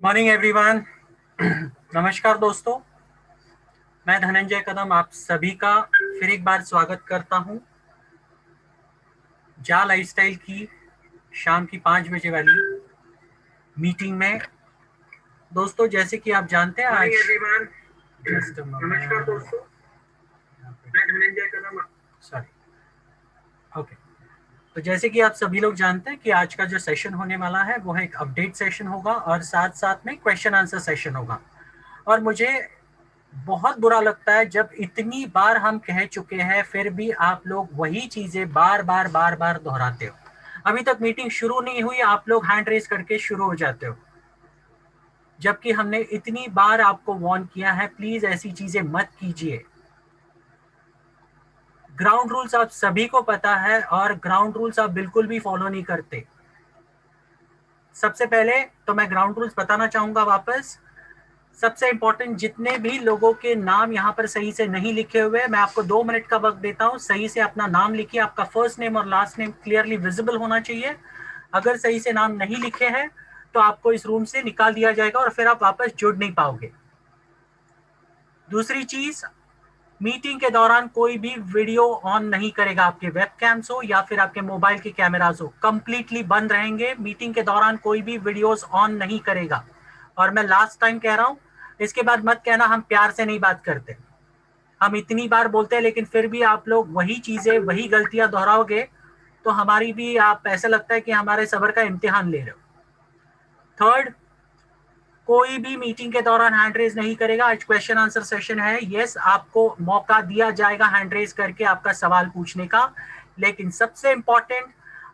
Morning everyone. नमस्कार दोस्तों, मैं धनंजय कदम आप सभी का फिर एक बार स्वागत करता हूं जा लाइफस्टाइल की शाम की 5 बजे वाली मीटिंग में। दोस्तों, जैसे कि आप जानते हैं आज जस्ट नमस्कार दोस्तों, मैं धनंजय कदम सॉरी ओके। तो जैसे कि आप सभी लोग जानते हैं कि आज का जो सेशन होने वाला है वो है एक अपडेट सेशन होगा और साथ साथ में क्वेश्चन आंसर सेशन होगा। और मुझे बहुत बुरा लगता है जब इतनी बार हम कह चुके हैं फिर भी आप लोग वही चीजें बार बार बार बार दोहराते हो। अभी तक मीटिंग शुरू नहीं हुई, आप लोग हैंड रेज करके शुरू हो जाते हो, जबकि हमने इतनी बार आपको वार्न किया है प्लीज ऐसी चीजें मत कीजिए। ग्राउंड रूल्स आप सभी को पता है और ग्राउंड रूल्स आप बिल्कुल भी फॉलो नहीं करते। सबसे पहले तो मैं ग्राउंड रूल्स बताना चाहूंगा वापस। सबसे इंपॉर्टेंट, जितने भी लोगों के नाम यहाँ पर सही से नहीं लिखे हुए, मैं आपको 2 मिनट का वक्त देता हूँ। सही से अपना नाम लिखिए, आपका फर्स्ट नेम और लास्ट नेम क्लियरली विजिबल होना चाहिए। अगर सही से नाम नहीं लिखे हैं तो आपको इस रूम से निकाल दिया जाएगा और फिर आप वापस जुड़ नहीं पाओगे। दूसरी चीज, मीटिंग के दौरान कोई भी वीडियो ऑन नहीं करेगा। आपके वेब कैम्स हो या फिर आपके मोबाइल के कैमराज हो, कंप्लीटली बंद रहेंगे। मीटिंग के दौरान कोई भी वीडियोस ऑन नहीं करेगा। और मैं लास्ट टाइम कह रहा हूं, इसके बाद मत कहना हम प्यार से नहीं बात करते। हम इतनी बार बोलते हैं लेकिन फिर भी आप लोग वही चीजें वही गलतियां दोहराओगे तो हमारी भी, आप ऐसा लगता है कि हमारे सब्र का इम्तिहान ले रहे हो। थर्ड, कोई भी मीटिंग के दौरान हैंड रेज नहीं करेगा। आज क्वेश्चन आंसर सेशन है। यस, आपको मौका दिया जाएगा हैंड रेज करके आपका सवाल पूछने का, लेकिन सबसे इंपॉर्टेंट,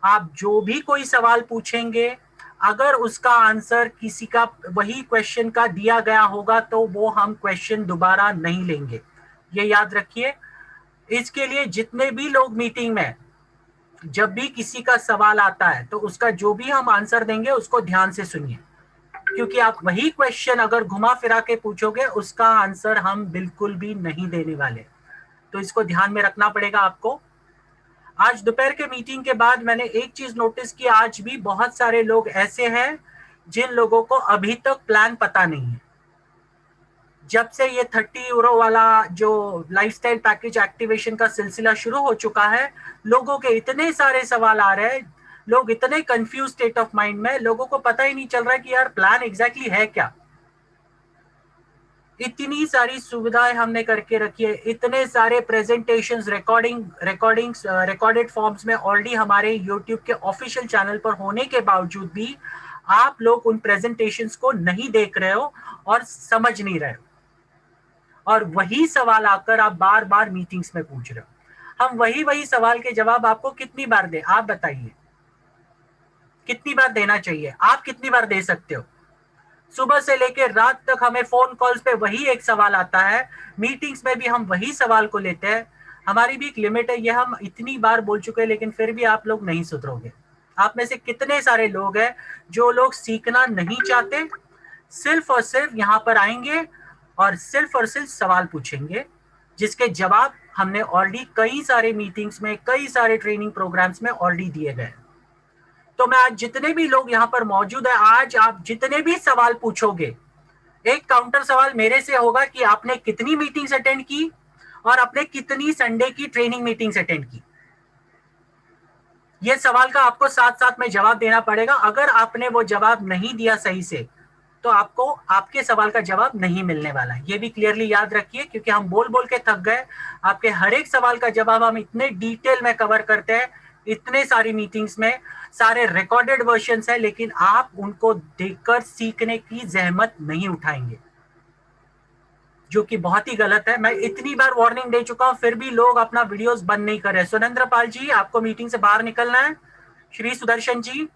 आप जो भी कोई सवाल पूछेंगे अगर उसका आंसर किसी का वही क्वेश्चन का दिया गया होगा तो वो हम क्वेश्चन दोबारा नहीं लेंगे, ये याद रखिए। इसके लिए जितने भी लोग मीटिंग में, जब भी किसी का सवाल आता है तो उसका जो भी हम आंसर देंगे उसको ध्यान से सुनिए, क्योंकि आप वही क्वेश्चन अगर घुमा फिरा के पूछोगे उसका आंसर हम बिल्कुल भी नहीं देने वाले। तो इसको ध्यान में रखना पड़ेगा आपको। आज दोपहर के मीटिंग के बाद मैंने एक चीज नोटिस की, आज भी बहुत सारे लोग ऐसे हैं जिन लोगों को अभी तक प्लान पता नहीं है। जब से ये 30 यूरो वाला जो लाइफस्टाइल पैकेज एक्टिवेशन का सिलसिला शुरू हो चुका है, लोगों के इतने सारे सवाल आ रहे हैं, लोग इतने कंफ्यूज स्टेट ऑफ माइंड में, लोगों को पता ही नहीं चल रहा है कि यार प्लान एग्जैक्टली है क्या। इतनी सारी सुविधाएं हमने करके रखी है, इतने सारे प्रेजेंटेशंस, रिकॉर्डेड फॉर्म्स में ऑलरेडी हमारे यूट्यूब के ऑफिशियल चैनल पर होने के बावजूद भी आप लोग उन प्रेजेंटेशंस को नहीं देख रहे हो और समझ नहीं रहे हो, और वही सवाल आकर आप बार बार मीटिंग्स में पूछ रहे हो। हम वही वही सवाल के जवाब आपको कितनी बार दें, आप बताइए कितनी बार देना चाहिए, आप कितनी बार दे सकते हो। सुबह से लेकर रात तक हमें फोन कॉल्स पे वही एक सवाल आता है, मीटिंग्स में भी हम वही सवाल को लेते हैं। हमारी भी एक लिमिट है, ये हम इतनी बार बोल चुके हैं लेकिन फिर भी आप लोग नहीं सुधरोगे। आप में से कितने सारे लोग हैं जो लोग सीखना नहीं चाहते, सिर्फ और सिर्फ यहाँ पर आएंगे और सिर्फ सवाल पूछेंगे जिसके जवाब हमने ऑलरेडी कई सारे मीटिंग्स में, कई सारे ट्रेनिंग प्रोग्राम्स में ऑलरेडी दिए गए। तो मैं आज जितने भी लोग यहाँ पर मौजूद है, आज आप जितने भी सवाल पूछोगे, एक काउंटर सवाल मेरे से होगा कि आपने कितनी मीटिंग्स अटेंड की और आपने कितनी संडे की ट्रेनिंग मीटिंग्स अटेंड की। ये सवाल का आपको साथ साथ में जवाब देना पड़ेगा। अगर आपने वो जवाब नहीं दिया सही से तो आपको आपके सवाल का जवाब नहीं मिलने वाला है। ये भी क्लियरली याद रखिए, क्योंकि हम बोल बोल के थक गए। आपके हर एक सवाल का जवाब हम इतने डिटेल में कवर करते हैं, इतने सारी मीटिंग्स में, सारे रिकॉर्डेड वर्जन्स है, लेकिन आप उनको देखकर सीखने की जहमत नहीं उठाएंगे, जो कि बहुत ही गलत है। मैं इतनी बार वार्निंग दे चुका हूं फिर भी लोग अपना वीडियोस बंद नहीं कर रहे। सुरेंद्र पाल जी, आपको मीटिंग से बाहर निकलना है। श्री सुदर्शन जी,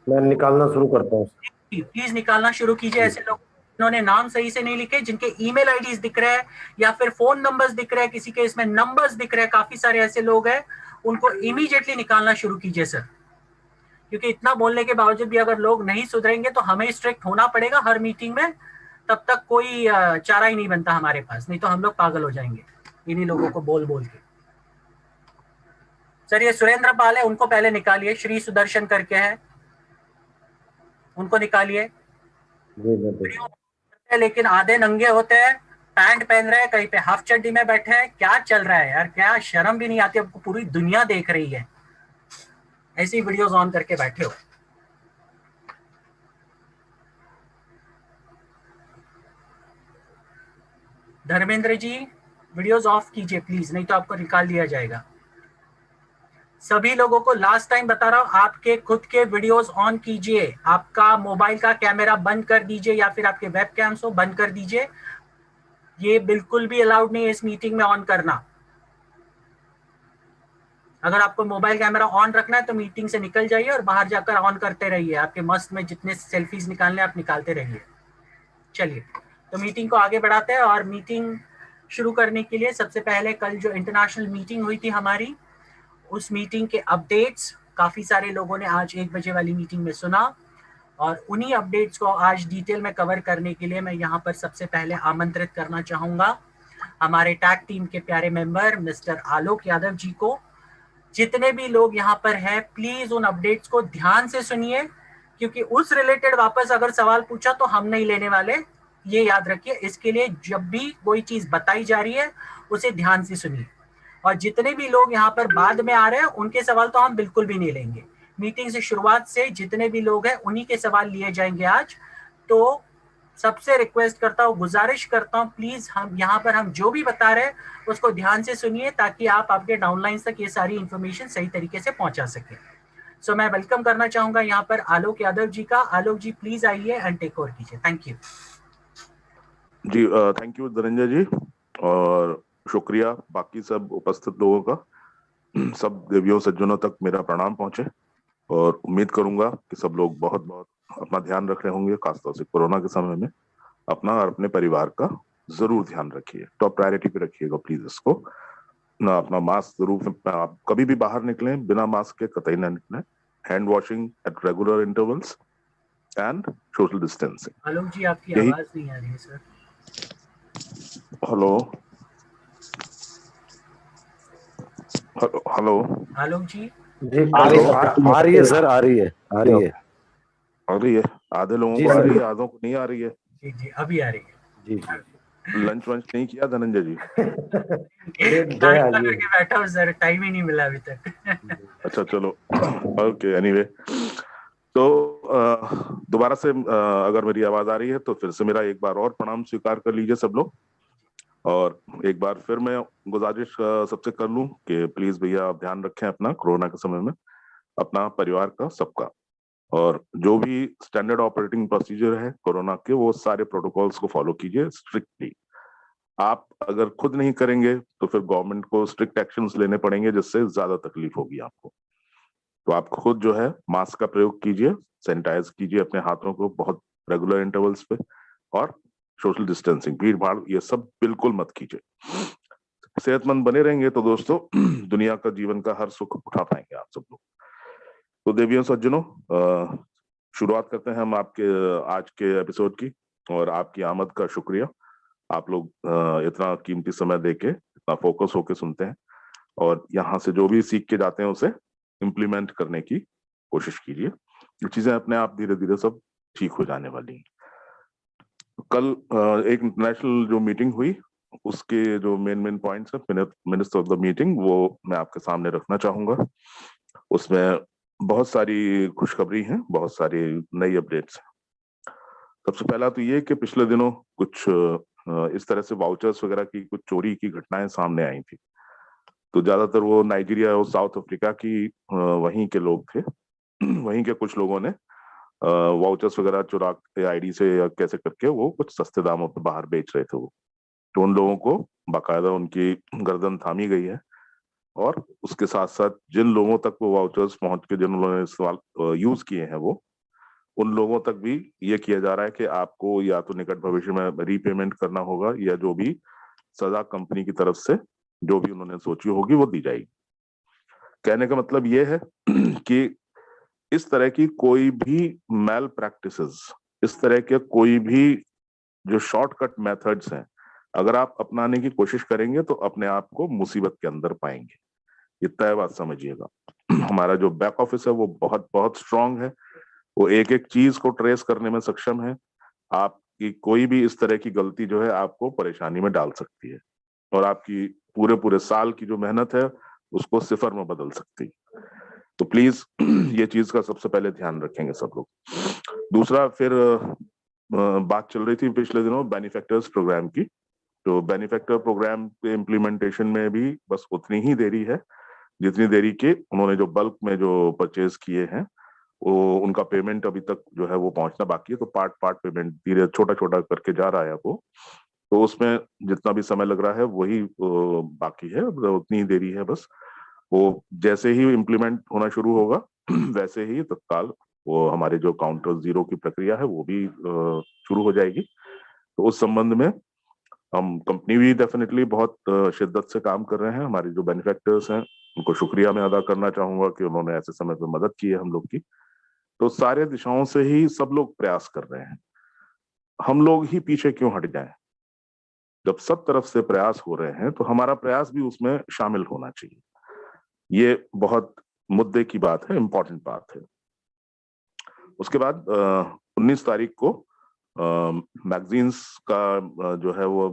मैं निकालना शुरू करता हूँ। प्लीज निकालना शुरू कीजिए। ऐसे लोग जिन्होंने नाम सही से नहीं लिखे, जिनके ईमेल आईडीज दिख रहे हैं या फिर फोन नंबर्स दिख रहे हैं, किसी के इसमें नंबर्स दिख रहे हैं, काफी सारे ऐसे लोग हैं, उनको इमीडिएटली निकालना शुरू कीजिए सर। क्योंकि इतना बोलने के बावजूद भी अगर लोग नहीं सुधरेंगे तो हमें स्ट्रिक्ट होना पड़ेगा हर मीटिंग में। तब तक कोई चारा ही नहीं बनता हमारे पास, नहीं तो हम लोग पागल हो जाएंगे इन्हीं लोगों को बोल बोल के। सर, ये सुरेंद्र पाल है, उनको पहले निकालिए। श्री सुदर्शन करके है, उनको निकालिए। जी मैं देख वीडियो है लेकिन आधे नंगे होते हैं, पैंट पहन रहे हैं, कहीं पे हाफ चड्डी में बैठे हैं, क्या चल रहा है यार? क्या शर्म भी नहीं आती? आपको पूरी दुनिया देख रही है, ऐसी वीडियोस ऑन करके बैठे हो। धर्मेंद्र जी वीडियोस ऑफ कीजिए प्लीज, नहीं तो आपको निकाल दिया जाएगा। सभी लोगों को लास्ट टाइम बता रहा हूं, आपके खुद के वीडियोस ऑन कीजिए, आपका मोबाइल का कैमरा बंद कर दीजिए या फिर आपके वेब कैम्स को बंद कर दीजिए। ये बिल्कुल भी अलाउड नहीं है इस मीटिंग में ऑन करना। अगर आपको मोबाइल कैमरा ऑन रखना है तो मीटिंग से निकल जाइए और बाहर जाकर ऑन करते रहिए, आपके मस्त में जितने सेल्फीज निकालने आप निकालते रहिए। चलिए, तो मीटिंग को आगे बढ़ाते हैं। और मीटिंग शुरू करने के लिए सबसे पहले कल जो इंटरनेशनल मीटिंग हुई थी हमारी, उस मीटिंग के अपडेट्स काफी सारे लोगों ने आज 1 बजे वाली मीटिंग में सुना, और उन्हीं अपडेट्स को आज डिटेल में कवर करने के लिए मैं यहाँ पर सबसे पहले आमंत्रित करना चाहूंगा हमारे टैग टीम के प्यारे मेंबर मिस्टर आलोक यादव जी को। जितने भी लोग यहाँ पर हैं प्लीज उन अपडेट्स को ध्यान से सुनिए, क्योंकि उस रिलेटेड वापस अगर सवाल पूछा तो हम नहीं लेने वाले, ये याद रखिए। इसके लिए जब भी कोई चीज बताई जा रही है उसे ध्यान से सुनिए। और जितने भी लोग यहाँ पर बाद में आ रहे हैं उनके सवाल तो हम बिल्कुल भी नहीं लेंगे। मीटिंग से शुरुआत से जितने भी लोग हैं उन्हीं के सवाल लिए जाएंगे आज। तो सबसे रिक्वेस्ट करता हूँ, गुजारिश करता हूँ, प्लीज हम यहाँ पर हम जो भी बता रहे हैं उसको ध्यान से सुनिए, ताकि आप आपके डाउनलाइन तक ये सारी इंफॉर्मेशन सही तरीके से पहुंचा सके। सो मैं वेलकम करना चाहूंगा यहाँ पर आलोक यादव जी का। आलोक जी प्लीज आइए एंड टेक ओवर कीजिए। थैंक यू जी। थैंक यू धनंजय जी, और शुक्रिया बाकी सब उपस्थित लोगों का। सब देवियों सज्जनों तक मेरा प्रणाम पहुंचे, और उम्मीद करूंगा कि सब लोग बहुत बहुत अपना ध्यान रख रहे होंगे, खासतौर से कोरोना के समय में अपना और अपने परिवार का जरूर ध्यान रखिए। टॉप प्रायोरिटी पे रखिएगा प्लीज इसको ना। अपना मास्क जरूर, आप कभी भी बाहर निकलें बिना मास्क के कतई ना निकलें। Hand washing at regular intervals and social distancing. Alok ji, आपकी यही। आवाज नहीं आ रही है sir. Hello hello. Alok ji जी आ रही है सर, आ रही है आ रही है आ रही है। आधे लोगों जी को आ सर। रही है, आधों को नहीं आ रही है। जी जी अभी आ रही है। जी जी लंच वंच नहीं किया धनंजय जी? अरे गए नाश्ता आज ही। करके बैठा हूँ सर, टाइम ही नहीं मिला अभी तक। अच्छा चलो। Okay, anyway. तो दोबारा से अगर मेरी आवाज आ रही है तो फिर से मेरा एक बार और प्रणाम स्वीकार कर लीजिए सब लोग। और एक बार फिर मैं गुजारिश सबसे कर लूं कि प्लीज भैया आप ध्यान रखें अपना, कोरोना के समय में अपना, परिवार का, सबका। और जो भी स्टैंडर्ड ऑपरेटिंग प्रोसीजर है कोरोना के, वो सारे प्रोटोकॉल्स को फॉलो कीजिए स्ट्रिक्टली। आप अगर खुद नहीं करेंगे तो फिर गवर्नमेंट को स्ट्रिक्ट एक्शंस लेने पड़ेंगे, जिससे ज्यादा तकलीफ होगी आपको। तो आप खुद जो है मास्क का प्रयोग कीजिए, सैनिटाइज कीजिए अपने हाथों को बहुत रेगुलर इंटरवल्स पे, और सोशल डिस्टेंसिंग, भीड़ भाड़ ये सब बिल्कुल मत कीजिए। सेहतमंद बने रहेंगे तो दोस्तों दुनिया का, जीवन का हर सुख उठा पाएंगे आप सब लोग। तो देवियों सज्जनों, शुरुआत करते हैं हम आपके आज के एपिसोड की। और आपकी आमद का शुक्रिया। आप लोग इतना कीमती समय देके इतना फोकस होके सुनते हैं, और यहाँ से जो भी सीख के जाते हैं उसे इम्प्लीमेंट करने की कोशिश कीजिए। ये चीजें अपने आप धीरे धीरे सब ठीक हो जाने वाली हैं। कल एक इंटरनेशनल जो मीटिंग हुई, उसके जो मेन पॉइंट्स है, मिनट्स ऑफ द मीटिंग, वो मैं आपके सामने रखना चाहूंगा। उसमें बहुत सारी खुशखबरी हैं, बहुत सारी नई अपडेट्स हैं। सबसे पहला तो ये कि पिछले दिनों कुछ इस तरह से वाउचर्स वगैरह की कुछ चोरी की घटनाएं सामने आई थी। तो ज्यादातर वो नाइजीरिया और साउथ अफ्रीका की वहीं के लोग थे। वहीं के कुछ लोगों ने वाउचर्स वगैरह चुरा के आईडी से या कैसे करके वो कुछ सस्ते दामों पे बाहर बेच रहे थे वो। तो उन लोगों को बाकायदा उनकी गर्दन थामी गई है। और उसके साथ साथ जिन लोगों तक वो वाउचर्स पहुंच के, जिन लोगों ने इस्तेमाल यूज किए हैं, वो उन लोगों तक भी ये किया जा रहा है कि आपको या तो निकट भविष्य में रीपेमेंट करना होगा, या जो भी सजा कंपनी की तरफ से जो भी उन्होंने सोची होगी वो दी जाएगी। कहने का मतलब ये है कि इस तरह की कोई भी मैल प्रैक्टिसेस, इस तरह के कोई भी जो शॉर्टकट मेथड्स हैं, अगर आप अपनाने की कोशिश करेंगे तो अपने आप को मुसीबत के अंदर पाएंगे। ये तय बात समझिएगा। हमारा जो बैक ऑफिस है वो बहुत बहुत स्ट्रांग है। वो एक एक चीज को ट्रेस करने में सक्षम है। आपकी कोई भी इस तरह की गलती जो है आपको परेशानी में डाल सकती है और आपकी पूरे पूरे साल की जो मेहनत है उसको सिफर में बदल सकती है। तो प्लीज ये चीज का सबसे पहले ध्यान रखेंगे सब लोग। दूसरा, फिर बात चल रही थी पिछले दिनों बेनिफैक्टर्स प्रोग्राम की। तो बेनिफैक्टर प्रोग्राम के इम्प्लीमेंटेशन में भी बस उतनी ही देरी है जितनी देरी के उन्होंने जो बल्क में जो परचेज किए हैं वो उनका पेमेंट अभी तक जो है वो पहुंचना बाकी है। तो पार्ट पार्ट पेमेंट धीरे छोटा छोटा करके जा रहा है वो। तो उसमें जितना भी समय लग रहा है वही बाकी है, उतनी ही देरी है बस। वो जैसे ही इम्प्लीमेंट होना शुरू होगा वैसे ही तत्काल वो हमारे जो काउंटर जीरो की प्रक्रिया है वो भी शुरू हो जाएगी। तो उस संबंध में हम कंपनी भी डेफिनेटली बहुत शिद्दत से काम कर रहे हैं। हमारे जो बेनिफैक्टर्स हैं उनको शुक्रिया मैं अदा करना चाहूंगा कि उन्होंने ऐसे समय पर मदद की है हम लोग की। तो सारे दिशाओं से ही सब लोग प्रयास कर रहे हैं, हम लोग ही पीछे क्यों हट जाएं। जब सब तरफ से प्रयास हो रहे हैं तो हमारा प्रयास भी उसमें शामिल होना चाहिए। ये बहुत मुद्दे की बात है, इंपॉर्टेंट बात है। उसके बाद 19 तारीख को मैगजीन्स का जो है वो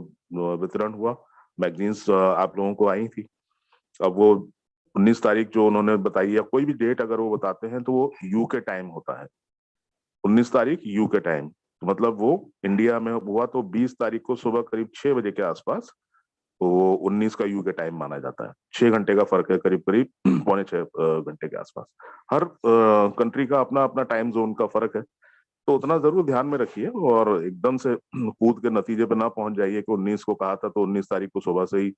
वितरण हुआ। मैगजीन्स आप लोगों को आई थी। अब वो 19 तारीख जो उन्होंने बताई, या कोई भी डेट अगर वो बताते हैं तो वो यूके टाइम होता है। 19 तारीख यूके टाइम, तो मतलब वो इंडिया में हुआ तो 20 तारीख को सुबह करीब 6 बजे के आसपास, तो वो 19 का यूके टाइम माना जाता है। 6 घंटे का फर्क है, करीब करीब 6.25 घंटे के आसपास। हर कंट्री का अपना अपना टाइम जोन का फर्क है, तो उतना जरूर ध्यान में रखिए और एकदम से कूद के नतीजे पे ना पहुंच जाइए कि 19 को कहा था तो 19 तारीख को सुबह से ही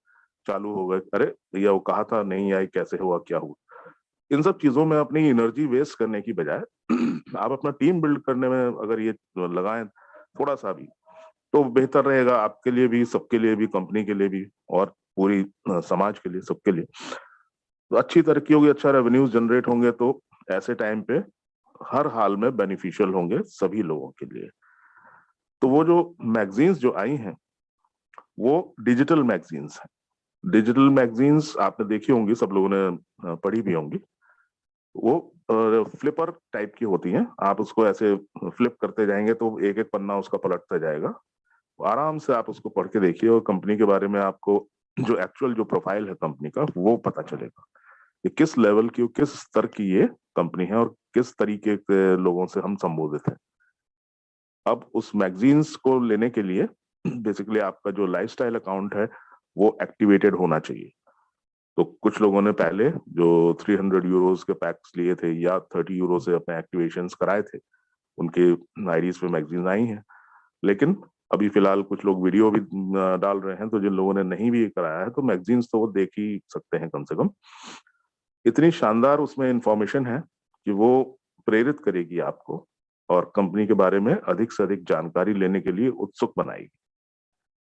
चालू हो गए। अरे भैया वो कहा था नहीं आई, कैसे हुआ, क्या हुआ। इन सब चीजों में अपनी एनर्जी वेस्ट करने की बजाय आप अपना टीम बिल्ड करने में अगर ये लगाएं थोड़ा सा भी, तो बेहतर रहेगा आपके लिए भी, सबके लिए भी, कंपनी के लिए भी और पूरी समाज के लिए, सबके लिए। तो अच्छी तरक्की होगी, अच्छा रेवेन्यूज जनरेट होंगे, तो ऐसे टाइम पे हर हाल में बेनिफिशियल होंगे सभी लोगों के लिए। तो वो जो मैगजीन्स जो आई हैं वो डिजिटल मैगजीन्स हैं। डिजिटल मैगजीन्स आपने देखी होंगी, सब लोगों ने पढ़ी भी होंगी। वो फ्लिपर टाइप की होती हैं। आप उसको ऐसे फ्लिप करते जाएंगे तो एक एक पन्ना उसका पलटता जाएगा। आराम से आप उसको पढ़ के देखिए और कंपनी के बारे में आपको जो एक्चुअल जो प्रोफाइल है कंपनी का वो पता चलेगा कि किस लेवल की, किस स्तर की ये कंपनी है और किस तरीके के लोगों से हम संबोधित हैं। अब उस मैगजीन्स को लेने के लिए बेसिकली आपका जो लाइफस्टाइल अकाउंट है वो एक्टिवेटेड होना चाहिए। तो कुछ लोगों ने पहले जो 300 यूरोस के पैक्स लिए थे या 30 यूरो से अपने एक्टिवेशंस कराए थे, उनके आईडीज पे मैगजीन आई हैं। लेकिन अभी फिलहाल कुछ लोग वीडियो भी डाल रहे हैं, तो जिन लोगों ने नहीं भी कराया है तो मैगजीन्स तो वो देख ही सकते हैं कम से कम। इतनी शानदार उसमें इंफॉर्मेशन है कि वो प्रेरित करेगी आपको और कंपनी के बारे में अधिक से अधिक जानकारी लेने के लिए उत्सुक बनाएगी।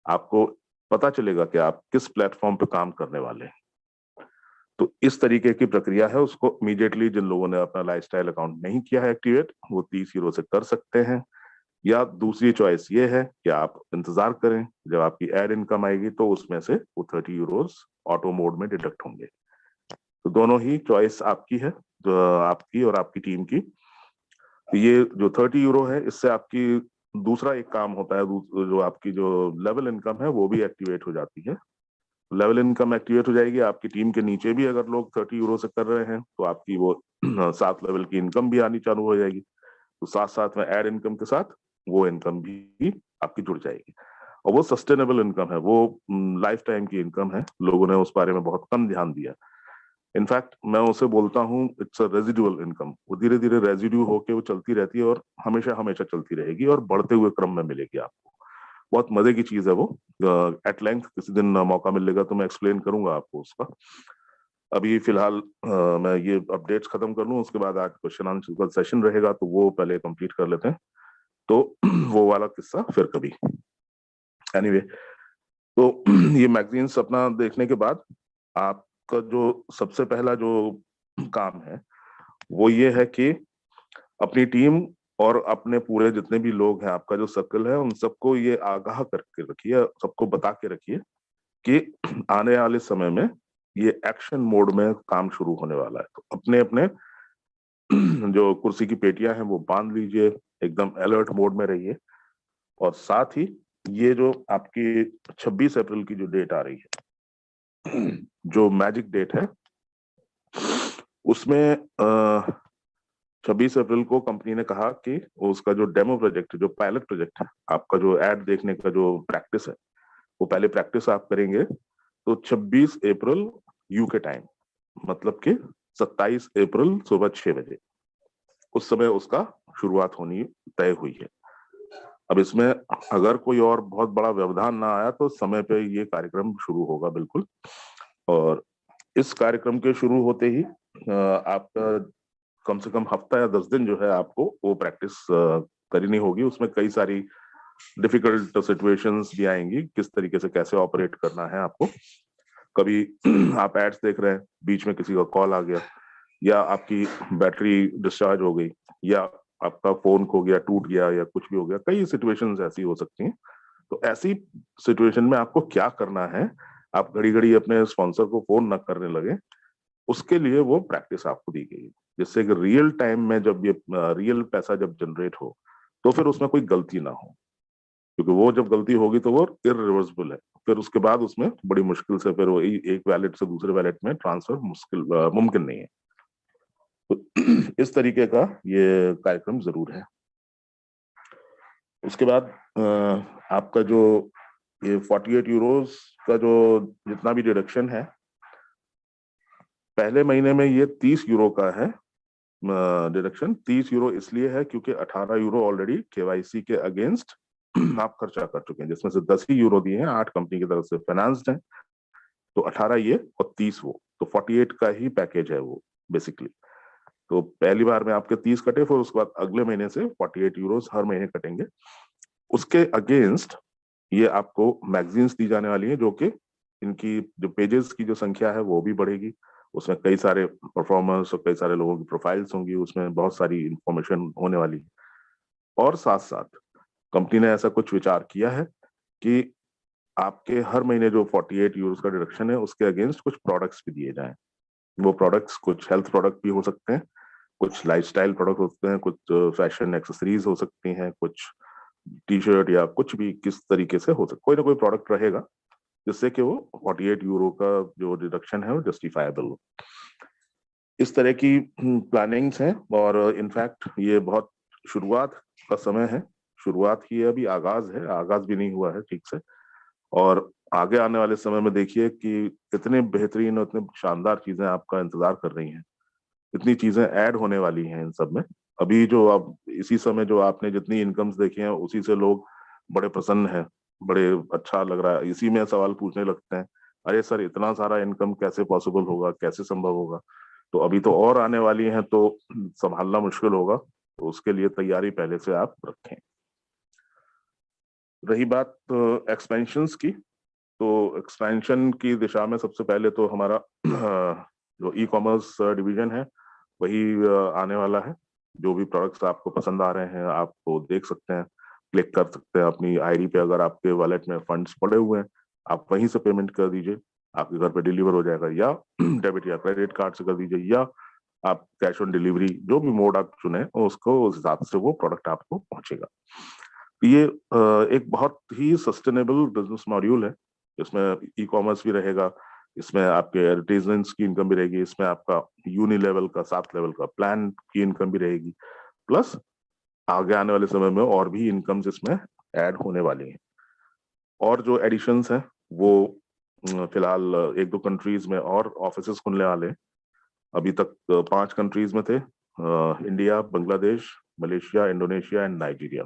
आपको पता चलेगा कि आप किस प्लेटफॉर्म पे काम करने वाले हैं। तो इस तरीके की प्रक्रिया है, उसको इमीडिएटली जिन लोगों ने अपना लाइफस्टाइल अकाउंट नहीं किया है एक्टिवेट, वो 30 यूरो से कर सकते हैं। या दूसरी चॉइस ये है कि आप इंतजार करें, जब आपकी एड इनकम आएगी तो उसमें से वो 30 यूरोस ऑटो मोड में डिडक्ट होंगे। तो दोनों ही चॉइस आपकी है, जो आपकी और आपकी टीम की। तो ये जो 30 यूरो है, इससे आपकी दूसरा एक काम होता है, जो आपकी जो लेवल इनकम है वो भी एक्टिवेट हो जाती है। लेवल इनकम एक्टिवेट हो जाएगी, आपकी टीम के नीचे भी अगर लोग 30 यूरो से कर रहे हैं तो आपकी वो 7 लेवल की इनकम भी आनी चालू हो जाएगी। तो साथ साथ में एड इनकम के साथ वो इनकम भी आपकी जुड़ जाएगी और वो सस्टेनेबल इनकम है, वो लाइफ टाइम की इनकम है। लोगों ने उस बारे में बहुत कम ध्यान दिया। इनफैक्ट मैं उसे बोलता हूँ इट्स अ रेजिडुअल इनकम। वो धीरे धीरे रेजिड्यू होके वो चलती रहती है और हमेशा हमेशा चलती रहेगी और बढ़ते हुए क्रम में मिलेगी आपको। बहुत मजे की चीज है वो। एट लेंथ किसी दिन मौका मिलेगा तो मैं एक्सप्लेन करूंगा आपको उसका। अभी फिलहाल मैं ये अपडेट्स खत्म कर लूं, उसके बाद आज क्वेश्चन आंसर का सेशन रहेगा तो वो पहले कंप्लीट कर लेते हैं। तो वो वाला किस्सा फिर कभी। एनीवे, तो ये मैगजीन्स अपना देखने के बाद आपका जो सबसे पहला जो काम है वो ये है कि अपनी टीम और अपने पूरे जितने भी लोग हैं, आपका जो सर्कल है, उन सबको ये आगाह करके रखिए, सबको बता के रखिए कि आने वाले समय में ये एक्शन मोड में काम शुरू होने वाला है। तो अपने अपने जो कुर्सी की पेटियां हैं वो बांध लीजिए, एकदम अलर्ट मोड में रहिए। और साथ ही ये जो आपकी 26 अप्रैल की जो डेट आ रही है, जो मैजिक डेट है, उसमें 26 अप्रैल को कंपनी ने कहा कि उसका जो डेमो प्रोजेक्ट, जो पायलट प्रोजेक्ट है, आपका जो एड देखने का जो प्रैक्टिस है, वो पहले प्रैक्टिस आप करेंगे। तो 26 अप्रैल यूके टाइम, मतलब कि 27 अप्रैल सुबह 6 बजे, उस समय उसका शुरुआत होनी तय हुई है। अब इसमें अगर कोई और बहुत बड़ा व्यवधान ना आया तो समय पे ये कार्यक्रम शुरू होगा बिल्कुल। और इस कार्यक्रम के शुरू होते ही आपका कम से कम हफ्ता या 10 दिन जो है आपको वो प्रैक्टिस करनी होगी। उसमें कई सारी डिफिकल्ट सिचुएशंस भी आएंगी, किस तरीके से कैसे ऑपरेट करना है आपको। कभी आप एड्स देख रहे हैं, बीच में किसी का कॉल आ गया, या आपकी बैटरी डिस्चार्ज हो गई, या आपका फोन खो गया, टूट गया, या कुछ भी हो गया, कई सिचुएशंस ऐसी हो सकती हैं। तो ऐसी सिचुएशन में आपको क्या करना है, आप घड़ी घड़ी अपने स्पॉन्सर को फोन न करने लगे, उसके लिए वो प्रैक्टिस आपको दी गई है, जिससे कि रियल टाइम में जब ये रियल पैसा जब जनरेट हो तो फिर उसमें कोई गलती ना हो, क्योंकि वो जब गलती होगी तो वो इरिवर्सिबल है। फिर उसके बाद उसमें बड़ी मुश्किल से फिर वो एक वैलेट से दूसरे वैलेट में ट्रांसफर मुमकिन नहीं है। तो इस तरीके का ये कार्यक्रम जरूर है। उसके बाद आपका जो ये 48 यूरोस का जो जितना भी डिडक्शन है, पहले महीने में ये 30 यूरो का है डिडक्शन। 30 यूरो इसलिए है क्योंकि 18 यूरो ऑलरेडी केवाईसी के अगेंस्ट आप खर्चा कर चुके हैं, जिसमें से 10 ही यूरो दिए हैं, 8 कंपनी की तरफ से फाइनेंस्ड हैं, तो 18 ये और 30 वो, तो 48 का ही पैकेज है वो बेसिकली। तो पहली बार में आपके 30 कटे, फिर उसके बाद अगले महीने से 48 यूरोस हर महीने कटेंगे। उसके अगेंस्ट ये आपको मैगजीन्स दी जाने वाली है, जो कि इनकी जो पेजेस की जो संख्या है वो भी बढ़ेगी। उसमें कई सारे परफॉर्मर्स और कई सारे लोगों की प्रोफाइल्स होंगी, उसमें बहुत सारी इंफॉर्मेशन होने वाली है। और साथ साथ कंपनी ने ऐसा कुछ विचार किया है कि आपके हर महीने जो 48 यूरोस का डिडक्शन है, उसके अगेंस्ट कुछ प्रोडक्ट्स भी दिए जाएं। वो प्रोडक्ट्स कुछ हेल्थ प्रोडक्ट भी हो सकते हैं, कुछ लाइफस्टाइल प्रोडक्ट हो सकते हैं, कुछ फैशन एक्सेसरीज हो सकती हैं, कुछ टी शर्ट, या कुछ भी किस तरीके से हो सकता, कोई ना कोई प्रोडक्ट रहेगा जिससे कि वो 48 यूरो का जो डिडक्शन है वो जस्टिफाइबल हो। इस तरह की प्लानिंग्स हैं, और इनफैक्ट ये बहुत शुरुआत का समय है, शुरुआत ही है, अभी आगाज है, आगाज भी नहीं हुआ है ठीक से। और आगे आने वाले समय में देखिए कि इतने बेहतरीन और इतने शानदार चीजें आपका इंतजार कर रही हैं, इतनी चीजें ऐड होने वाली हैं इन सब में। अभी जो अब इसी समय जो आपने जितनी इनकम्स देखी हैं, उसी से लोग बड़े प्रसन्न हैं, बड़े अच्छा लग रहा है, इसी में सवाल पूछने लगते हैं, अरे सर इतना सारा इनकम कैसे पॉसिबल होगा, कैसे संभव होगा। तो अभी तो और आने वाली हैं, तो संभालना मुश्किल होगा, तो उसके लिए तैयारी पहले से आप रखें। रही बात एक्सपेंशंस की, तो एक्सपेंशन की दिशा में सबसे पहले तो हमारा जो ई कॉमर्स डिवीजन है वही आने वाला है। जो भी प्रोडक्ट्स आपको पसंद आ रहे हैं आप वो देख सकते हैं, क्लिक कर सकते हैं अपनी आईडी पे, अगर आपके वॉलेट में फंड्स पड़े हुए हैं आप वहीं से पेमेंट कर दीजिए, आपके घर पे डिलीवर हो जाएगा, या डेबिट या क्रेडिट कार्ड से कर दीजिए, या आप कैश ऑन डिलीवरी, जो भी मोड आप चुने उसको उस हिसाब से वो प्रोडक्ट आपको पहुंचेगा। ये एक बहुत ही सस्टेनेबल बिजनेस मॉड्यूल है, इसमें ई कॉमर्स भी रहेगा, इसमें आपके एडवर्टीजमेंट्स की इनकम भी रहेगी, इसमें आपका यूनि लेवल का 7 लेवल का प्लान की इनकम भी रहेगी, प्लस आगे आने वाले समय में और भी इनकम्स इसमें ऐड होने वाली हैं। और जो एडिशंस हैं वो फिलहाल 1-2 कंट्रीज में और ऑफिसेस खुलने वाले हैं। अभी तक 5 कंट्रीज में थे, India, Bangladesh, Malaysia, Indonesia and Nigeria.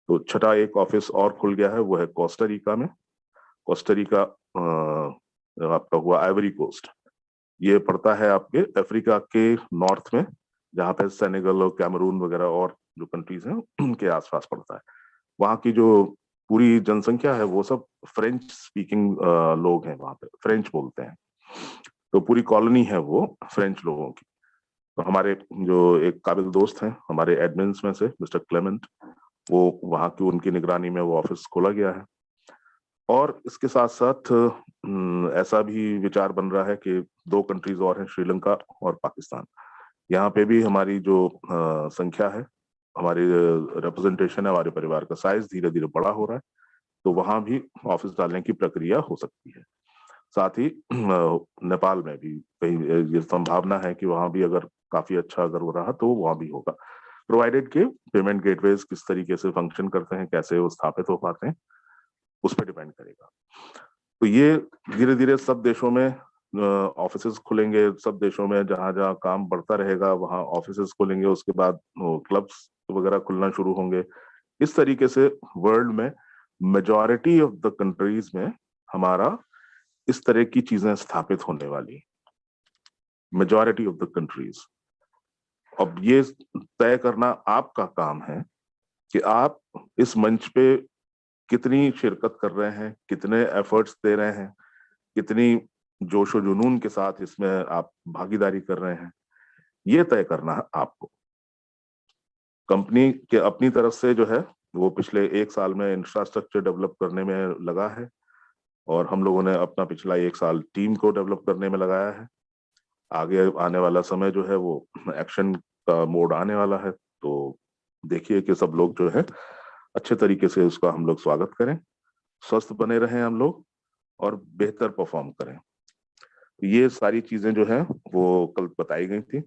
तो छठा एक ऑफिस और खुल गया है, वो है कोस्टारिका में। कोस्टारिका आपका हुआ आइवरी कोस्ट, ये पड़ता है आपके अफ्रीका के नॉर्थ में, जहाँ पे सेनेगल और कैमरून वगैरह और जो कंट्रीज हैं उनके आसपास पड़ता है। वहाँ की जो पूरी जनसंख्या है वो सब फ्रेंच स्पीकिंग लोग हैं, वहाँ पे फ्रेंच बोलते हैं, तो पूरी कॉलोनी है वो फ्रेंच लोगों की। तो हमारे जो एक काबिल दोस्त हैं हमारे एडमिन्स में से मिस्टर क्लेमेंट, वो वहाँ की उनकी निगरानी में वो ऑफिस खोला गया है। और इसके साथ साथ ऐसा भी विचार बन रहा है कि 2 कंट्रीज और हैं, श्रीलंका और पाकिस्तान, यहाँ पे भी हमारी जो संख्या है, हमारी रिप्रेजेंटेशन है, हमारे परिवार का साइज धीरे धीरे बड़ा हो रहा है, तो वहां भी ऑफिस डालने की प्रक्रिया हो सकती है। साथ ही नेपाल में भी कहीं ये संभावना है कि वहां भी अगर काफी अच्छा अगर हो रहा तो वहां भी होगा, प्रोवाइडेड के पेमेंट गेटवेज किस तरीके से फंक्शन करते हैं, कैसे वो स्थापित हो पाते हैं, उस पर डिपेंड करेगा। तो ये धीरे धीरे सब देशों में ऑफिसेस खुलेंगे, सब देशों में जहां जहां काम बढ़ता रहेगा वहां ऑफिसेस खुलेंगे, उसके बाद क्लब्स वगैरह खुलना शुरू होंगे। इस तरीके से वर्ल्ड में मेजॉरिटी ऑफ द कंट्रीज में हमारा इस तरह की चीजें स्थापित होने वाली, मेजॉरिटी ऑफ द कंट्रीज। अब ये तय करना आपका काम है कि आप इस मंच पे कितनी शिरकत कर रहे हैं, कितने एफर्ट्स दे रहे हैं, कितनी जोशो जुनून के साथ इसमें आप भागीदारी कर रहे हैं, ये तय करना है आपको। कंपनी के अपनी तरफ से जो है वो पिछले 1 साल में इंफ्रास्ट्रक्चर डेवलप करने में लगा है, और हम लोगों ने अपना पिछला 1 साल टीम को डेवलप करने में लगाया है। आगे आने वाला समय जो है वो एक्शन का मोड आने वाला है, तो देखिए कि सब लोग जो है अच्छे तरीके से उसका हम लोग स्वागत करें, स्वस्थ बने रहें हम लोग, और बेहतर परफॉर्म करें। ये सारी चीजें जो है वो कल बताई गई थी।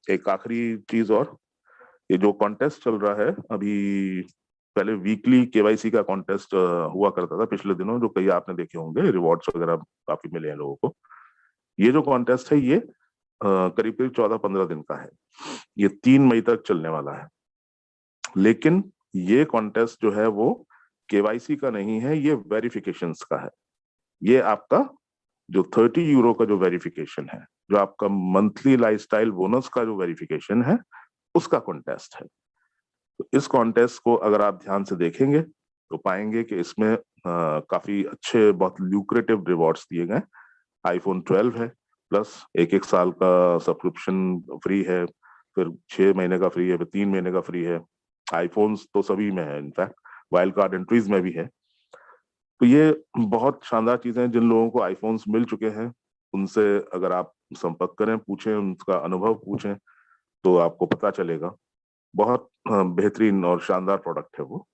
एक आखिरी चीज और, ये जो कॉन्टेस्ट चल रहा है अभी, पहले वीकली केवाईसी का कॉन्टेस्ट हुआ करता था पिछले दिनों, जो कई आपने देखे होंगे, रिवॉर्ड्स वगैरह काफी मिले हैं लोगों को। ये जो कॉन्टेस्ट है ये करीब करीब 14-15 दिन का है, ये 3 मई तक चलने वाला है। लेकिन ये कॉन्टेस्ट जो है वो केवाईसी का नहीं है, ये वेरिफिकेशंस का है। ये आपका जो 30 यूरो का जो वेरिफिकेशन है, जो आपका मंथली लाइफस्टाइल बोनस का जो वेरिफिकेशन है, उसका कॉन्टेस्ट है। तो इस कॉन्टेस्ट को अगर आप ध्यान से देखेंगे तो पाएंगे कि इसमें काफी अच्छे, बहुत ल्यूक्रेटिव रिवॉर्ड्स दिए गए। आईफोन 12 है, प्लस 1 साल का सब्सक्रिप्शन फ्री है, फिर 6 महीने का फ्री है, फिर 3 महीने का फ्री है। आईफोन्स तो सभी में है, इनफैक्ट वाइल्ड कार्ड एंट्रीज में भी है। तो ये बहुत शानदार चीजें हैं। जिन लोगों को आईफोन्स मिल चुके हैं उनसे अगर आप संपर्क करें, पूछें, उनका अनुभव पूछें, तो आपको पता चलेगा। बहुत बेहतरीन और शानदार प्रोडक्ट है वो।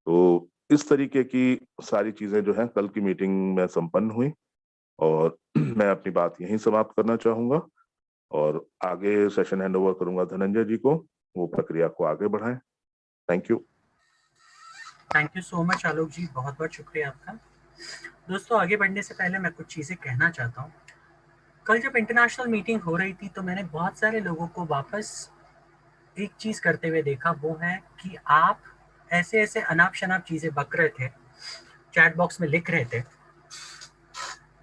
तो इस तरीके की सारी चीजें जो है कल की मीटिंग में संपन्न हुई, और मैं अपनी बात यहीं समाप्त करना चाहूंगा और आगे सेशन हैंड ओवर करूंगा धनंजय जी को, वो प्रक्रिया को आगे बढ़ाएं। थैंक यू सो मच आलोक जी, बहुत बहुत शुक्रिया आपका। दोस्तों, आगे बढ़ने से पहले मैं कुछ चीज़ें कहना चाहता हूँ। कल जब इंटरनेशनल मीटिंग हो रही थी तो मैंने बहुत सारे लोगों को वापस एक चीज़ करते हुए देखा, वो है कि आप ऐसे ऐसे अनाप शनाप चीज़ें बक रहे थे, चैट बॉक्स में लिख रहे थे,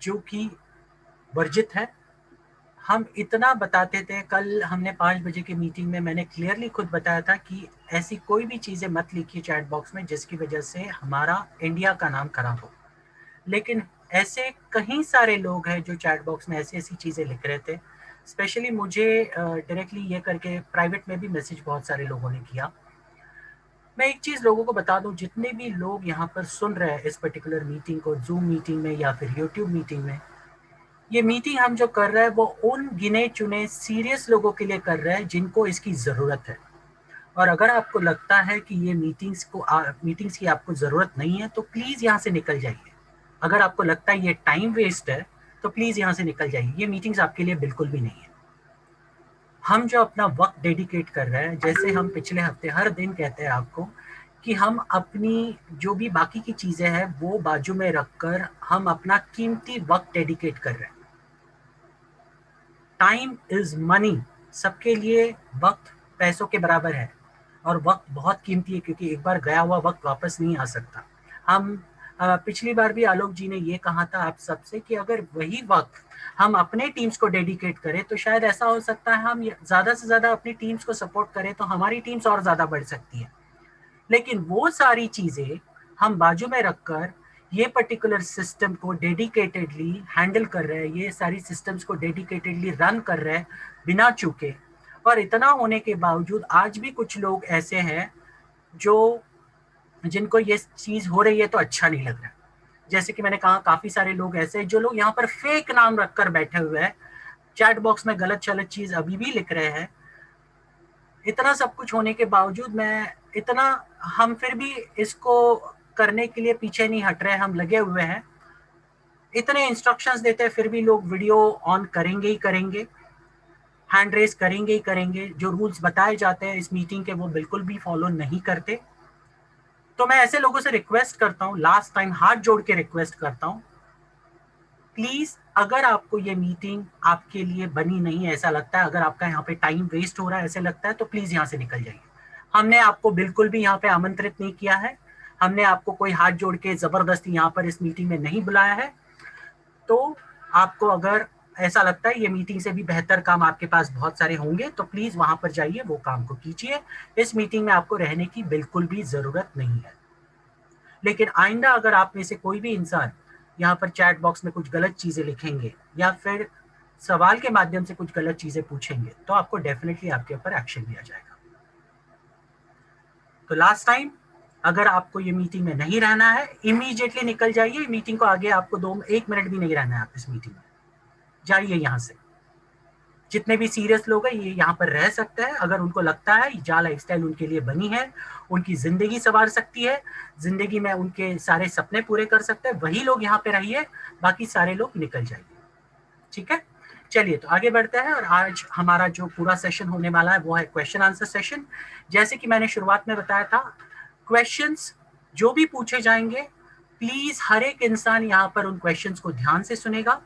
जो कि वर्जित है। हम इतना बताते थे, कल हमने 5 बजे की मीटिंग में मैंने क्लियरली खुद बताया था कि ऐसी कोई भी चीज़ें मत लिखिए चैट बॉक्स में जिसकी वजह से हमारा इंडिया का नाम खराब हो। लेकिन ऐसे कई सारे लोग हैं जो चैट बॉक्स में ऐसी ऐसी चीज़ें लिख रहे थे। स्पेशली मुझे डायरेक्टली ये करके प्राइवेट में भी मैसेज बहुत सारे लोगों ने किया। मैं एक चीज़ लोगों को बता दूं, जितने भी लोग यहाँ पर सुन रहे हैं इस पर्टिकुलर मीटिंग को, जूम मीटिंग में या फिर यूट्यूब मीटिंग में, ये मीटिंग हम जो कर रहे हैं वो उन गिने चुने सीरियस लोगों के लिए कर रहे हैं जिनको इसकी ज़रूरत है। और अगर आपको लगता है कि ये मीटिंग्स की आपको ज़रूरत नहीं है तो प्लीज़ यहाँ से निकल जाइए। अगर आपको लगता है ये टाइम वेस्ट है तो प्लीज़ यहाँ से निकल जाइए। ये मीटिंग्स आपके लिए बिल्कुल भी नहीं है। हम जो अपना वक्त डेडिकेट कर रहे हैं, जैसे हम पिछले हफ्ते हर दिन कहते हैं आपको कि हम अपनी जो भी बाकी की चीज़ें हैं वो बाजू में रखकर हम अपना कीमती वक्त डेडिकेट कर रहे हैं। टाइम इज मनी, सबके लिए वक्त पैसों के बराबर है, और वक्त बहुत कीमती है क्योंकि एक बार गया हुआ वक्त वापस नहीं आ सकता। हम पिछली बार भी आलोक जी ने ये कहा था आप सबसे कि अगर वही वक्त हम अपने टीम्स को डेडिकेट करें तो शायद ऐसा हो सकता है हम ज़्यादा से ज़्यादा अपनी टीम्स को सपोर्ट करें तो हमारी टीम्स और ज़्यादा बढ़ सकती है। लेकिन वो सारी चीज़ें हम बाजू में रखकर ये पर्टिकुलर सिस्टम को डेडिकेटेडली हैंडल कर रहे हैं, ये सारी सिस्टम्स को डेडिकेटेडली रन कर रहे हैं बिना चूके। और इतना होने के बावजूद आज भी कुछ लोग ऐसे हैं जो जिनको ये चीज़ हो रही है तो अच्छा नहीं लग रहा। जैसे कि मैंने कहा, काफ़ी सारे लोग ऐसे हैं जो लोग यहाँ पर फेक नाम रखकर बैठे हुए हैं, चैट बॉक्स में गलत चलत चीज़ अभी भी लिख रहे हैं, इतना सब कुछ होने के बावजूद हम फिर भी इसको करने के लिए पीछे नहीं हट रहे, हम लगे हुए हैं। इतने इंस्ट्रक्शंस देते हैं फिर भी लोग वीडियो ऑन करेंगे ही करेंगे, हैंड रेस करेंगे ही करेंगे। जो रूल्स बताए जाते हैं इस मीटिंग के वो बिल्कुल भी फॉलो नहीं करते। तो मैं ऐसे लोगों से रिक्वेस्ट करता हूँ, लास्ट टाइम हाथ जोड़ के रिक्वेस्ट करता हूँ, प्लीज अगर आपको ये मीटिंग आपके लिए बनी नहीं है, ऐसा लगता है, अगर आपका यहाँ पे टाइम वेस्ट हो रहा है ऐसे लगता है, तो प्लीज यहाँ से निकल जाइए। हमने आपको बिल्कुल भी यहाँ पे आमंत्रित नहीं किया है, हमने आपको कोई हाथ जोड़ के जबरदस्ती यहाँ पर इस मीटिंग में नहीं बुलाया है। तो आपको अगर ऐसा लगता है ये मीटिंग से भी बेहतर काम आपके पास बहुत सारे होंगे, तो प्लीज वहां पर जाइए, वो काम को कीजिए। इस मीटिंग में आपको रहने की बिल्कुल भी जरूरत नहीं है। लेकिन आइंदा अगर आप में से कोई भी इंसान यहाँ पर चैट बॉक्स में कुछ गलत चीजें लिखेंगे या फिर सवाल के माध्यम से कुछ गलत चीजें पूछेंगे, तो आपको डेफिनेटली आपके ऊपर एक्शन लिया जाएगा। तो लास्ट टाइम, अगर आपको ये मीटिंग में नहीं रहना है, इमीडिएटली निकल जाइए मीटिंग को। आगे आपको 1 मिनट भी नहीं रहना है आप इस मीटिंग में, जाइए यहाँ से। जितने भी सीरियस लोग हैं ये यहाँ पर रह सकते हैं, अगर उनको लगता है जा लाइफस्टाइल उनके लिए बनी है, उनकी जिंदगी संवार सकती है, जिंदगी में उनके सारे सपने पूरे कर सकते हैं, वही लोग यहाँ पे रहिए, बाकी सारे लोग निकल जाइए। ठीक है, चलिए तो आगे बढ़ते हैं। और आज हमारा जो पूरा सेशन होने वाला है वो है क्वेश्चन आंसर सेशन। जैसे कि मैंने शुरुआत में बताया था, क्वेश्चंस जो भी पूछे जाएंगे, प्लीज हर एक इंसान यहाँ पर उन क्वेश्चंस को ध्यान से सुनेगा।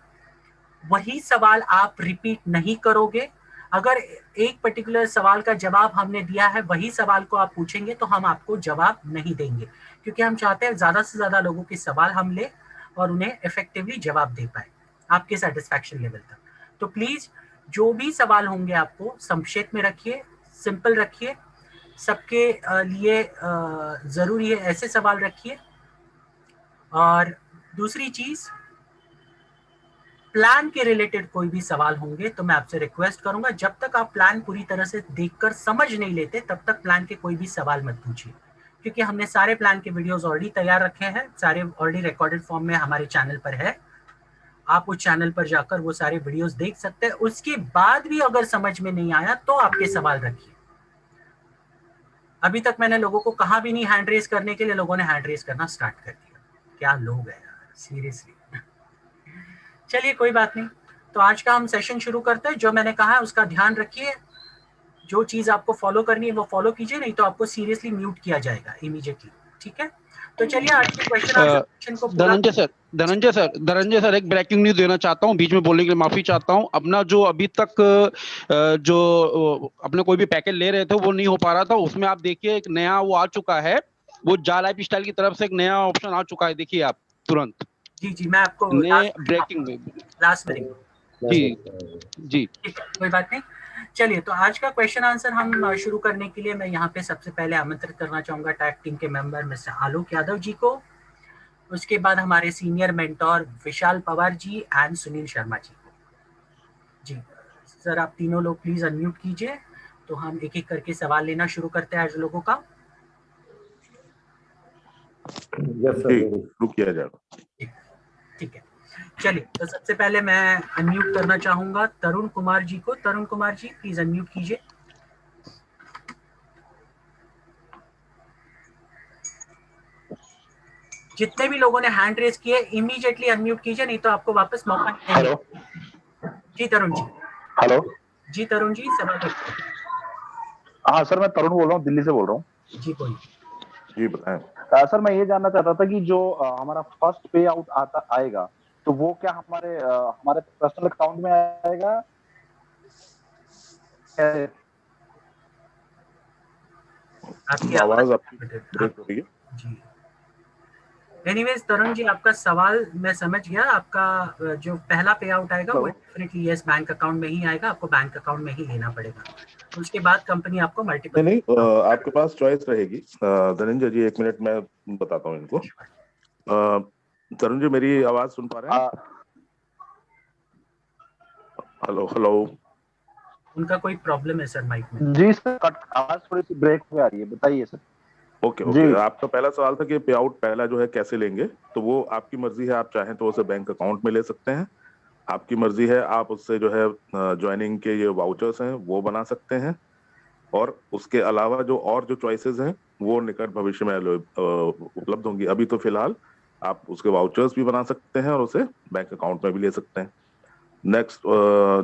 वही सवाल आप रिपीट नहीं करोगे। अगर एक पर्टिकुलर सवाल का जवाब हमने दिया है, वही सवाल को आप पूछेंगे तो हम आपको जवाब नहीं देंगे, क्योंकि हम चाहते हैं ज्यादा से ज्यादा लोगों के सवाल हम ले और उन्हें इफेक्टिवली जवाब दे पाए आपके सेटिस्फैक्शन लेवल तक। तो प्लीज जो भी सवाल होंगे आपको संक्षेप में रखिए, सिंपल रखिए, सबके लिए जरूरी है ऐसे सवाल रखिए। और दूसरी चीज, प्लान के रिलेटेड कोई भी सवाल होंगे तो मैं आपसे रिक्वेस्ट करूंगा, जब तक आप प्लान पूरी तरह से देखकर समझ नहीं लेते तब तक प्लान के कोई भी सवाल मत पूछिए, क्योंकि हमने सारे प्लान के वीडियोस ऑलरेडी तैयार रखे हैं, सारे ऑलरेडी रिकॉर्डेड फॉर्म में हमारे चैनल पर है। आप उस चैनल पर जाकर वो सारे वीडियोस देख सकते हैं। उसके बाद भी अगर समझ में नहीं आया तो आपके सवाल रखिए। अभी तक मैंने लोगों को कहा भी नहीं हैंड रेस करने के लिए, लोगों ने हैंड रेस करना स्टार्ट कर दिया। क्या लोग हैं यार, सीरियसली। चलिए कोई बात नहीं, तो आज का हम सेशन शुरू करते हैं। जो मैंने कहा है उसका ध्यान रखिए, जो चीज आपको फॉलो करनी है वो फॉलो कीजिए, नहीं तो आपको सीरियसली म्यूट किया जाएगा इमीडिएटली। ठीक है, तो चलिए आज के क्वेश्चन आंसर सेशन को पूरा। धनंजय सर एक ब्रेकिंग न्यूज देना चाहता हूं, बीच में बोलने के लिए माफी चाहता हूं। अपना जो अभी तक जो अपने कोई भी पैकेज ले रहे थे वो नहीं हो पा रहा था, उसमें आप देखिए एक नया वो आ चुका है, वो जा लाइफ स्टाइल की तरफ से एक नया ऑप्शन आ चुका है, देखिए आप तुरंत। जी मैं आपको ब्रेकिंग में लास्ट में जी ठीक है, कोई बात नहीं। चलिए तो आज का क्वेश्चन आंसर हम शुरू करने के लिए मैं यहाँ पे सबसे पहले आमंत्रित करना चाहूंगा टैग टीम के मेंबर मिस्टर आलोक यादव जी को, उसके बाद हमारे senior mentor Vishal Pawar ji and Sunil Sharma ji को। जी सर, आप तीनों लोग प्लीज अनम्यूट कीजिए, तो हम एक एक करके सवाल लेना शुरू करते हैं आज लोगों का। शुरू किया जाएगा। ठीक है, चलिए तो सबसे पहले मैं अनम्यूट करना चाहूंगा तरुण कुमार जी को। तरुण कुमार जी प्लीज अनम्यूट कीजिए। जितने भी लोगों ने हैंड रेस किए इमीडिएटली अनम्यूट कीजिए, नहीं तो आपको वापस मौका नहीं मिलेगा। जी तरुण जी। हेलो जी तरुण जी, सवाल रखिए। हाँ सर, मैं तरुण बोल रहा हूँ, दिल्ली से बोल रहा हूँ। जी बोलिए। जी बताएं। सर मैं ये जानना चाहता था कि जो हमारा फर्स्ट पे आउट आएगा तो वो क्या हमारे पर्सनल अकाउंट में आएगा? आपकी आवाज आपकी ब्रेक हो रही है। जी एनीवेज तरुण जी, आपका सवाल मैं समझ गया। आपका जो पहला पे आउट आएगा वो डेफिनेटली यस बैंक अकाउंट में ही आएगा, आपको बैंक अकाउंट में ही लेना पड़ेगा। उसके बाद कंपनी आपको मल्टीपल नहीं आपके पास चॉइस रहेगी। धनंजय जी एक मिनट मैं बताता हूँ इनको। तरुण जी मेरी आवाज सुन पा रहे हैं? Hello hello. उनका कोई प्रॉब्लम है सर माइक में। जी सर, आवाज थोड़ी सी ब्रेक हो आ रही है, बताइए सर। ओके आपका पहला सवाल था कि पे आउट पहला जो है कैसे लेंगे, तो वो आपकी मर्जी है। आप चाहें तो उसे बैंक अकाउंट में ले सकते हैं, आपकी मर्जी है। आप उससे जो है ज्वाइनिंग के ये वाउचर्स हैं वो बना सकते हैं, और उसके अलावा जो और जो चॉइसेस हैं वो निकट भविष्य में उपलब्ध होंगी। अभी तो फिलहाल आप उसके वाउचर्स भी बना सकते हैं और उसे बैंक अकाउंट में भी ले सकते हैं। नेक्स्ट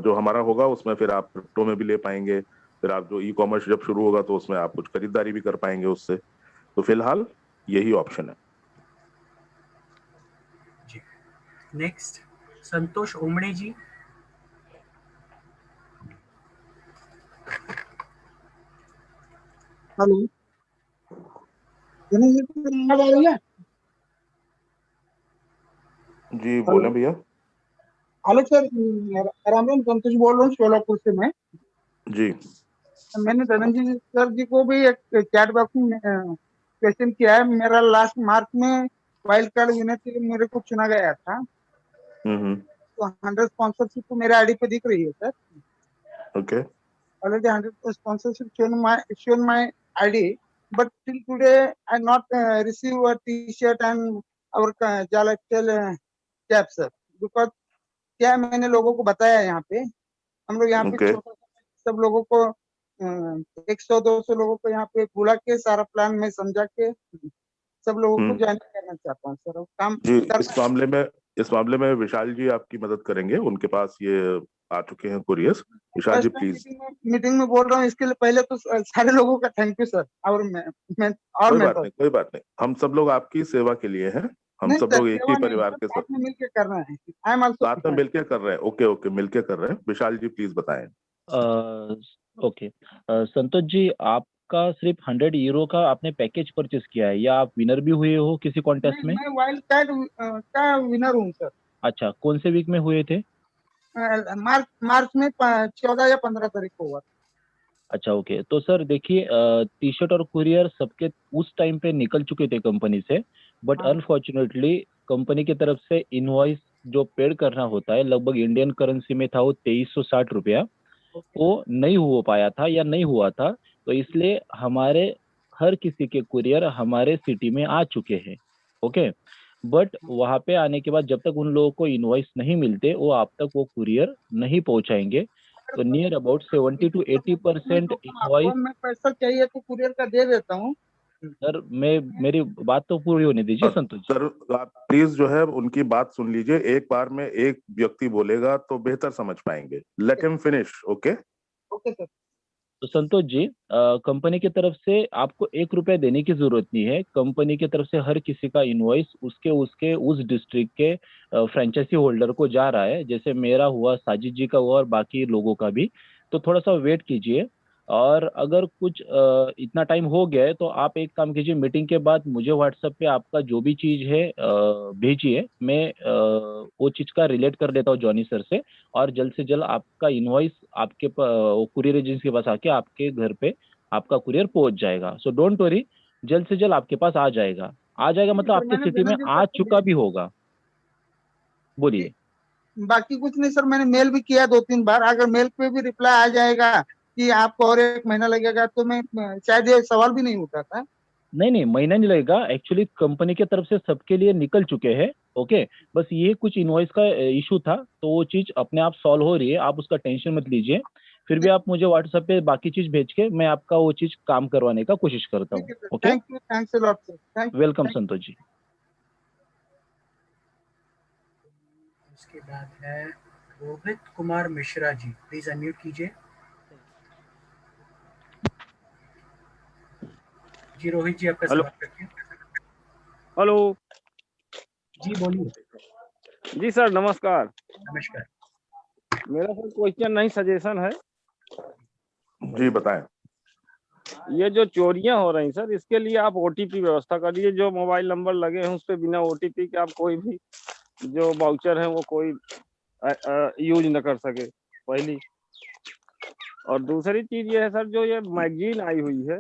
जो हमारा होगा उसमें फिर आप क्रिप्टो में भी ले पाएंगे, फिर आप जो ई कॉमर्स जब शुरू होगा तो उसमें आप कुछ खरीदारी भी कर पाएंगे उससे। तो फिलहाल यही ऑप्शन है। जी। नेक्स्ट संतोष ओमणे जी। हेलो, दिनेश जी को आवाज आ रही है? जी बोले भैया। हेलो सर, राम राम, संतोष बोल रहा हूँ सोलापुर से। मैं जी मैंने धनंजय सर जी को भी एक चैट बॉक्स में क्वेश्चन किया है। मेरा लास्ट मार्च में वाइल्ड कार्ड विनर के लिए मेरे को चुना गया था, तो 100 स्पॉन्सरशिप तो मेरे आईडी पे दिख रही है sir. Okay already 100 sponsorship shown my ID, but till today I not receive a T-shirt and our Jala cap sir, because क्या मैंने लोगों को बताया यहाँ पे, हम लोग यहाँ पे ओके छोटा सब लोगों को 100-200 लोगों को यहाँ पे बुला के सारा प्लान में समझा के सब लोगों को ज्वाइन करना चाहता हूँ सर। काम जी इस मामले में विशाल जी आपकी मदद करेंगे, उनके पास ये आ चुके हैं couriers. Vishal ji please. Meeting में बोल रहा हूँ, इसके लिए पहले तो सारे लोगों का थैंक यू सर। और मैं और कोई बात नहीं, हम सब लोग आपकी सेवा के लिए हैं, हम सब लोग एक ही परिवार के साथ में मिलकर करना है। आई एम आल्सो साथ में मिलकर कर रहे हैं। ओके मिलकर कर रहे हैं। विशाल जी प्लीज बताएं। ओके, संतोष जी, आपका सिर्फ 100 यूरो का आपने पैकेज परचेस किया है या आप विनर भी हुए हो किसी कॉन्टेस्ट में? मैं वाइल्ड कार्ड का विनर हूँ सर। अच्छा, कौन से वीक में हुए थे? मार्च में 14 या 15 तारीख को हुआ। अच्छा ओके, तो सर देखिए, टी शर्ट और कुरियर सबके उस टाइम पे निकल चुके थे कंपनी से, बट अनफॉर्चुनेटली कंपनी की तरफ से इनवॉइस जो पेड करना होता है लगभग इंडियन करेंसी में था वो 2360 रुपया, वो नहीं हो पाया था या नहीं हुआ था। तो इसलिए हमारे हर किसी के कुरियर हमारे सिटी में आ चुके हैं। ओके, बट वहाँ पे आने के बाद जब तक उन लोगों को इनवॉइस नहीं मिलते वो आप तक वो कुरियर नहीं पहुंचाएंगे। तो नियर अबाउट 70 to 80% इनवॉइस। मैं पैसा चाहिए तो कुरियर का दे देता हूँ सर मेरी बात तो पूरी होने दीजिए संतोष जी। सर आप प्लीज जो है उनकी बात सुन लीजिए। एक बार में एक व्यक्ति बोलेगा तो बेहतर समझ पाएंगे। Let him finish. Okay sir. तो संतोष जी, कंपनी की तरफ से आपको 1 रुपया देने की जरूरत नहीं है। कंपनी की तरफ से हर किसी का इनवॉइस उसके उस डिस्ट्रिक्ट के फ्रेंचाइजी होल्डर को जा रहा है। जैसे मेरा हुआ, साजिद जी का हुआ और बाकी लोगों का भी। तो थोड़ा सा वेट कीजिए, और अगर कुछ इतना टाइम हो गया है तो आप एक काम कीजिए, मीटिंग के बाद मुझे व्हाट्सएप पे आपका जो भी चीज़ है भेजिए। मैं वो चीज़ का रिलेट कर देता हूँ जॉनी सर से, और जल्द से जल्द आपका इनवॉइस आपके कुरियर एजेंसी के पास आके आपके घर पे आपका कुरियर पहुंच जाएगा। सो डोंट वरी, जल्द से जल्द आपके पास आ जाएगा। मतलब आपके सिटी में आ चुका भी होगा। बोलिए। बाकी कुछ नहीं सर, मैंने मेल भी किया 2-3 बार। अगर मेल पे भी रिप्लाई आ जाएगा कि आपको और 1 महीना लगेगा तो मैं शायद ये सवाल भी नहीं उठा था। नहीं, महीना नहीं लगेगा। एक्चुअली कंपनी की तरफ से सबके लिए निकल चुके हैं। ओके, बस ये कुछ इनवॉइस का इशू था, तो वो चीज अपने आप सॉल्व हो रही है, आप उसका टेंशन मत लीजिए। फिर भी आप मुझे व्हाट्सएप पे बाकी चीज भेज के मैं आपका वो चीज काम करवाने का कोशिश करता हूँ। Okay, thank you, thanks a lot sir. Welcome Santosh ji. उसके बाद है रोहित कुमार मिश्रा जी, प्लीज अनम्यूट कीजिए। जी रोहित जी, आपका सवाल रखिए। हेलो जी बोलिए। जी सर, नमस्कार। नमस्कार। मेरा सर क्वेश्चन नहीं, सजेशन है। जी बताएं। ये जो चोरियां हो रही सर, इसके लिए आप ओटीपी व्यवस्था करिए। जो मोबाइल नंबर लगे हैं उस पर बिना ओटीपी के आप कोई भी जो वाउचर है वो कोई यूज न कर सके, पहली। और दूसरी चीज ये है सर, जो ये मैगजीन आई हुई है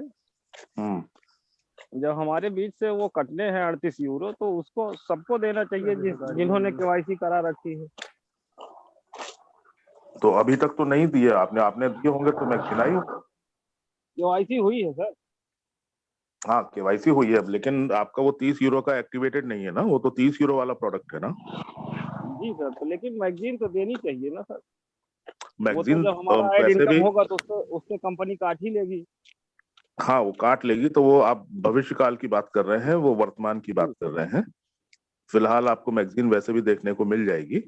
जब हमारे बीच से वो कटने हैं 38 यूरो, तो उसको सबको देना चाहिए जिन्होंने केवाईसी करा रखी है। तो अभी तक तो नहीं दिए आपने दिए होंगे तो मैं खिलाई हूँ। केवाईसी हुई है सर। हाँ केवाईसी हुई है, लेकिन आपका वो 30 यूरो का एक्टिवेटेड नहीं है ना, वो तो 30 यूरो वाला प्रोडक्ट है ना। जी सर, तो लेकिन मैगजीन तो देनी चाहिए ना सर। मैगजीन वो तो जब हमारा ऐड पैसे इनकम भी होगा तो उससे कंपनी काट ही लेगी। हाँ वो काट लेगी, तो वो आप भविष्य काल की बात कर रहे हैं, वो वर्तमान की बात कर रहे हैं। फिलहाल आपको मैगजीन वैसे भी देखने को मिल जाएगी,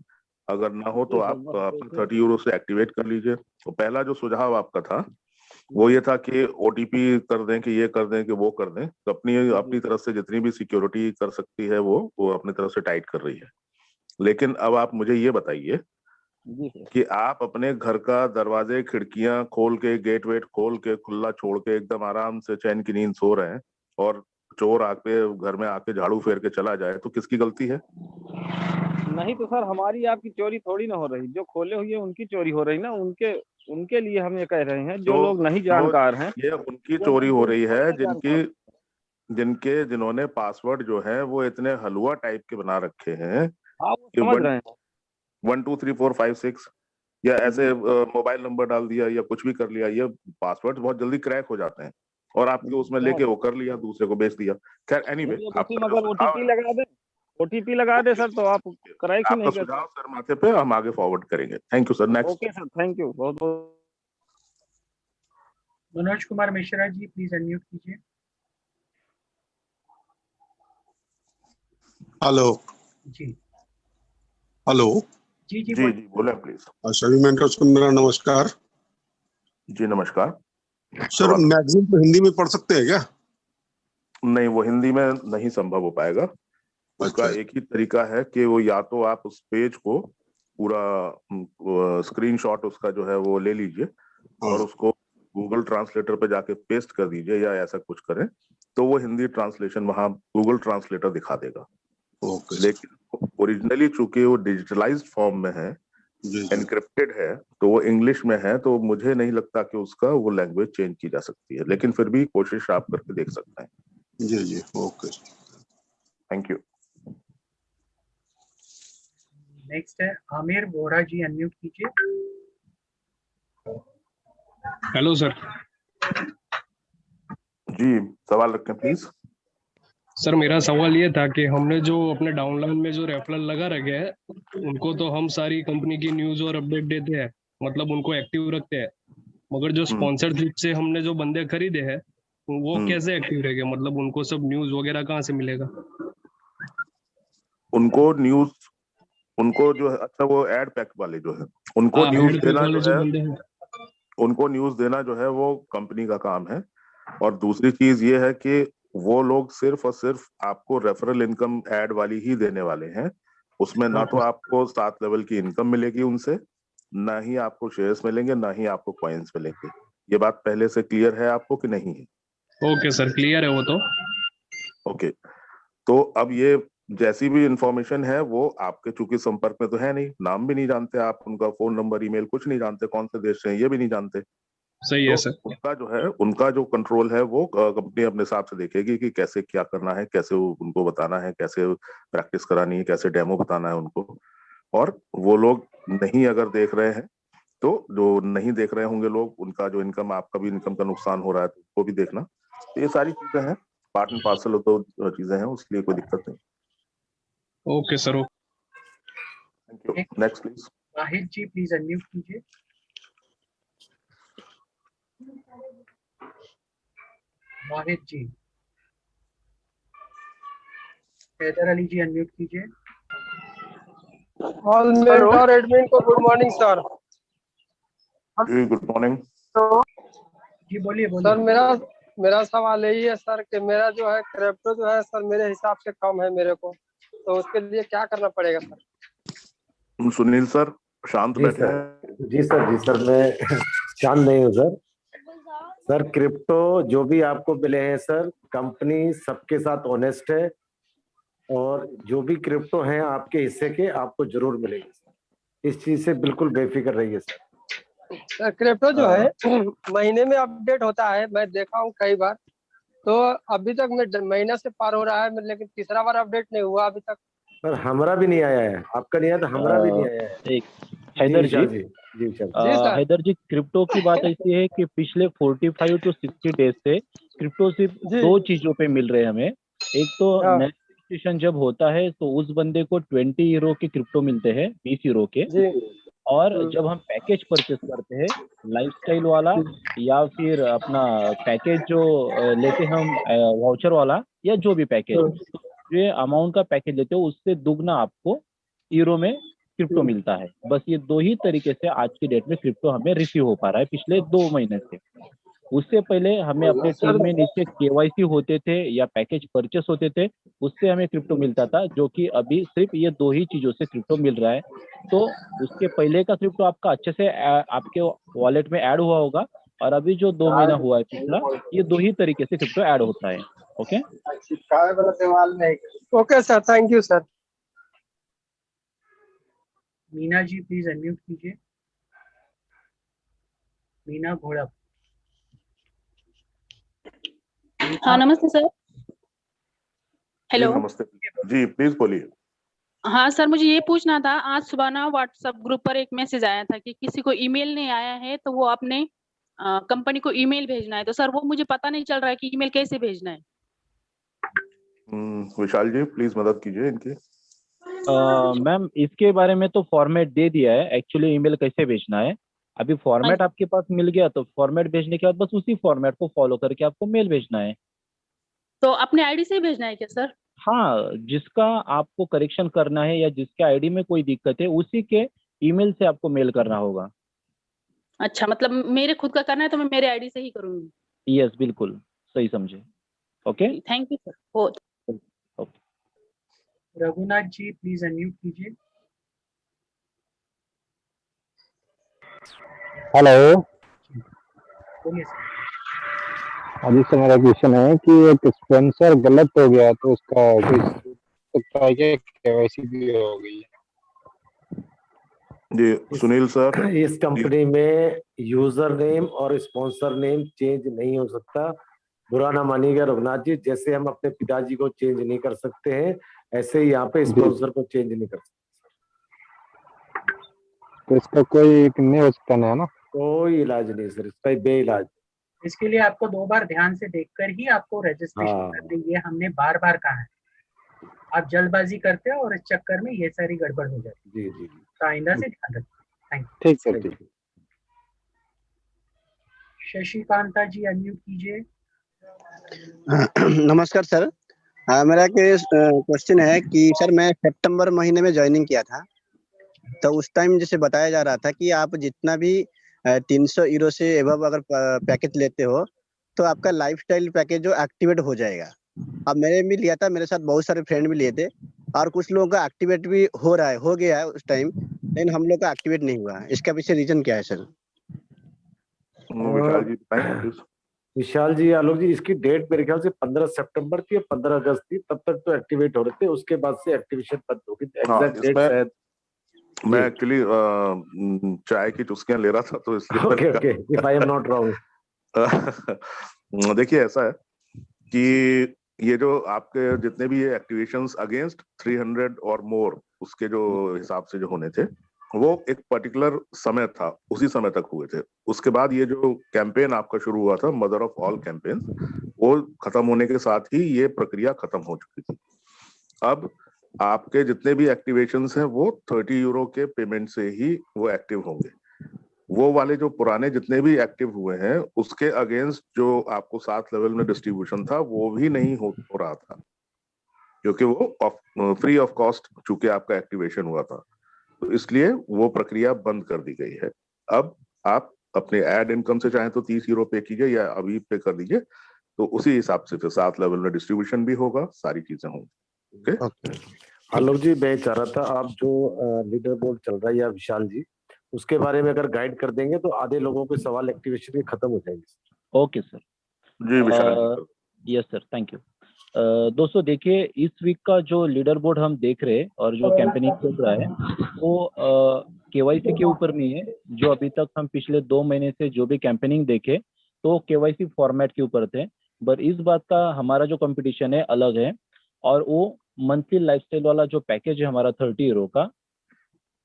अगर ना हो तो आप आपका 30 यूरो से एक्टिवेट कर लीजिए। तो पहला जो सुझाव आपका था वो ये था कि ओटीपी कर दें, कि ये कर दें, कि वो कर दें। तो अपनी तरफ से जितनी भी सिक्योरिटी कर सकती है वो अपनी तरफ से टाइट कर रही है। लेकिन अब आप मुझे ये बताइए कि आप अपने घर का दरवाजे खिड़कियां खोल के, गेट वेट खोल के, खुला छोड़ के एकदम आराम से चैन की नींद सो रहे हैं, और चोर आके घर में आके झाड़ू फेर के चला जाए, तो किसकी गलती है? नहीं तो सर हमारी आपकी चोरी थोड़ी ना हो रही, जो खोले हुए उनकी चोरी हो रही ना, उनके लिए हम ये कह रहे हैं, जो लोग नहीं जानकार हैं ये उनकी चोरी हो रही है जिन्होंने पासवर्ड जो है वो इतने हलवा टाइप के बना रखे हैं हाँ वो कि समझ रहे हैं 1 2 3 4 5 6 या ऐसे मोबाइल नंबर डाल दिया या कुछ भी कर लिया, ये पासवर्ड बहुत जल्दी क्रैक हो जाते हैं, और आपके उसमें लेके वो कर लिया, दूसरे को बेच दिया। खैर एनीवे, अगर ओटीपी लगा दे सर तो आप क्रैक ही नहीं कर सुझाव सर माथे पे, हम आगे फॉरवर्ड करेंगे। Thank you sir. Next. Okay sir, thank you बहुत बहुत। मनोज कुमार मिश्रा जी प्लीज अनम्यूट कीजिए। हेलो जी हेलो जी जी जी बोले प्लीज। सभी मेंटर्स को मेरा नमस्कार। जी नमस्कार सर मैगजीन तो हिंदी में पढ़ सकते हैं क्या? नहीं, वो हिंदी में नहीं संभव हो पाएगा। उसका एक ही तरीका है कि वो या तो आप उस पेज को पूरा स्क्रीनशॉट उसका जो है वो ले लीजिए और उसको गूगल ट्रांसलेटर पे जाके पेस्ट कर दीजिए, या ऐसा कुछ करें तो वो हिंदी ट्रांसलेशन वहां गूगल ट्रांसलेटर दिखा देगा। लेकिन ओरिजिनली चूंकि वो डिजिटलाइज्ड फॉर्म में है, एनक्रिप्टेड है, तो वो इंग्लिश में है, तो मुझे नहीं लगता कि उसका वो लैंग्वेज चेंज की जा सकती है, लेकिन फिर भी कोशिश आप करके देख सकते हैं। जी जी ओके थैंक यू। नेक्स्ट है आमिर वोरा जी, अनम्यूट कीजिए। Hello sir. जी सवाल रखें प्लीज। सर मेरा सवाल ये था कि हमने जो अपने डाउनलाइन में जो रेफरल लगा रखे हैं उनको तो हम सारी कंपनी की न्यूज और अपडेट देते हैं, मतलब उनको एक्टिव रखते हैं, मगर जो स्पॉन्सरशिप से हमने जो बंदे खरीदे हैं वो कैसे एक्टिव रहेंगे, मतलब उनको सब न्यूज वगैरह कहाँ से मिलेगा? उनको जो है, अच्छा वो एड पैक वाले जो है उनको न्यूज देना जो है वो कंपनी का काम है। और दूसरी चीज ये है कि वो लोग सिर्फ और सिर्फ आपको रेफरल इनकम ऐड वाली ही देने वाले हैं। उसमें ना तो आपको 7 लेवल की इनकम मिलेगी उनसे, ना ही आपको शेयर्स मिलेंगे, ना ही आपको कॉइन्स मिलेंगे। ये बात पहले से क्लियर है आपको कि नहीं है? ओके सर, क्लियर है वो तो। ओके, तो अब ये जैसी भी इंफॉर्मेशन है वो आपके चूंकि संपर्क में तो है नहीं, नाम भी नहीं जानते आप, उनका फोन नंबर ईमेल कुछ नहीं जानते, कौन से देश से हैं ये भी नहीं जानते। सही है सर। उनका जो कंट्रोल है वो कंपनी अपने हिसाब से देखेगी कि कैसे क्या करना है, कैसे उनको बताना है, कैसे प्रैक्टिस करानी है, कैसे डेमो बताना है उनको। और वो लोग नहीं अगर देख रहे हैं तो जो नहीं देख रहे होंगे लोग, उनका जो इनकम, आपका भी इनकम का नुकसान हो रहा है तो उसको भी देखना। तो ये सारी चीजें हैं, पार्ट एंड पार्सल तो चीजें हैं, उसके लिए कोई दिक्कत नहीं। Okay sir. Thank you. Next please. Wahid ji please unmute कीजिए। वाहिद जी। हैदर अली जी अनम्यूट कीजिए। ऑल मेंटर एडमिन को गुड मॉर्निंग सर। जी गुड मॉर्निंग। जी बोलिए सर मेरा सवाल यही है सर कि मेरा जो है क्रिप्टो जो है सर मेरे हिसाब से कम है मेरे को, तो उसके लिए क्या करना पड़ेगा सर? सुनील सर शांत बैठे हैं। जी सर मैं शांत नहीं हूँ सर। क्रिप्टो जो भी आपको मिले हैं सर, कंपनी सबके साथ ऑनेस्ट है, और जो भी क्रिप्टो हैं आपके हिस्से के आपको जरूर मिलेंगे सर। इस चीज से बिल्कुल बेफिक्र रहिए सर। क्रिप्टो जो है महीने में अपडेट होता है, मैं देखा हूँ कई बार, तो अभी तक मैं महीना से पार हो रहा है, लेकिन तीसरा बार अपडेट नहीं हुआ अभी तक। सर हमारा भी नहीं आया है, आपका नहीं आया तो हमारा भी नहीं आया है। हैदर जी हैदर जी, क्रिप्टो की बात ऐसी है कि पिछले 45 to 60 डेज से क्रिप्टो सिर्फ 2 चीजों पे मिल रहे हैं हमें। एक तो नेक्स्ट रजिस्ट्रेशन जब होता है तो उस बंदे को 20 यूरो के क्रिप्टो मिलते हैं, 20 यूरो के। और जब हम पैकेज परचेस करते हैं लाइफस्टाइल वाला या फिर अपना पैकेज जो लेते हम वाउचर वाला या जो भी पैकेज, जो ये अमाउंट का पैकेज लेते हो उससे दुगना आपको यूरो में क्रिप्टो मिलता है। बस ये दो ही तरीके से आज की डेट में क्रिप्टो हमें रिसीव हो पा रहा है पिछले 2 महीने से। उससे पहले हमें अपने टीम में नीचे केवाईसी होते थे या पैकेज परचेस होते थे, उससे हमें क्रिप्टो मिलता था, जो कि अभी सिर्फ ये 2 ही चीजों से क्रिप्टो मिल रहा है। तो उसके पहले का क्रिप्टो आपका अच्छे से आपके वॉलेट में ऐड हुआ होगा, और अभी जो 2 महीना हुआ है पिछला, ये 2 ही तरीके से क्रिप्टो ऐड होता है। Okay okay sir, thank you sir. Meena ji please unmute कीजिए। मीना घोड़ा। हाँ नमस्ते सर। हेलो। जी नमस्ते जी, प्लीज बोलिए। हाँ सर, मुझे ये पूछना था, आज सुबह ना व्हाट्सएप ग्रुप पर एक मैसेज आया था कि किसी को ईमेल नहीं आया है तो वो अपने कंपनी को ईमेल भेजना है। तो सर वो मुझे पता नहीं चल रहा है कि ईमेल कैसे भेजना है। विशाल जी प्लीज मदद कीजिए इनकी। मैम इसके बारे में तो फॉर्मेट दे दिया है, एक्चुअली ईमेल कैसे भेजना है। अभी फॉर्मेट आपके पास मिल गया, तो फॉर्मेट भेजने के बाद बस उसी फॉर्मेट को फॉलो करके आपको मेल भेजना है। तो अपने आईडी से ही भेजना है क्या सर? हाँ, जिसका आपको करेक्शन करना है या जिसके आईडी में कोई दिक्कत है उसी के ईमेल से आपको मेल करना होगा। अच्छा, मतलब मेरे खुद का करना है तो मैं मेरे आईडी से ही करूंगी। यस बिल्कुल सही समझे। Okay thank you sir. बहुत रघुनाथ जी प्लीज अनम्यूट कीजिए। हेलो। बोलिए सर। हाँ जी सर, मेरा क्वेश्चन है कि एक स्पॉन्सर गलत हो गया तो उसका सकता है कि केवाईसी भी हो गई है। जी सुनील सर। इस कंपनी में यूजर नेम और स्पॉन्सर नेम चेंज नहीं हो सकता। बुरा ना मानिएगा रघुनाथ जी, जैसे हम अपने पिताजी को चेंज नहीं कर सकते हैं, ऐसे ही यहाँ पे स्पॉन्सर को चेंज नहीं कर सकते। तो इसका कोई नहीं हो सकता ना, है ना? कोई इलाज नहीं सर, इसका बेइलाज। इसके लिए आपको 2 बार ध्यान से देखकर ही आपको रजिस्ट्रेशन करना है, ये हमने बार बार कहा है। आप जल्दबाजी करते हो और इस चक्कर में ये सारी गड़बड़ हो जाती है। जी जी तो आइंदा से ध्यान रखिए। थैंक ठीक सर, ठीक। यू। शशिकांता जी अनम्यूट कीजिए। नमस्कार सर। मेरा क्वेश्चन है कि सर मैं सितंबर महीने में ज्वाइनिंग किया था, तो उस टाइम जैसे बताया जा रहा था कि आप जितना भी 300 यूरो से एबव अगर पैकेज लेते हो तो आपका लाइफस्टाइल पैकेज जो एक्टिवेट हो जाएगा। अब मैंने भी लिया था, मेरे साथ बहुत सारे फ्रेंड भी लिए थे, और कुछ लोगों का एक्टिवेट भी हो गया है उस टाइम, लेकिन हम लोग का एक्टिवेट नहीं हुआ। इसका पीछे रीजन क्या है सर? विशाल जी बताएं प्लीज। विशाल जी, आलोक जी, इसकी डेट मेरे ख्याल से 15 सितंबर थी या 15 अगस्त थी, तब तक तो एक्टिवेट हो रहे थे, उसके बाद से एक्टिवेशन बंद हो गई। एग्जैक्ट डेट शायद मैं एक्चुअली चाय की चुस्कियां ले रहा था तो इसलिए okay if I am not wrong. देखिए ऐसा है कि ये जो आपके जितने भी ये एक्टिवेशंस अगेंस्ट 300 और मोर, उसके जो हिसाब से जो होने थे वो एक पर्टिकुलर समय था, उसी समय तक हुए थे। उसके बाद ये जो कैंपेन आपका शुरू हुआ था, मदर ऑफ ऑल कैंपेन, वो खत्म होने के साथ ही ये प्रक्रिया खत्म हो चुकी थी। अब आपके जितने भी एक्टिवेशंस हैं वो 30 यूरो के पेमेंट से ही वो एक्टिव होंगे। वो वाले जो पुराने जितने भी एक्टिव हुए हैं उसके अगेंस्ट जो आपको 7 लेवल में डिस्ट्रीब्यूशन था वो भी नहीं हो रहा था, क्योंकि वो फ्री ऑफ कॉस्ट चूंकि आपका एक्टिवेशन हुआ था, तो इसलिए वो प्रक्रिया बंद कर दी गई है। अब आप अपने एड इनकम से चाहे तो 30 यूरो पे कीजिए या अभी पे कर दीजिए, तो उसी हिसाब से फिर 7 लेवल में डिस्ट्रीब्यूशन भी होगा, सारी चीजें होंगी। ओके। आलोक जी, मैं चाह रहा था आप जो लीडर बोर्ड चल रहा है या विशाल जी, उसके बारे में अगर गाइड कर देंगे तो आधे लोगों के सवाल एक्टिवेशन के खत्म हो जाएंगे। Okay sir. जी Vishal. Yes sir, thank you. दोस्तों देखिए, इस वीक का जो लीडर बोर्ड हम देख रहे हैं और जो कैंपेनिंग चल रहा है वो केवाईसी के ऊपर नहीं है। जो अभी तक हम पिछले 2 महीने से जो भी कैंपेनिंग देखे तो केवाईसी फॉर्मेट के ऊपर थे, पर इस बात का हमारा जो कंपटीशन है अलग है, और वो मंथली लाइफस्टाइल वाला जो पैकेज है हमारा 30 यूरो का,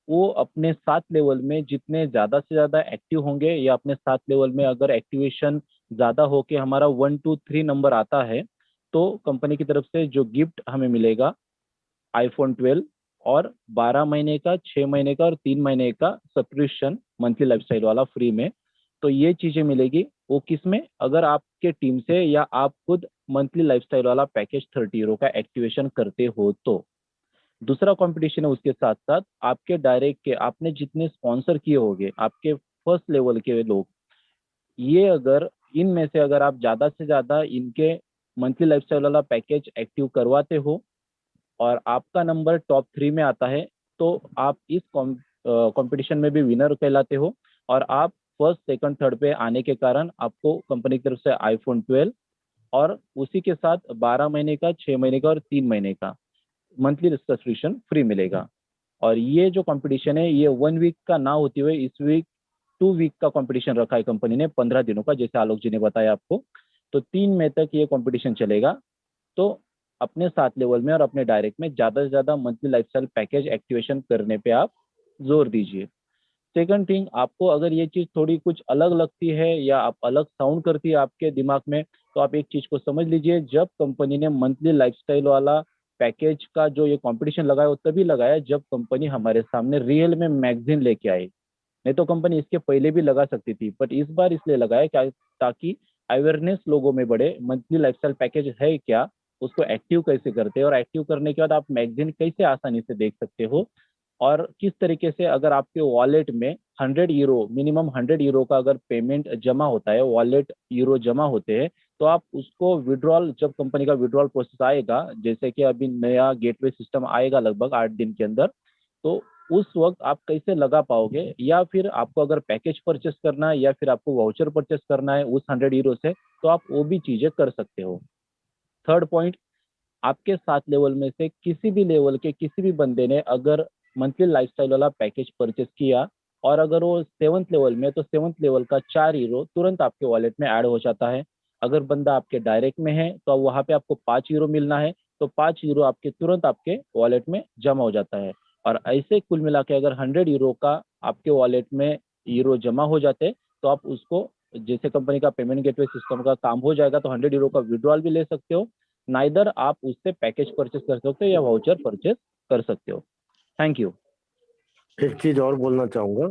वो अपने 7 लेवल में जितने ज्यादा से ज्यादा एक्टिव होंगे या अपने 7 लेवल में अगर एक्टिवेशन ज्यादा होके हमारा 1 2 3 नंबर आता है तो कंपनी की तरफ से जो गिफ्ट हमें मिलेगा iPhone 12 और 12 महीने का, 6 महीने का और 3 महीने का सब्सक्रिप्शन मंथली लाइफस्टाइल वाला फ्री में। तो ये चीजें मिलेगी वो किसमें, अगर आपके टीम से या आप खुद मंथली लाइफस्टाइल वाला पैकेज 30 यूरो का एक्टिवेशन करते हो तो। दूसरा कंपटीशन है उसके साथ साथ आपके डायरेक्ट के आपने जितने स्पॉन्सर किए होंगे आपके फर्स्ट लेवल के लोग, ये अगर इनमें से अगर आप ज्यादा से ज्यादा इनके मंथली लाइफस्टाइल वाला पैकेज एक्टिव करवाते हो और आपका नंबर टॉप 3 में आता है तो आप इस कंपटीशन में भी विनर कहलाते हो और आप फर्स्ट, सेकंड, थर्ड पे आने के कारण आपको कंपनी की तरफ से आईफोन 12 और उसी के साथ 12 महीने का, 6 महीने का और 3 महीने का मंथली सब्सक्रिप्शन फ्री मिलेगा। और ये जो कंपटीशन है ये 1 वीक का ना होते हुए इस वीक 2 वीक का कंपटीशन रखा है कंपनी ने, 15 दिनों का, जैसे आलोक जी ने बताया आपको। तो 3 मई तक ये कंपटीशन चलेगा। तो अपने 7 लेवल में और अपने डायरेक्ट में ज़्यादा से ज़्यादा मंथली लाइफस्टाइल पैकेज एक्टिवेशन करने पे आप जोर दीजिए। सेकंड थिंग, आपको अगर ये चीज़ थोड़ी कुछ अलग लगती है या आप अलग साउंड करती है आपके दिमाग में, तो आप एक चीज़ को समझ लीजिए, जब कंपनी ने मंथली लाइफस्टाइल वाला पैकेज का जो ये कंपटीशन लगाया वो तभी लगाया जब कंपनी हमारे सामने रियल में मैगजीन लेके आई। नहीं तो कंपनी इसके पहले भी लगा सकती थी, बट इस बार इसलिए लगाया क्या, ताकि अवेयरनेस लोगों में बढ़े, मंथली लाइफस्टाइल पैकेज है क्या, उसको एक्टिव कैसे करते हैं और एक्टिव करने के बाद आप मैगजीन कैसे आसानी से देख सकते हो और किस तरीके से अगर आपके वॉलेट में 100 यूरो, मिनिमम 100 यूरो का अगर पेमेंट जमा होता है, वॉलेट यूरो जमा होते हैं, तो आप उसको विड्रॉल, जब कंपनी का विड्रॉल प्रोसेस आएगा, जैसे कि अभी नया गेटवे सिस्टम आएगा लगभग 8 दिन के अंदर, तो उस वक्त आप कैसे लगा पाओगे, या फिर आपको अगर पैकेज परचेस करना है या फिर आपको वाउचर परचेस करना है उस 100 यूरो से, तो आप वो भी चीजें कर सकते हो। थर्ड पॉइंट, आपके 7 लेवल में से किसी भी लेवल के किसी भी बंदे ने अगर मंथली लाइफस्टाइल वाला पैकेज परचेस किया और अगर वो 7th लेवल में, तो 7th लेवल का 4 यूरो तुरंत आपके वॉलेट में ऐड हो जाता है। अगर बंदा आपके डायरेक्ट में है तो वहाँ पे आपको 5 यूरो मिलना है, तो 5 यूरो आपके तुरंत आपके वॉलेट में जमा हो जाता है। और ऐसे कुल मिला के अगर 100 यूरो का आपके वॉलेट में यूरो जमा हो जाते, तो आप उसको, जैसे कंपनी का पेमेंट गेटवे सिस्टम का काम हो जाएगा, तो 100 यूरो का विड्रॉल भी ले सकते हो, नाइदर आप उससे पैकेज परचेस कर सकते हो या वाउचर परचेस कर सकते हो। Thank you. एक चीज और बोलना चाहूंगा,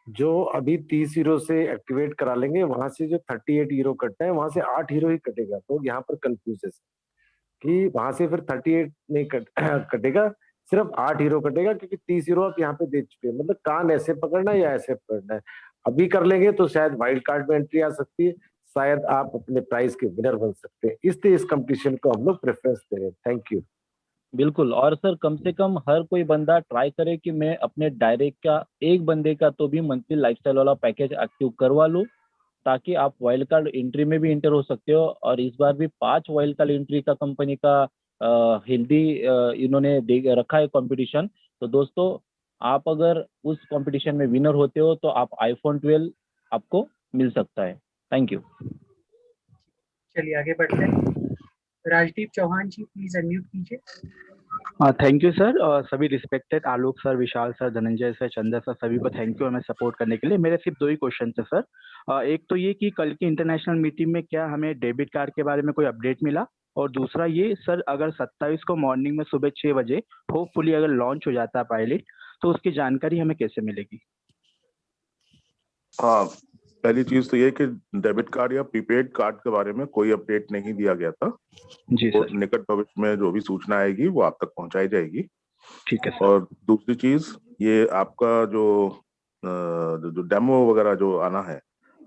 जो अभी 30 यूरो से एक्टिवेट करा लेंगे वहां से जो 38 यूरो कटना है वहां से 8 यूरो ही कटेगा। तो यहाँ पर कंफ्यूज है कि वहां से फिर 38 नहीं कटेगा, सिर्फ 8 यूरो कटेगा, क्योंकि 30 यूरो आप यहाँ पे दे चुके हैं। मतलब कान ऐसे पकड़ना है या ऐसे पकड़ना है। अभी कर लेंगे तो शायद वाइल्ड कार्ड में एंट्री आ सकती है, शायद आप अपने प्राइस के विनर बन सकते हैं। इसलिए इस कंपटीशन को हम लोग प्रेफरेंस दे रहे हैं। Thank you. बिल्कुल, और सर कम से कम हर कोई बंदा ट्राई करे कि मैं अपने डायरेक्ट का एक बंदे का तो भी मंथली लाइफस्टाइल वाला पैकेज एक्टिव करवा लूँ, ताकि आप वाइल्ड कार्ड एंट्री में भी इंटर हो सकते हो। और इस बार भी 5 वाइल्ड कार्ड एंट्री का कंपनी का हेल्दी इन्होंने रखा है कंपटीशन। तो दोस्तों, आप अगर उस कंपटीशन में विनर होते हो तो आप आईफोन 12 आपको मिल सकता है। Thank you. चलिए आगे बढ़ते हैं। राजदीप चौहान जी प्लीज अनम्यूट कीजिए। Thank you sir. सभी रिस्पेक्टेड आलोक सर, विशाल सर, धनंजय सर, चंदा सर, सभी को थैंक यू हमें सपोर्ट करने के लिए। मेरे सिर्फ 2 ही क्वेश्चन है सर। एक तो ये कि कल की इंटरनेशनल मीटिंग में क्या हमें डेबिट कार्ड के बारे में कोई अपडेट मिला, और दूसरा ये सर, अगर 27 को मॉर्निंग में सुबह 6 बजे होपफुली अगर लॉन्च हो जाता है पायलट, तो उसकी जानकारी हमें कैसे मिलेगी? हाँ, पहली चीज तो ये कि डेबिट कार्ड या प्रीपेड कार्ड के बारे में कोई अपडेट नहीं दिया गया था जी तो सर। निकट भविष्य में जो भी सूचना आएगी वो आप तक पहुंचाई जाएगी। ठीक है सर। और दूसरी चीज, ये आपका जो डेमो वगैरह जो आना है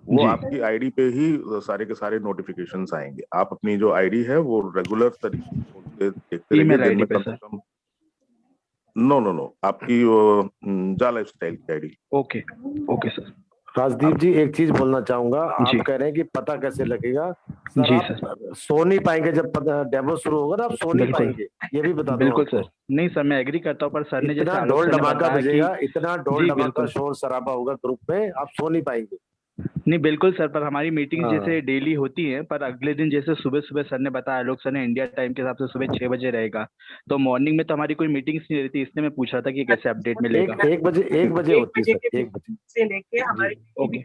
वो जी। आपकी आईडी पे ही सारे के सारे नोटिफिकेशंस आएंगे। आप अपनी जो आईडी है वो रेगुलर तरीके से देखते रहिए। ईमेल दिन आईडी में पे कम से सर? कम नो आपकी वो जा लाइफस्टाइल की ID. Okay okay sir. Rajdeep ji, एक चीज बोलना चाहूंगा। जी। आप कह रहे हैं कि पता कैसे लगेगा सर? जी आप सो नहीं पाएंगे जब डेमो शुरू होगा ना, आप सो नहीं बिल्कुल। पाएंगे, ये भी बता दो बिल्कुल आपको। सर। नहीं सर, मैं एग्री करता हूँ, पर सर ने जैसे इतना आलोक ढोल सर ने धमाका बताया कि बजेगा, इतना ढोल जी धमाका बिल्कुल। शोर शराबा होगा ग्रुप में, आप सो नहीं पाएंगे। नहीं बिल्कुल सर, पर हमारी मीटिंग हाँ। जैसे डेली होती है, पर अगले दिन जैसे सुबह सुबह सर ने बताया, आलोक सर ने इंडिया टाइम के हिसाब से सुबह 6 बजे रहेगा, तो मॉर्निंग में तो हमारी कोई मीटिंग्स नहीं रहती, इसलिए मैं पूछ रहा था कि कैसे अपडेट मिलेगा। एक बजे होती है सर, 1 बजे से लेके हमारी ओके।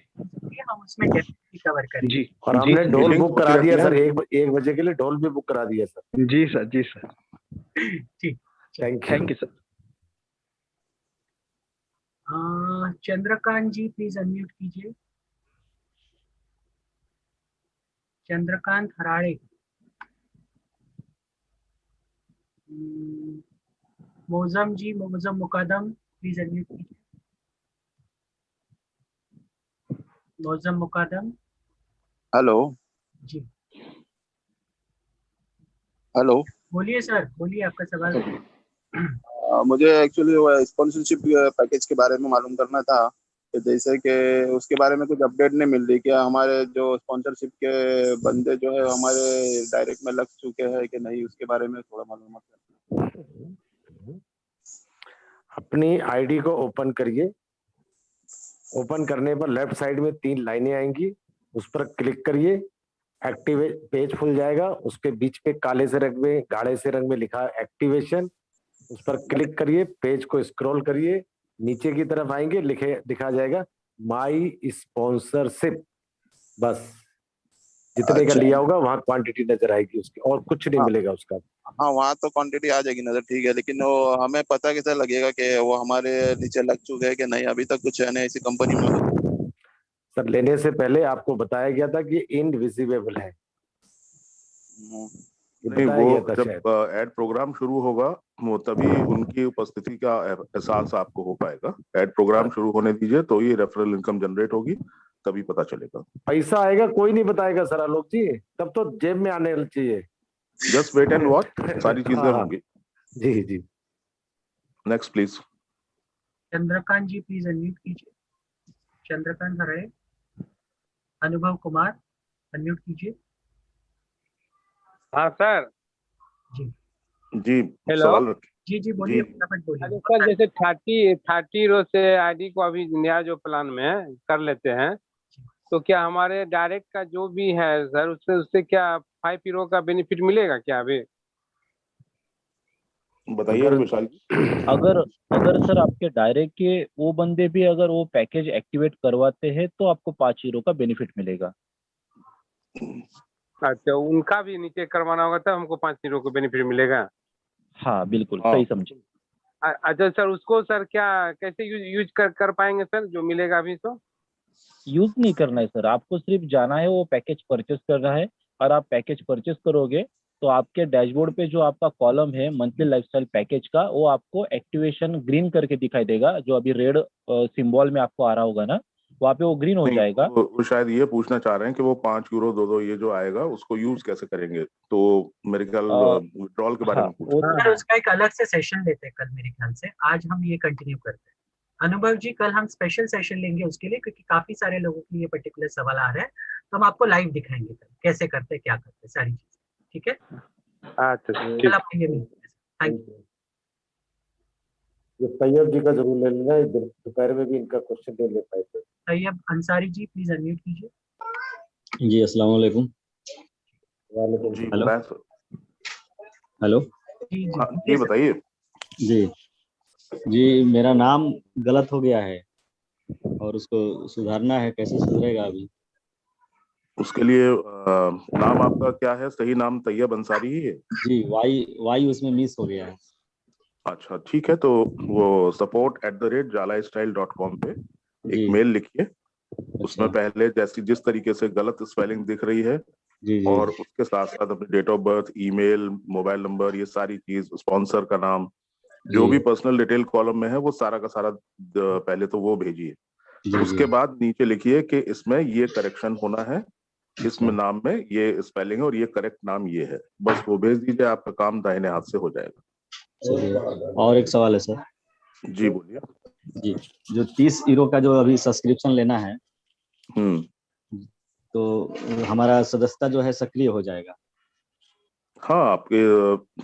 हम उसमें डेफिनेटली कवर करेंगे। जी। और हमने ढोल बुक करा दिया सर, मीटिंग 1 बजे के लिए ढोल भी बुक करा दिया सर। जी सर। जी सर। ठीक। Thank you sir. Chandrakant ji please unmute कीजिए। चंद्रकांत हराड़े। मोजम जी, मोजम मुकदम प्लीज अनम्यूट कीजिए। मोजम मुकदम हेलो जी, हेलो। बोलिए सर, बोलिए आपका सवाल। मुझे एक्चुअली स्पॉन्सरशिप पैकेज के बारे में मालूम करना था कि जैसे कि उसके बारे में कुछ अपडेट नहीं मिल रही, क्या हमारे जो स्पॉन्सरशिप के बंदे जो है हमारे डायरेक्ट में लग चुके हैं कि नहीं, उसके बारे में थोड़ा मालूम करना। अपनी आईडी को ओपन करिए। ओपन करने पर लेफ्ट साइड में 3 लाइनें आएंगी, उस पर क्लिक करिए। एक्टिवेट पेज खुल जाएगा, उसके बीच पे काले से रंग में, गाढ़े से रंग में लिखा है एक्टिवेशन, उस पर क्लिक करिए। पेज को स्क्रॉल करिए, नीचे की तरफ आएंगे, लिखे दिखा जाएगा माई स्पॉन्सरशिप। बस जितने का अच्छा। लिया होगा वहां क्वांटिटी नजर आएगी उसकी, और कुछ नहीं मिलेगा उसका। हाँ, वहाँ तो क्वांटिटी आ जाएगी नजर, ठीक है, लेकिन वो हमें पता कैसे लगेगा कि वो हमारे नीचे लग चुके हैं कि नहीं? अभी तक कुछ है नहीं ऐसी कंपनी में। सर लेने से पहले आपको बताया गया था कि इनविजिबल है, ये नहीं, बताया गया वो था जब शायद। एड प्रोग्राम शुरू होगा वो तभी उनकी उपस्थिति का एहसास आपको हो पाएगा। एड प्रोग्राम शुरू होने दीजिए तो ये रेफरल इनकम जनरेट होगी, तभी पता चलेगा। पैसा आएगा कोई नहीं बताएगा सर आलोक जी, तब तो जेब में आने चाहिए। जस्ट वेट एंड वॉच, सारी चीजें हाँ, होंगी। जी जी। Next please. Chandrakant ji please unmute कीजिए। चंद्रकांत हराड़े। अनुभव कुमार अनम्यूट कीजिए। हाँ सर। जी जी, हेलो। सवाल रखिए। जी जी, बोलिए, फटाफट बोलिए। अरे सर, जैसे 30 रो से आईडी को अभी नया जो प्लान में कर लेते हैं, तो क्या हमारे डायरेक्ट का जो भी है सर, उससे उससे क्या 5 हीरो का बेनिफिट मिलेगा क्या अभी? बताइए विशाल जी। अगर अगर सर आपके डायरेक्ट के वो बंदे भी अगर वो पैकेज एक्टिवेट करवाते हैं तो आपको 5 हीरो का बेनिफिट मिलेगा। अच्छा, उनका भी नीचे करवाना होगा तब हमको 5 हीरो का बेनिफिट मिलेगा? हाँ बिल्कुल सही समझे। अच्छा सर, उसको सर क्या कैसे यूज कर पाएंगे सर, जो मिलेगा अभी? तो यूज नहीं करना है सर, आपको सिर्फ जाना है, वो पैकेज परचेस करना है। और आप पैकेज परचेस करोगे तो आपके डैशबोर्ड पे जो आपका कॉलम है मंथली लाइफस्टाइल पैकेज का, वो आपको एक्टिवेशन ग्रीन करके दिखाई देगा। जो अभी रेड सिंबल में आपको आ रहा होगा ना, वहाँ पे वो ग्रीन हो नहीं, जाएगा। वो शायद ये पूछना चाह रहे हैं कि वो 5 यूरो दो ये जो आएगा उसको यूज कैसे करेंगे, तो मेरे ख्याल विड्रॉल के बारे में पूछ रहे हैं। सर उसका एक अलग से सेशन लेते हैं कल मेरे ख्याल से, आज हम ये कंटिन्यू करते हैं। अनुभव जी, कल हम स्पेशल सेशन लेंगे उसके लिए, क्योंकि काफी सारे लोगों के ये पर्टिकुलर सवाल आ रहे हैं, तो हम आपको लाइव दिखाएंगे कल कैसे करते हैं, क्या करते हैं, सारी चीजें। ठीक है, अच्छा कल आपके लिए मिलते हैं। Thank you. ये तैयब जी का जरूर ले लेना, दोपहर में भी इनका क्वेश्चन नहीं ले पाए थे। तैयब अंसारी जी प्लीज अनम्यूट कीजिए। जी अस्सलाम वालेकुम। जी हेलो बताएं सर। हेलो। जी जी बताइए। जी जी, मेरा नाम गलत हो गया है और उसको सुधारना है, कैसे सुधरेगा अभी? उसके लिए नाम आपका क्या है? सही नाम तैयब अंसारी ही है? जी, वाई उसमें मिस हो गया है। अच्छा ठीक है, तो वो support@jalastyle.com पे एक मेल लिखिए। उसमें पहले जैसी जिस तरीके से गलत स्पेलिंग दिख रही है, जी और उसके साथ साथ अपने date of birth, email, mobile number, ये सारी चीज, स्पॉन्सर का नाम, जो भी पर्सनल डिटेल कॉलम में है वो सारा का सारा पहले तो वो भेजिए। उसके बाद नीचे लिखिए कि इसमें ये करेक्शन होना है, इसमें नाम में ये स्पेलिंग है और ये करेक्ट नाम ये है। बस वो भेज दीजिए, आपका काम दाहिने हाथ से हो जाएगा। चलिए, और एक सवाल है सर। जी बोलिए। जी, जो 30 हीरो का जो अभी सब्सक्रिप्शन लेना है, तो हमारा सदस्यता जो है सक्रिय हो जाएगा? हाँ, आपके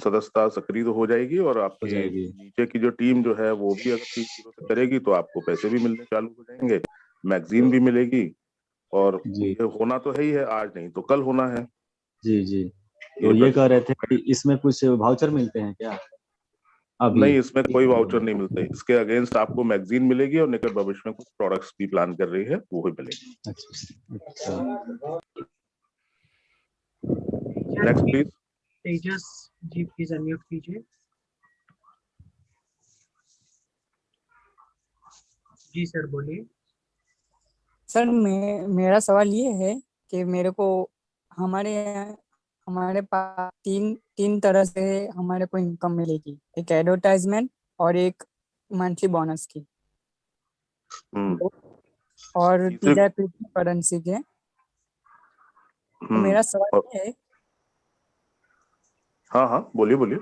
सदस्यता सक्रिय तो हो जाएगी, और आपकी नीचे की जो टीम जो है वो भी अगर 30 हीरो से करेगी तो आपको पैसे भी मिलने चालू हो जाएंगे, मैगजीन भी मिलेगी, और ये होना तो है ही है, आज नहीं तो कल होना है। जी जी, तो ये कह रहे थे कि इसमें कुछ वाउचर मिलते हैं क्या अभी? नहीं, इसमें कोई वाउचर नहीं मिलते। इसके अगेंस्ट आपको मैगजीन मिलेगी, और निकट भविष्य में कुछ प्रोडक्ट्स भी प्लान कर रही है, वो भी मिलेगी। Next please. Tejas ji please unmute कीजिए। जी सर बोलिए। सर मेरा सवाल ये है कि मेरे को हमारे हमारे पास तीन तीन तरह से हमारे को इनकम मिलेगी, एक एडवर्टाइजमेंट और एक मंथली बोनस की और तीसरा क्रिप्टो करेंसी के। तो मेरा सवाल ये है, हाँ हाँ बोलिए बोलिए।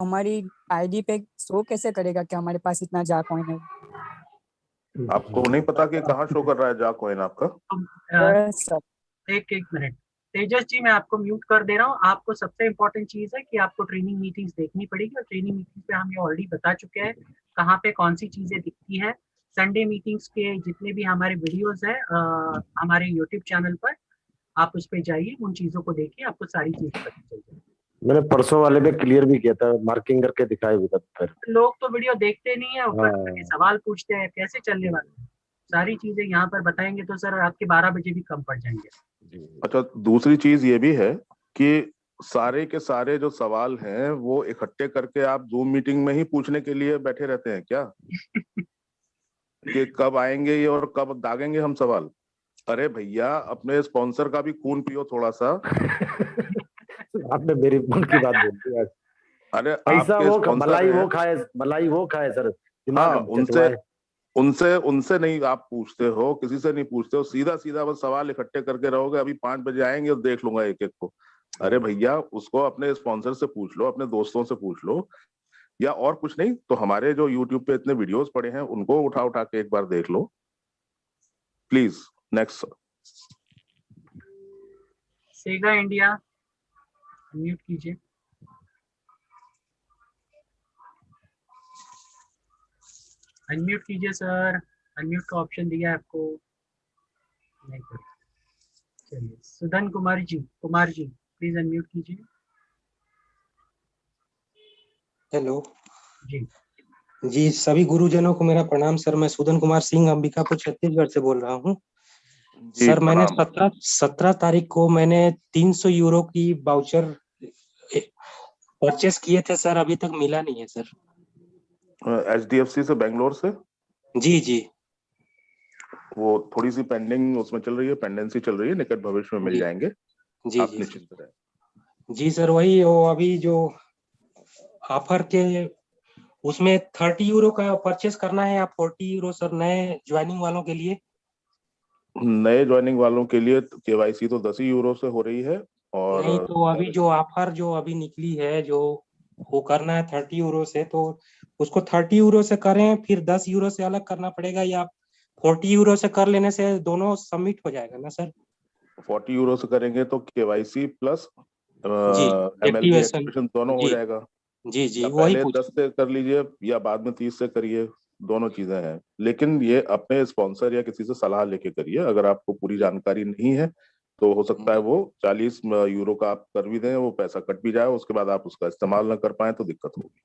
हमारी आईडी पे शो कैसे करेगा कि हमारे पास इतना जा कॉइन है? आपको नहीं पता कि कहाँ शो कर रहा है जा कॉइन आपका? एक मिनट तेजस जी, मैं आपको म्यूट कर दे रहा हूँ। आपको सबसे इम्पोर्टेंट चीज है कि आपको ट्रेनिंग मीटिंग्स देखनी पड़ेगी, और ट्रेनिंग मीटिंग्स पे हम ये ऑलरेडी बता चुके हैं कहाँ पे कौन सी चीजें दिखती है। संडे मीटिंग्स के जितने भी हमारे वीडियोस है हमारे यूट्यूब चैनल पर, आप उस पर जाइए, उन चीजों को देखिए, आपको सारी चीजें पता चल जाएगी। मैंने परसों वाले में क्लियर भी किया था, मार्किंग करके दिखाया भी था। फिर लोग तो वीडियो देखते नहीं है, ऊपर सवाल पूछते हैं, कैसे चलने वाले हैं? सारी चीजें यहाँ पर बताएंगे तो सर आपके 12 बजे भी कम पड़ जाएंगे। अच्छा, दूसरी चीज ये भी है कि सारे के सारे जो सवाल हैं वो इकट्ठे करके आप जूम मीटिंग में ही पूछने के लिए बैठे रहते हैं क्या? कि कब आएंगे ये और कब दागेंगे हम सवाल? अरे भैया, अपने स्पॉन्सर का भी खून पियो थोड़ा सा। आपने मेरी मन की बात बोल दी आज। अरे पैसा आपके वो स्पॉन्सर मलाई वो खाए सर, हाँ, दिमाग उनसे उनसे नहीं आप पूछते हो, किसी से नहीं पूछते हो, सीधा सीधा बस सवाल इकट्ठे करके रहोगे, अभी 5 बजे आएंगे और देख लूंगा एक एक को। अरे भैया, उसको अपने स्पॉन्सर से पूछ लो, अपने दोस्तों से पूछ लो, या और कुछ नहीं तो हमारे जो यूट्यूब पे इतने वीडियोस पड़े हैं उनको उठा उठा के एक बार देख लो प्लीज। नेक्स्ट सेगा इंडिया म्यूट कीजिए। अनम्यूट कीजिए सर, अनम्यूट का ऑप्शन दिया है आपको, नहीं कर। चलिए सुधन कुमार जी प्लीज अनम्यूट कीजिए। हेलो जी जी, सभी गुरुजनों को मेरा प्रणाम सर। मैं सुधन कुमार सिंह अंबिकापुर छत्तीसगढ़ से बोल रहा हूँ सर। मैंने 17 तारीख को मैंने 300 यूरो की वाउचर परचेस किए थे सर, अभी तक मिला नहीं है सर। HDFC से बेंगलोर से? जी वो थोड़ी सी पेंडिंग उसमें चल रही है, पेंडेंसी चल रही है, निकट भविष्य में मिल जाएंगे। जी आप निश्चिंत रहें। जी सर, वही वो अभी जो ऑफर के उसमें 30 यूरो का परचेस करना है या 40 यूरो सर, नए ज्वाइनिंग वालों के लिए? नए ज्वाइनिंग वालों के लिए KYC तो 10 ही यूरो से हो रही है, और नहीं तो अभी जो ऑफर जो अभी निकली है जो वो करना है 30 यूरो से, तो उसको 30 यूरो से करें फिर 10 यूरो से अलग करना पड़ेगा, या 40 यूरो से कर लेने से दोनों सबमिट हो जाएगा ना सर? 40 यूरो से करेंगे तो KYC plus MLB activation activation दोनों हो जाएगा। जी या वही पहले 10 से कर लीजिए या बाद में 30 से करिए, दोनों चीजें हैं। लेकिन ये अपने स्पॉन्सर या किसी से सलाह लेके करिए। अगर आपको पूरी जानकारी नहीं है तो हो सकता है वो 40 यूरो का आप कर भी दें, वो पैसा कट भी जाए, उसके बाद आप उसका इस्तेमाल ना कर पाए तो दिक्कत होगी।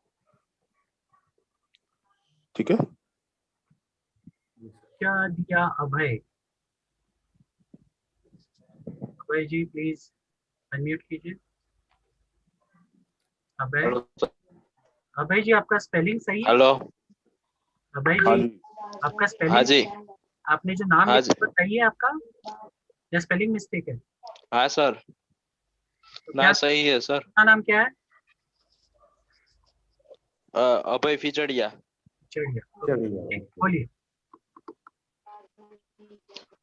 ठीक है। क्या दिया अभय जी प्लीज अनम्यूट कीजिए। अभय जी आपका स्पेलिंग सही है? हेलो अभय जी आपका स्पेलिंग? हाँ जी। आपने जो नाम लिखा वो सही है आपका या स्पेलिंग मिस्टेक है? हाँ सर, तो ना सही है सर। आपका नाम क्या है? अभय फिचड़िया। बोलिए।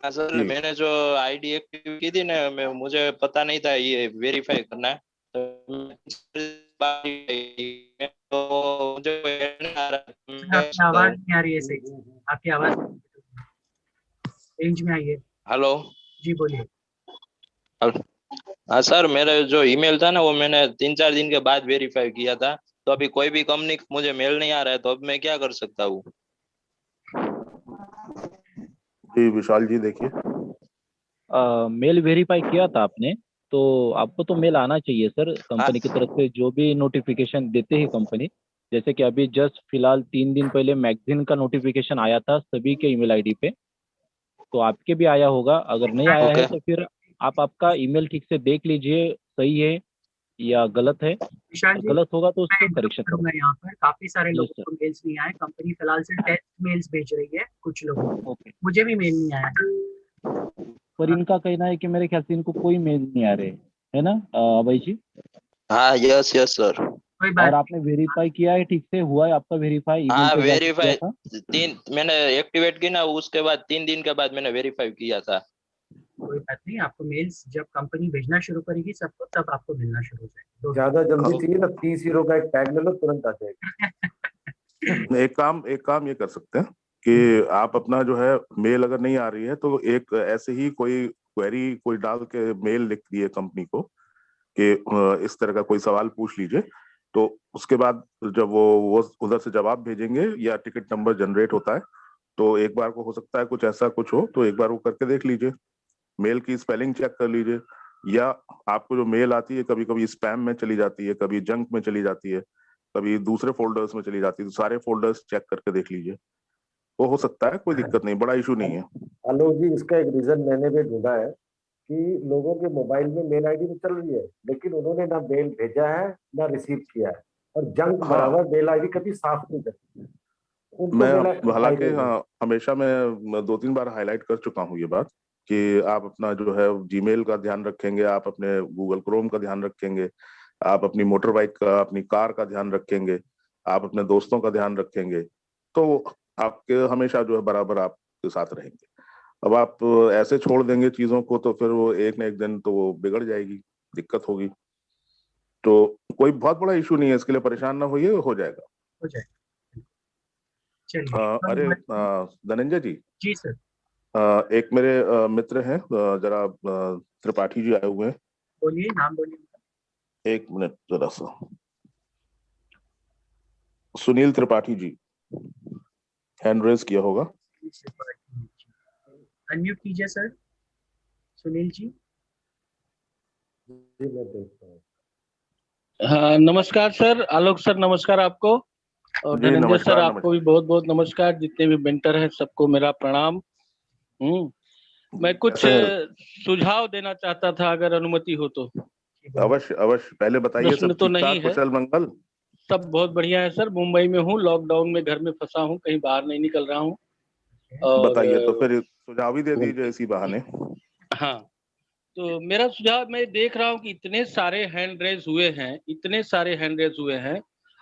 हाँ सर, मैंने जो आईडी एक्टिव की थी ना, मुझे पता नहीं था ये वेरीफाई करना है, तो मुझे आपकी आवाज नहीं आ रही है सही, आपकी आवाज रेंज में आइए। हेलो जी बोलिए। हाँ सर, मेरा जो ईमेल था ना वो मैंने 3-4 दिन के बाद वेरीफाई किया था, तो अभी कोई भी कंपनी मुझे मेल नहीं आ रहा है, तो अब मैं क्या कर सकता हूँ? जी विशाल जी देखिए। मेल वेरीफाई किया था आपने, तो आपको तो मेल आना चाहिए सर कंपनी की तरफ से, जो भी नोटिफिकेशन देते हैं कंपनी। जैसे कि अभी जस्ट फिलहाल 3 दिन पहले मैगजीन का नोटिफिकेशन आया था सभी के ईमेल आईडी पे, तो आपके भी आया होगा। अगर नहीं आया है तो फिर आप आपका ईमेल ठीक से देख लीजिए, सही है या गलत है? विशाल जी, गलत होगा तो उसको मैं करेक्शन करो। करूंगा यहाँ पर। काफी सारे यस लोगों सर। को मेल्स नहीं आए, कंपनी फिलहाल से टेस्ट मेल्स भेज रही है कुछ लोगों को, ओके। मुझे भी मेल नहीं आया। पर इनका कहना है कि मेरे ख्याल से इनको कोई मेल नहीं आ रहे, है ना अभय जी? हाँ यस यस सर। कोई और बात आपने वेरीफाई किया है, ठीक से हुआ है आपका वेरीफाई? ईमेल हाँ पे जाके किया वेरीफाई था? मैंने एक्टिवेट की ना, उसके बाद 3 दिन के बाद मैंने वेरीफाई किया था। कोई बात नहीं, आपको मेल्स जब कंपनी भेजना शुरू करेगी सबको, तब आपको मिलना शुरू हो जाएगा। ज्यादा जल्दी चाहिए ना, 30 यूरो का एक टैग ले लो, तुरंत आ जाएगा। एक काम ये कर सकते हैं कि आप अपना जो है मेल अगर नहीं आ रही है तो एक ऐसे ही कोई क्वेरी कोई डाल के मेल लिख दिए कंपनी को कि इस तरह का कोई सवाल पूछ लीजिए, तो उसके बाद जब वो उधर से जवाब भेजेंगे या टिकट नंबर जनरेट होता है, तो एक बार को हो सकता है कुछ ऐसा कुछ हो, तो एक बार वो करके देख लीजिए, मेल की स्पेलिंग चेक कर लीजिए, या आपको जो मेल आती है कभी कभी स्पैम में चली जाती है, कभी जंक में चली जाती है, कभी दूसरे फोल्डर्स में चली जाती है, तो सारे फोल्डर्स चेक करके देख लीजिए, वो हो सकता है, कोई दिक्कत नहीं, बड़ा इशू नहीं है। आलोक जी, इसका एक रीजन मैंने भी ढूंढा है कि लोगों के मोबाइल में मेल आईडी तो चल रही है, लेकिन उन्होंने ना मेल भेजा है ना रिसीव किया है, और जंक बराबर मेल आईडी कभी साफ नहीं करती। मैं हालांकि हाँ, हमेशा मैं 2-3 बार हाईलाइट कर चुका हूँ ये बात कि आप अपना जो है जीमेल का ध्यान रखेंगे, आप अपने गूगल क्रोम का ध्यान रखेंगे, आप अपनी मोटर बाइक का, अपनी कार का ध्यान रखेंगे, आप अपने दोस्तों का ध्यान रखेंगे, तो आपके हमेशा जो है बराबर आपके साथ रहेंगे। अब आप ऐसे छोड़ देंगे चीजों को तो फिर वो एक न एक दिन तो वो बिगड़ जाएगी, दिक्कत होगी। तो कोई बहुत बड़ा इशू नहीं है, इसके लिए परेशान ना होइए, हो जाएगा। हो जाएगा। चलिए अरे धनंजय जी। जी सर। एक मेरे मित्र हैं, जरा त्रिपाठी जी आए हुए हैं। बोलिए, नाम बोलिए। एक मिनट जरा सा, सुनील त्रिपाठी जी, हैंड रेज किया होगा। अनम्यूट कीजिए सर, सुनील जी। जी मैं देखता हूँ। हाँ नमस्कार सर, आलोक सर नमस्कार आपको, और जी धनंजय सर नमस्कार, आपको भी बहुत बहुत नमस्कार, जितने भी मेंटर हैं सबको मेरा प्रणाम। मैं कुछ सुझाव देना चाहता था अगर अनुमति हो तो। अवश्य अवश्य, पहले बताइए प्रश्न सब तो ठीक नहीं ठाक, है, कुशल मंगल? सब बहुत बढ़िया है सर। मुंबई में हूँ, लॉकडाउन में घर में फंसा हूँ, कहीं बाहर नहीं निकल रहा हूँ। बताइए तो फिर सुझाव ही दे दीजिए इसी बहाने। हाँ, तो मेरा सुझाव, मैं देख रहा हूँ कि इतने सारे हैंड रेज हुए हैं, इतने सारे हैंड रेज हुए हैं,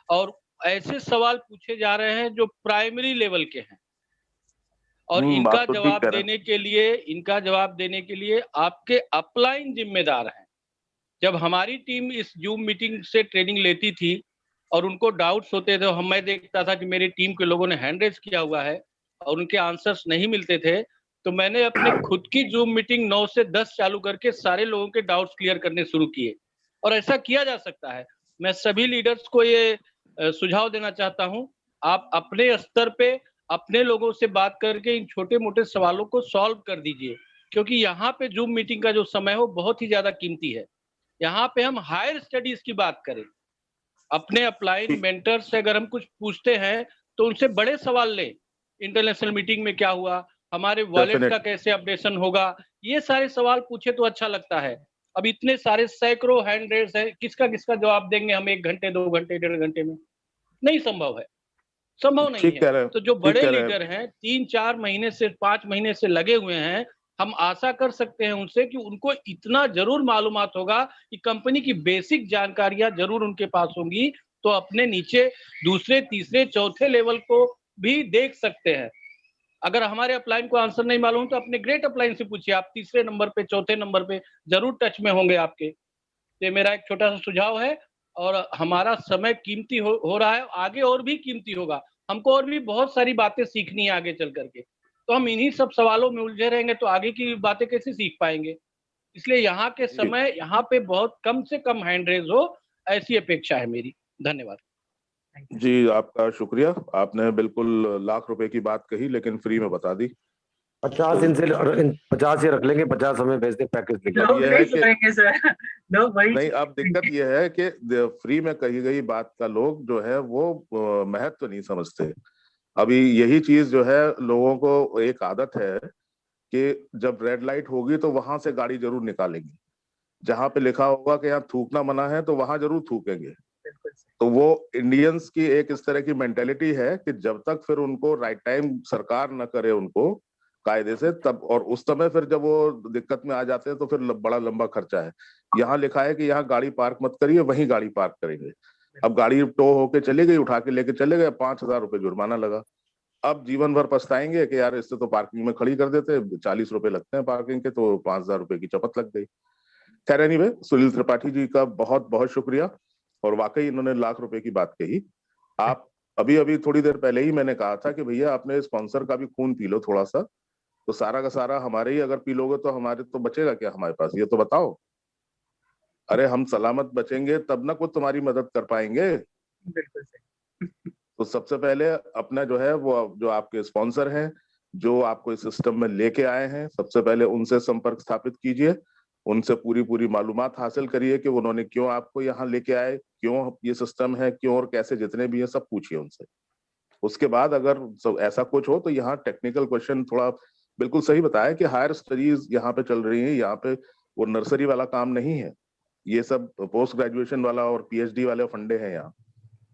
और ऐसे सवाल पूछे जा रहे हैं जो प्राइमरी लेवल के हैं, और इनका जवाब देने के लिए आपके अपलाइन जिम्मेदार हैं। जब हमारी टीम इस जूम मीटिंग से ट्रेनिंग लेती थी और उनको डाउट्स होते थे, मैं देखता था कि मेरी टीम के लोगों ने हैंड रेज किया हुआ है और उनके आंसर्स नहीं मिलते थे, तो मैंने अपने खुद की जूम मीटिंग 9 से 10 चालू करके सारे लोगों के डाउट्स क्लियर करने शुरू किए, और ऐसा किया जा सकता है। मैं सभी लीडर्स को ये सुझाव देना चाहता हूं, आप अपने स्तर पे अपने लोगों से बात करके इन छोटे मोटे सवालों को सॉल्व कर दीजिए, क्योंकि यहाँ पे जूम मीटिंग का जो समय है वो बहुत ही ज्यादा कीमती है। यहाँ पे हम हायर स्टडीज की बात करें, अपने अपलाइन मेंटर से अगर हम कुछ पूछते हैं तो उनसे बड़े सवाल लें, इंटरनेशनल मीटिंग में क्या हुआ, हमारे वॉलेट का कैसे अपडेशन होगा, ये सारे सवाल पूछे तो अच्छा लगता है। अब इतने सारे सैकड़ों हैंड रेज है, किसका किसका जवाब देंगे हम 1 घंटे 2 घंटे 1.5 घंटे में? नहीं संभव है, संभव नहीं है। तो जो बड़े लीडर हैं 3-4 महीने से 5 महीने से लगे हुए हैं, हम आशा कर सकते हैं उनसे कि उनको इतना जरूर मालूमात होगा कि कंपनी की बेसिक जानकारियां जरूर उनके पास होंगी, तो अपने नीचे दूसरे तीसरे चौथे लेवल को भी देख सकते हैं। अगर हमारे अपलाइन को आंसर नहीं मालूम तो अपने ग्रेट अपलाइन से पूछिए, आप तीसरे नंबर पे चौथे नंबर पे जरूर टच में होंगे आपके। ये मेरा एक छोटा सा सुझाव है, और हमारा समय कीमती हो रहा है, आगे और भी कीमती होगा, हमको और भी बहुत सारी बातें सीखनी है आगे चल करके, तो हम इन्हीं सब सवालों में उलझे रहेंगे तो आगे की बातें कैसे सीख पाएंगे? इसलिए यहाँ के समय यहाँ पे बहुत कम से कम हैंड रेज हो, ऐसी अपेक्षा है मेरी। धन्यवाद जी, आपका शुक्रिया, आपने बिल्कुल लाख रुपए की बात कही लेकिन फ्री में बता दी। 50 इनसे 50 ही रख लेंगे, 50 हमें भेज दे पैकेज। लोग नहीं सुनेंगे सर, लोग वही नहीं, अब दिक्कत यह है कि फ्री में कही गई बात का लोग जो है वो महत्व नहीं समझते। अभी यही चीज जो है, लोगों को एक आदत है कि जब रेड लाइट होगी तो वहां से गाड़ी जरूर निकालेंगे, जहाँ पे लिखा होगा कि यहाँ थूकना मना है तो वहां जरूर थूकेंगे। बिल्कुल सही। तो वो इंडियंस की एक इस तरह की मेंटेलिटी है कि जब तक फिर उनको राइट टाइम सरकार न करे उनको कायदे से, तब और उस समय फिर जब वो दिक्कत में आ जाते हैं तो फिर बड़ा लंबा खर्चा है। यहाँ लिखा है कि यहाँ गाड़ी पार्क मत करिए, वहीं गाड़ी पार्क करेंगे। अब गाड़ी टो होके चली गई, उठा के लेके चले गए, 5,000 रुपये जुर्माना लगा। अब जीवन भर पछताएंगे कि यार इससे तो पार्किंग में खड़ी कर देते, 40 रुपए लगते हैं पार्किंग के, तो 5,000 रुपए की चपत लग गई। खैर एनीवे, सुनील त्रिपाठी जी का बहुत बहुत शुक्रिया, और वाकई इन्होंने लाख रुपए की बात कही। आप अभी अभी थोड़ी देर पहले ही मैंने कहा था कि भैया आपने स्पॉन्सर का भी खून पी लो थोड़ा सा, तो सारा का सारा हमारे ही अगर पी लोगे तो हमारे तो बचेगा क्या हमारे पास, ये तो बताओ। अरे हम सलामत बचेंगे तब ना कुछ तुम्हारी मदद कर पाएंगे। बिल्कुल सही। तो सबसे पहले अपना जो है वो जो आपके स्पॉन्सर हैं, जो आपको इस सिस्टम में लेके आए हैं, सबसे पहले उनसे संपर्क स्थापित कीजिए, उनसे पूरी मालूमात हासिल करिए कि उन्होंने क्यों आपको यहाँ लेके आए, क्यों ये सिस्टम है, क्यों और कैसे, जितने भी हैं सब पूछिए उनसे। उसके बाद अगर ऐसा कुछ हो तो यहाँ टेक्निकल क्वेश्चन थोड़ा बिल्कुल सही बताया कि हायर स्टडीज यहाँ पे चल रही है, यहाँ पे वो नर्सरी वाला काम नहीं है, ये सब पोस्ट ग्रेजुएशन वाला और पीएचडी वाले फंडे हैं यहाँ।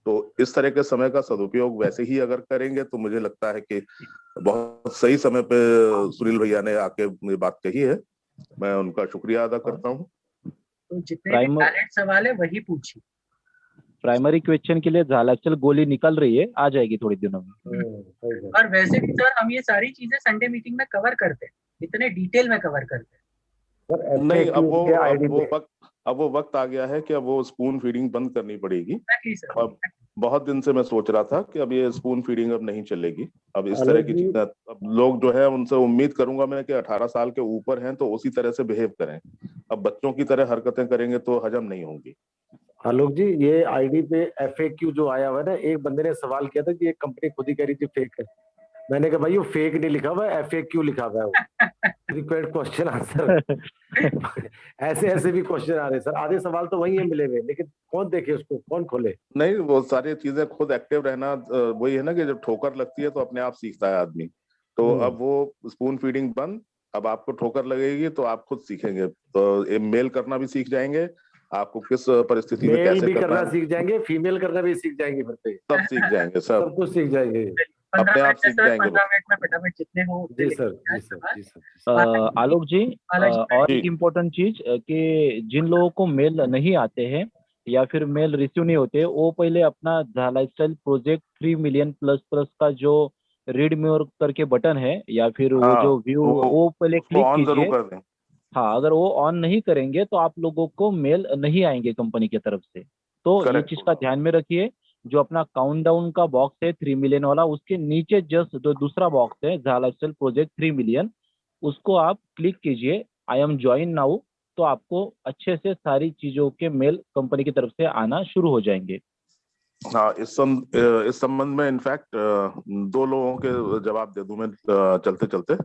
तो इस तरह के समय का सदुपयोग वैसे ही अगर करेंगे तो मुझे लगता है कि बहुत सही समय पे सुनील भैया ने आके ये बात कही है, मैं उनका शुक्रिया अदा करता हूँ। तो जितने भी वैलिड सवाल है वही पूछिए। प्राइमरी क्वेश्चन के लिए झालाचल गोली निकल रही है, आ जाएगी थोड़ी दिनों में। और वैसे भी सर हम ये सारी चीजें संडे मीटिंग में कवर करते हैं, इतने डिटेल में कवर करते हैं। नहीं, अब वो वक्त आ गया है कि अब वो स्पून फीडिंग बंद करनी पड़ेगी। अब बहुत दिन से मैं सोच रहा था कि अब ये स्पून फीडिंग अब नहीं चलेगी। अब इस तरह की चीजें, अब लोग जो है उनसे उम्मीद करूंगा मैं कि 18 साल के ऊपर हैं तो उसी तरह से बिहेव करें। अब बच्चों की तरह हरकतें करेंगे तो हजम नहीं होंगी। आलोक जी, ये आईडी पे FAQ जो आया हुआ है ना, एक बंदे ने सवाल किया था कि ये कंपनी खुद ही कह रही थी फेक है। मैंने कहा भाई वो फेक नहीं लिखा हुआ है, FAQ लिखा हुआ है, वो फ्रीक्वेंट क्वेश्चन आंसर। ऐसे भी क्वेश्चन आ रहे हैं सर, आधे सवाल तो वही है मिले हुए, लेकिन कौन देखे उसको, कौन खोले? नहीं, वो सारी चीजें खुद एक्टिव रहना, वही है ना कि जब ठोकर लगती है तो अपने आप सीखता है आदमी। तो अब वो स्पून फीडिंग बंद, अब आपको ठोकर लगेगी तो आप खुद सीखेंगे, तो मेल करना भी सीख जाएंगे, आपको किस परिस्थिति में कैसे करना सीख जाएंगे, फीमेल करना भी सीख जाएंगे, फिर सब सीख जाएंगे, सब कुछ सीख जाएंगे, अपने आप सीख जाएंगे। 15 मिनट में फटाफट जितने हो। जी सर। आलोक जी, और एक इम्पोर्टेंट चीज कि जिन लोगों को मेल नहीं आते हैं या फिर मेल रिसीव नहीं होते, वो पहले अपना झालास्टाइल प्रोजेक्ट 3 मिलियन प्लस का जो रीड मोर करके बटन है या फिर वो जो व्यू, वो पहले क्लिक कीजिए। हाँ, अगर वो ऑन नहीं करेंगे तो आप लोगों को मेल नहीं आएंगे कंपनी की तरफ से। तो ये चीज का ध्यान में रखिए। जो अपना काउंटडाउन का बॉक्स है 3 मिलियन वाला, उसके नीचे जस्ट जो दूसरा बॉक्स है झालास्टाइल प्रोजेक्ट 3 मिलियन, उसको आप क्लिक कीजिए, आई एम ज्वाइन नाउ, तो आपको अच्छे से सारी चीजों के मेल कंपनी की तरफ से आना शुरू हो जाएंगे। हाँ, इस संबंध में इनफैक्ट 2 लोगों के जवाब दे दूं मैं चलते चलते।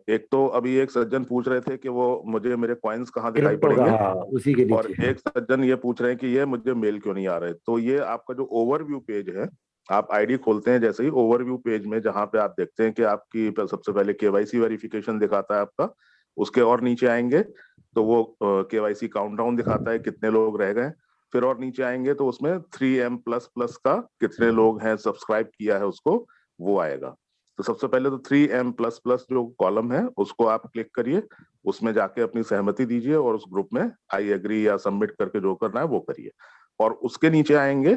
एक तो अभी एक सज्जन पूछ रहे थे कि वो मुझे मेरे कॉइन्स कहाँ दिखाई पड़ेंगे, उसी के नीचे। और एक सज्जन ये पूछ रहे हैं कि ये मुझे मेल क्यों नहीं आ रहे। तो ये आपका जो ओवरव्यू पेज है, आप आईडी खोलते हैं जैसे ही, ओवरव्यू पेज में जहाँ पे आप देखते हैं कि आपकी सबसे पहले KYC वेरिफिकेशन दिखाता है आपका, उसके और नीचे आएंगे तो वो KYC काउंटडाउन दिखाता है कितने लोग रह गए। फिर और नीचे आएंगे तो उसमें 3M++ का कितने लोग हैं सब्सक्राइब किया है उसको, वो आएगा। तो सबसे पहले तो 3M++ जो कॉलम है उसको आप क्लिक करिए, उसमें जाके अपनी सहमति दीजिए और उस ग्रुप में आई एग्री या सबमिट करके जो करना है वो करिए। और उसके नीचे आएंगे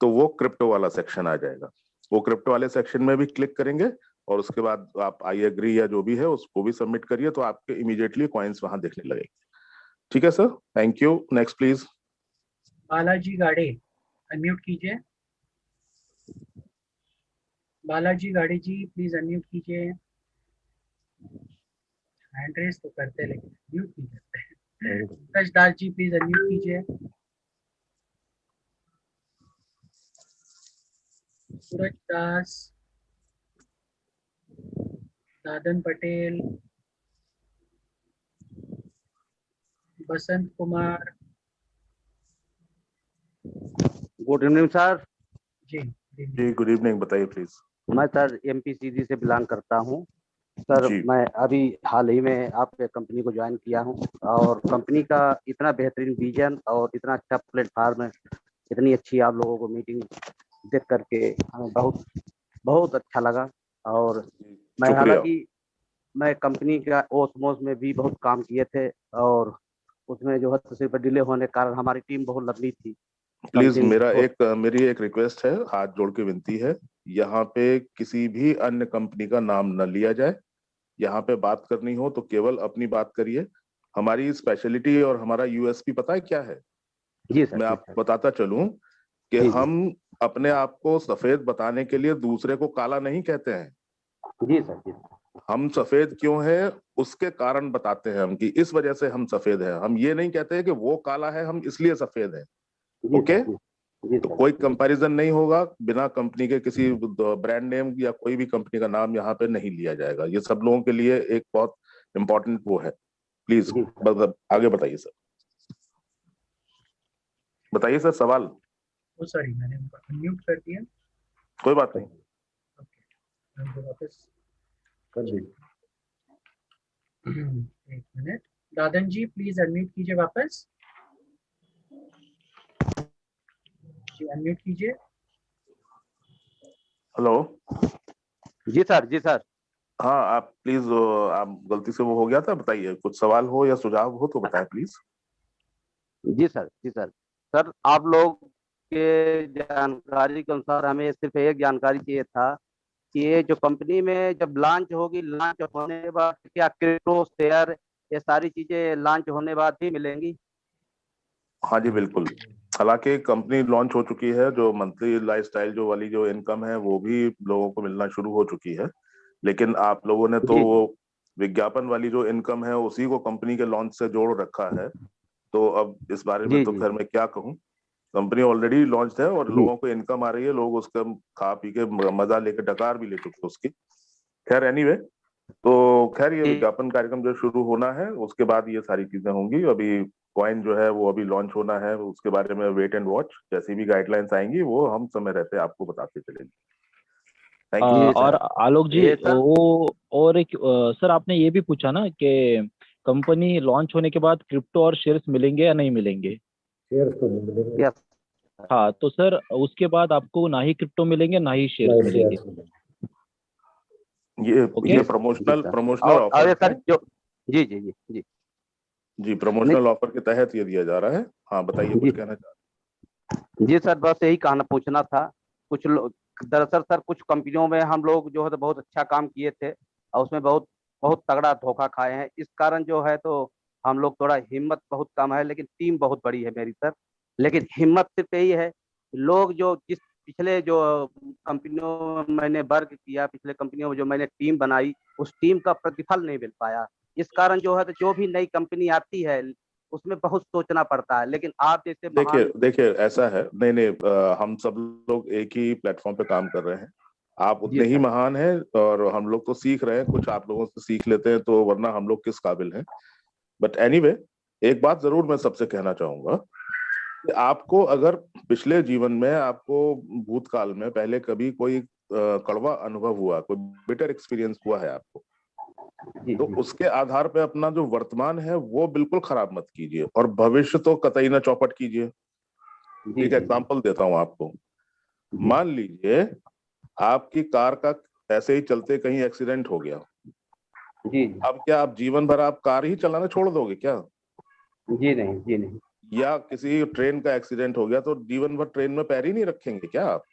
तो वो क्रिप्टो वाला सेक्शन आ जाएगा, वो क्रिप्टो वाले सेक्शन में भी क्लिक करेंगे और उसके बाद आप आई एग्री या जो भी है उसको भी सबमिट करिए, तो आपके इमीडिएटली कॉइन्स वहां दिखने लगेंगे। ठीक है sir, thank you. Next please. Balaji गाड़े, अनम्यूट कीजिए। बालाजी गाड़ी जी प्लीज अनम्यूट कीजिए। हैंड रेस तो करते हैं लेकिन म्यूट नहीं करते। सूरज दास जी प्लीज अनम्यूट कीजिए। Suraj Das, Dadan Patel, Basant Kumar. Good evening sir. जी गुड इवनिंग, बताइए प्लीज। मैं सर MPCG से बिलोंग करता हूँ। सर जी मैं अभी हाल ही में आपके कंपनी को ज्वाइन किया हूँ और कंपनी का इतना बेहतरीन विजन और इतना अच्छा प्लेटफॉर्म है, इतनी अच्छी आप लोगों को मीटिंग देख करके हमें बहुत बहुत अच्छा लगा। और मैं शुक्रिया। हालांकि मैं कंपनी का ओसमोस में भी बहुत काम किए थे और उसमें जो है तो सिर्फ डिले होने के कारण हमारी टीम बहुत लंबी थी। प्लीज समथिंग मेरी एक रिक्वेस्ट है, हाथ जोड़ के विनती है, यहाँ पे किसी भी अन्य कंपनी का नाम न लिया जाए। यहाँ पे बात करनी हो तो केवल अपनी बात करिए। हमारी स्पेशलिटी और हमारा यूएसपी पता है क्या है? जी सर, मैं जी आपको सर, बताता चलूं कि जी जी हम अपने आप को सफेद बताने के लिए दूसरे को काला नहीं कहते हैं। जी सर, जी हम सफेद क्यों है उसके कारण बताते हैं हम कि इस वजह से हम सफेद हैं। हम ये नहीं कहते हैं कि वो काला है हम इसलिए सफेद हैं। जी ओके, सर, जी तो सर, कोई कंपैरिजन नहीं होगा, बिना कंपनी के किसी ब्रांड नेम या कोई भी कंपनी का नाम यहाँ पे नहीं लिया जाएगा। ये सब लोगों के लिए एक बहुत इंपॉर्टेंट वो है। प्लीज जी आगे बताइए सर, बताइए सर सवाल। ओ सॉरी, मैंने म्यूट कर दिया। कोई बात नहीं, वापस कर दीजिए। एक मिनट, दादन जी प्लीज अनम्यूट कीजिए वापस। जी अनम्यूट कीजिए। हेलो। जी सर, जी सर। हाँ आप प्लीज, आप गलती से वो हो गया था, बताइए कुछ सवाल हो या सुझाव हो तो बताएं प्लीज। जी सर, जी सर। सर आप लोग के जानकारी के अनुसार हमें सिर्फ एक जानकारी चाहिए था कि ये जो कंपनी में जब लॉन्च होगी, लॉन्च होने के बाद क्या क्रिप्टो शेयर ये सारी चीजें लॉन्च होने बाद ही मिलेंगी? हाँ जी बिल्कुल। हालांकि कंपनी लॉन्च हो चुकी है, जो मंथली लाइफस्टाइल जो वाली जो इनकम है वो भी लोगों को मिलना शुरू हो चुकी है। लेकिन आप लोगों ने तो जी वो विज्ञापन वाली जो इनकम है उसी को कंपनी के लॉन्च से जोड़ रखा है। तो अब इस बारे में जी तो जी खैर मैं क्या कहूँ, कंपनी ऑलरेडी लॉन्च है और जी लोगों को इनकम आ रही है, लोग उसका खा पी के मजा लेके डकार भी ले चुके उसकी। खैर एनीवे, तो खैर ये जी विज्ञापन कार्यक्रम जो शुरू होना है उसके बाद ये सारी चीजें होंगी। अभी कॉइन जो है वो अभी लॉन्च होना है, उसके बारे में वेट एंड वॉच, जैसी भी गाइडलाइंस आएंगी वो हम समय रहते आपको बताते चलेंगे। थैंक यू जी सर। और सर। आलोक जी ये सर, वो और एक सर आपने ये भी पूछा ना कि कंपनी लॉन्च होने के बाद क्रिप्टो और शेयर्स मिलेंगे या नहीं मिलेंगे। शेयर तो नहीं मिलेंगे। यस हाँ तो सर उसके बाद आपको ना ही क्रिप्टो मिलेंगे ना ही शेयर्स नहीं, मिलेंगे। शेयर मिलेंगे। ओके। ये जी जी प्रमोशनल सर। प्रमोशनल और ऑफर ये है। सर जो जी जी जी जी जी, नहीं प्रमोशनल ऑफर के तहत ये दिया जा रहा है। हाँ बताइए, जी कुछ कहना चाह जी सर, बस यही कहना पूछना था। कुछ लोग दरअसल सर कुछ कंपनियों में हम लोग जो है तो बहुत अच्छा काम किए थे और उसमें बहुत बहुत तगड़ा धोखा खाए हैं। इस कारण जो है तो हम लोग थोड़ा हिम्मत बहुत कम है, लेकिन टीम बहुत बड़ी है मेरी सर। लेकिन हिम्मत सिर्फ यही है, लोग जो जिस पिछले जो कंपनियों में मैंने वर्क किया, पिछले कंपनियों में जो मैंने टीम बनाई, उस टीम का प्रतिफल नहीं मिल पाया। इस कारण जो है तो जो भी नई कंपनी आती है उसमें बहुत सोचना पड़ता है, लेकिन आप जैसे देखिए महान देखिए ऐसा है, नहीं नहीं, हम सब लोग एक ही प्लेटफॉर्म पे काम कर रहे हैं। आप जी उतने ही सर। महान हैं और हम लोग तो सीख रहे हैं, कुछ आप लोगों से सीख लेते हैं तो वरना हम लोग किस काबिल हैं। बट एनीवे, एक बात जरूर मैं सबसे कहना चाहूंगा कि आपको अगर पिछले जीवन में आपको भूतकाल में पहले कभी कोई कड़वा अनुभव हुआ, कोई बिटर एक्सपीरियंस हुआ है आपको, जी तो जी उसके आधार पे अपना जो वर्तमान है वो बिल्कुल खराब मत कीजिए और भविष्य तो कतई ना चौपट कीजिए। जी एक जी जी एग्जांपल देता हूं आपको। जी मान लीजिए आपकी कार का ऐसे ही चलते कहीं एक्सीडेंट हो गया, जी अब क्या आप जीवन भर आप कार ही चलाना छोड़ दोगे क्या? जी नहीं, जी नहीं, या किसी ट्रेन का एक्सीडेंट हो गया तो जीवन भर ट्रेन में पैर ही नहीं रखेंगे क्या आप?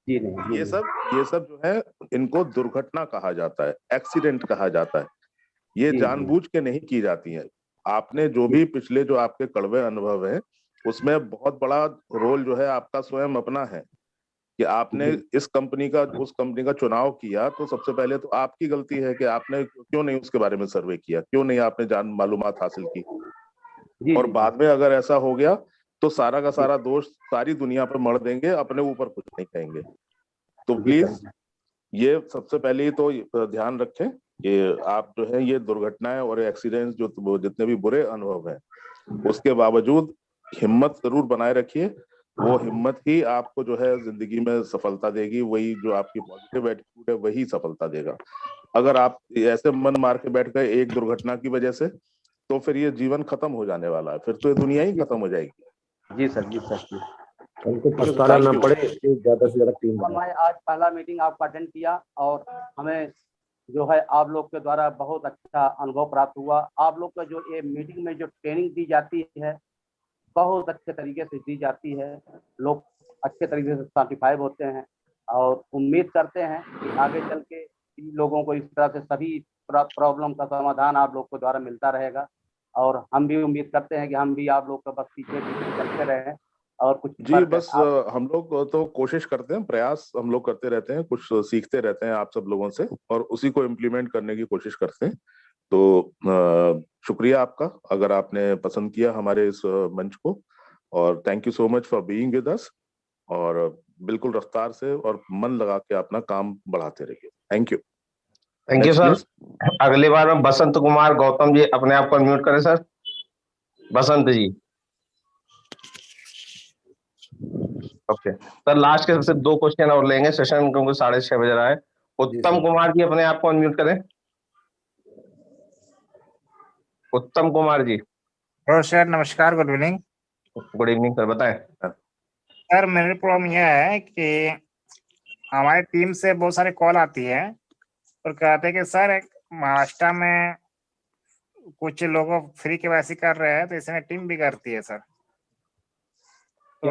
जी नहीं, जी नहीं। ये सब जो है इनको दुर्घटना कहा जाता है, एक्सीडेंट कहा जाता है। ये जी जी जानबूझ के नहीं की जाती है। आपने जो भी पिछले जो आपके कड़वे अनुभव है उसमें बहुत बड़ा रोल जो है आपका स्वयं अपना है कि आपने जी इस कंपनी का उस कंपनी का चुनाव किया, तो सबसे पहले तो आपकी गलती है कि आपने क्यों नहीं उसके बारे में सर्वे किया, क्यों नहीं आपने जान मालूमात हासिल की। जी और जी जी बाद में अगर ऐसा हो गया तो सारा का जी सारा दोष सारी दुनिया पर मढ़ देंगे, अपने ऊपर कुछ नहीं कहेंगे। तो जी सर। प्लीज ये सबसे पहले ही तो ध्यान रखें कि आप जो है ये दुर्घटनाएं और एक्सीडेंट्स जो जितने भी बुरे अनुभव हैं उसके बावजूद हिम्मत जरूर बनाए रखिए। वो हिम्मत ही आपको जो है जिंदगी में सफलता देगी, वही जो आपकी पॉजिटिव एटीट्यूड है वही सफलता देगा। अगर आप ऐसे मन मार के बैठ गए एक दुर्घटना की वजह से, तो फिर ये जीवन खत्म हो जाने वाला है, फिर तो ये दुनिया ही खत्म हो जाएगी। जी सर, जी सर, जी। उनको पछताना ना पड़े, ज्यादा से ज्यादा टीम बनाए। हमारे आज पहला मीटिंग आपका अटेंड किया और हमें जो है आप लोग के द्वारा बहुत अच्छा अनुभव प्राप्त हुआ। आप लोग का जो ये मीटिंग में जो ट्रेनिंग दी जाती है बहुत अच्छे तरीके से दी जाती है, लोग अच्छे तरीके से सर्टिफाइड होते हैं और उम्मीद करते हैं कि आगे चल के इन लोगों को इस तरह से सभी प्रॉब्लम का समाधान आप लोग के द्वारा मिलता रहेगा। और हम भी उम्मीद करते हैं कि हम भी आप लोग का बस पीछे पीछे चलते रहें और कुछ जी बस हम लोग तो कोशिश करते हैं, प्रयास हम लोग करते रहते हैं, कुछ सीखते रहते हैं आप सब लोगों से और उसी को इम्प्लीमेंट करने की कोशिश करते हैं। तो शुक्रिया आपका, अगर आपने पसंद किया हमारे इस मंच को, और thank you so much for being with us. और बिल्कुल रफ्तार से और मन लगा के अपना काम बढ़ाते रहिए। Thank you. Thank you sir. अगली बार में बसंत कुमार गौतम जी अपने आप को अनम्यूट करें सर। बसंत जी। ओके सर, लास्ट के सबसे 2 क्वेश्चन और लेंगे, सेशन क्योंकि 6:30 बज रहा है। उत्तम कुमार जी अपने आप को अनम्यूट करें। उत्तम कुमार जी। सर नमस्कार, good evening. Good evening sir, बताएं। सर मेरी प्रॉब्लम यह है कि हमारी टीम से बहुत सारे कॉल आती है और कहते हैं कि सर महाराष्ट्र में कुछ लोग फ्री केवाईसी कर रहे हैं तो इसमें टीम भी करती है सर, तो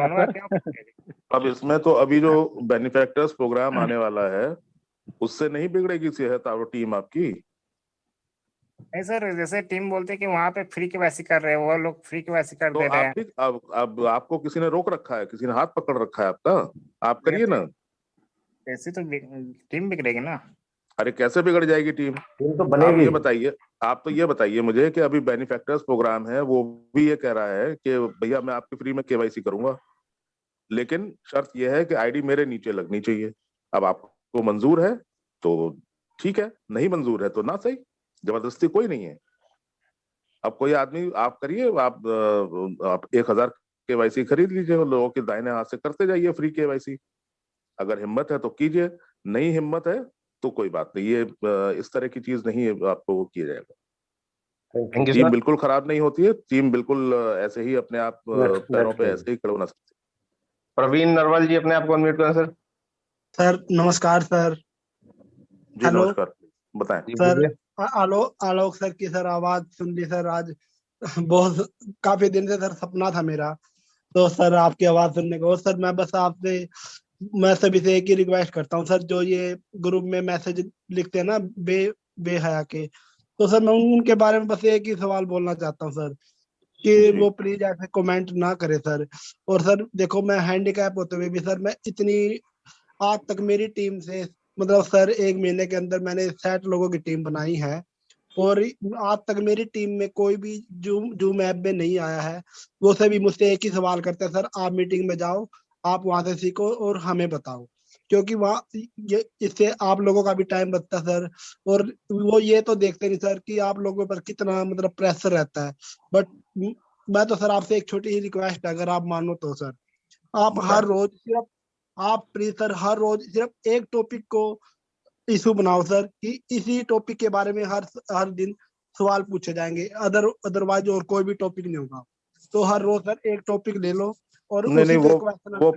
अब इसमें तो अभी जो बेनिफैक्टर्स प्रोग्राम आने वाला है उससे नहीं बिगड़ेगी सेहत और टीम आपकी। नहीं सर, जैसे टीम बोलते हैं कि वहाँ पे फ्री केवाईसी कर रहे हैं, वो लोग फ्री केवाईसी कर दे रहे हैं। अब आपको किसी ने रोक रखा है, किसी ने हाथ पकड़ रखा है आपका? आप करिए ना। ऐसे तो टीम बिगड़ेगी ना। अरे कैसे बिगड़ जाएगी टीम? टीम तो बनेगी। आप तो ये बताइए मुझे कि अभी बेनिफैक्टर्स प्रोग्राम है, वो भी ये कह रहा है कि भैया मैं आपकी फ्री में केवाईसी करूंगा, लेकिन शर्त यह है कि आईडी मेरे नीचे लगनी चाहिए। अब आपको मंजूर है तो ठीक है, नहीं मंजूर है तो ना सही, जबरदस्ती कोई नहीं है। अब कोई आदमी आप करिए, आप 1000 केवाईसी खरीद लीजिए, लोगों के दाहिने हाथ से करते जाइए फ्री केवाईसी। अगर हिम्मत है तो कीजिए, नहीं हिम्मत है तो कोई बात नहीं, ये इस तरह की चीज नहीं आपको वो किया जाएगा। टीम बिल्कुल खराब नहीं होती है, टीम बिल्कुल ऐसे ही अपने आप पैरों पे ऐसे ही खड़े होना सकती है। प्रवीण नरवाल जी अपने आप को अनम्यूट करें सर। सर नमस्कार सर। जी नमस्कार, बताएं सर। आलोक सर की सर आवाज सुन ली सर, आज बहुत काफी दिन से सर सपना था मेरा, तो सर आपकी आवाज सुनने को। सर मैं सभी से एक ही रिक्वेस्ट करता हूँ सर, जो ये ग्रुप में मैसेज लिखते हैं ना बेहया के, तो सर मैं उनके बारे में बस एक ही सवाल बोलना चाहता हूँ सर, कि वो प्लीज ऐसे कमेंट ना करे सर। और सर देखो, मैं हैंडीकैप होते हुए भी सर मैं इतनी आज तक मेरी टीम से मतलब सर 1 महीने के अंदर मैंने 60 लोगों की टीम बनाई है और आज तक मेरी टीम में कोई भी जूम ऐप में नहीं आया है। वो सभी मुझसे एक ही सवाल करते हैं, सर आप मीटिंग में जाओ, आप वहां से सीखो और हमें बताओ, क्योंकि वहाँ इससे आप लोगों का भी टाइम बचता है सर। और वो ये तो देखते नहीं सर कि आप लोगों पर कितना मतलब प्रेशर रहता है। बट मैं तो सर आपसे एक छोटी ही रिक्वेस्ट है, अगर आप मानो तो सर, आप हर रोज सिर्फ हर रोज सिर्फ एक टॉपिक को इशू बनाओ सर, कि इसी टॉपिक के बारे में हर दिन सवाल पूछे जाएंगे, अदरवाइज और कोई भी टॉपिक नहीं होगा। तो हर रोज सर एक टॉपिक ले लो और नहीं वो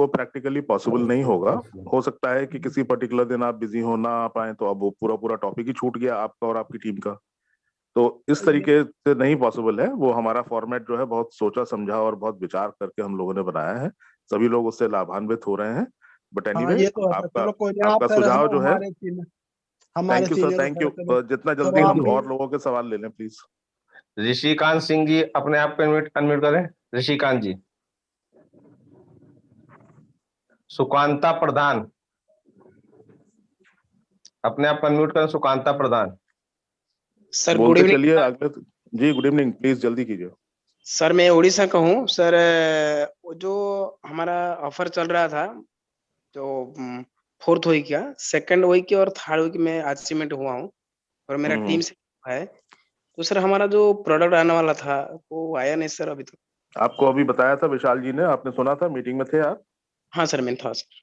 प्रैक्टिकली पॉसिबल नहीं होगा। हो सकता है कि किसी पर्टिकुलर दिन आप बिजी हो, ना आ पाए, तो अब वो पूरा टॉपिक ही छूट गया आपका और आपकी टीम का, तो इस तरीके से नहीं पॉसिबल है। वो हमारा फॉर्मेट जो है बहुत सोचा समझा और बहुत विचार करके हम लोगों ने बनाया है, सभी लोग उससे लाभान्वित हो रहे हैं। बट एनीवे आपका सुझाव जो है, thank you sir, thank you. जितना जल्दी हम और लोगों के सवाल ले लें प्लीज। ऋषिकांत सिंह जी अपने आप को अनम्यूट करें। ऋषिकांत जी। सुकांता प्रधान अपने आप अनम्यूट करें। सुकांता प्रधान सर गुड इवनिंग। चलिए अगले जी, गुड इवनिंग, प्लीज जल्दी कीजिए। सर मैं उड़ीसा का हूँ सर। जो हमारा ऑफर चल रहा था, जो 4th वीक का 2nd वीक और 3rd वीक में अचीवमेंट हुआ हूँ और मेरा टीम से है, तो सर हमारा जो प्रोडक्ट आने वाला था वो आया नहीं सर अभी तक। आपको अभी बताया था विशाल जी ने, आपने सुना था, मीटिंग में थे आप? हाँ सर मैं था सर।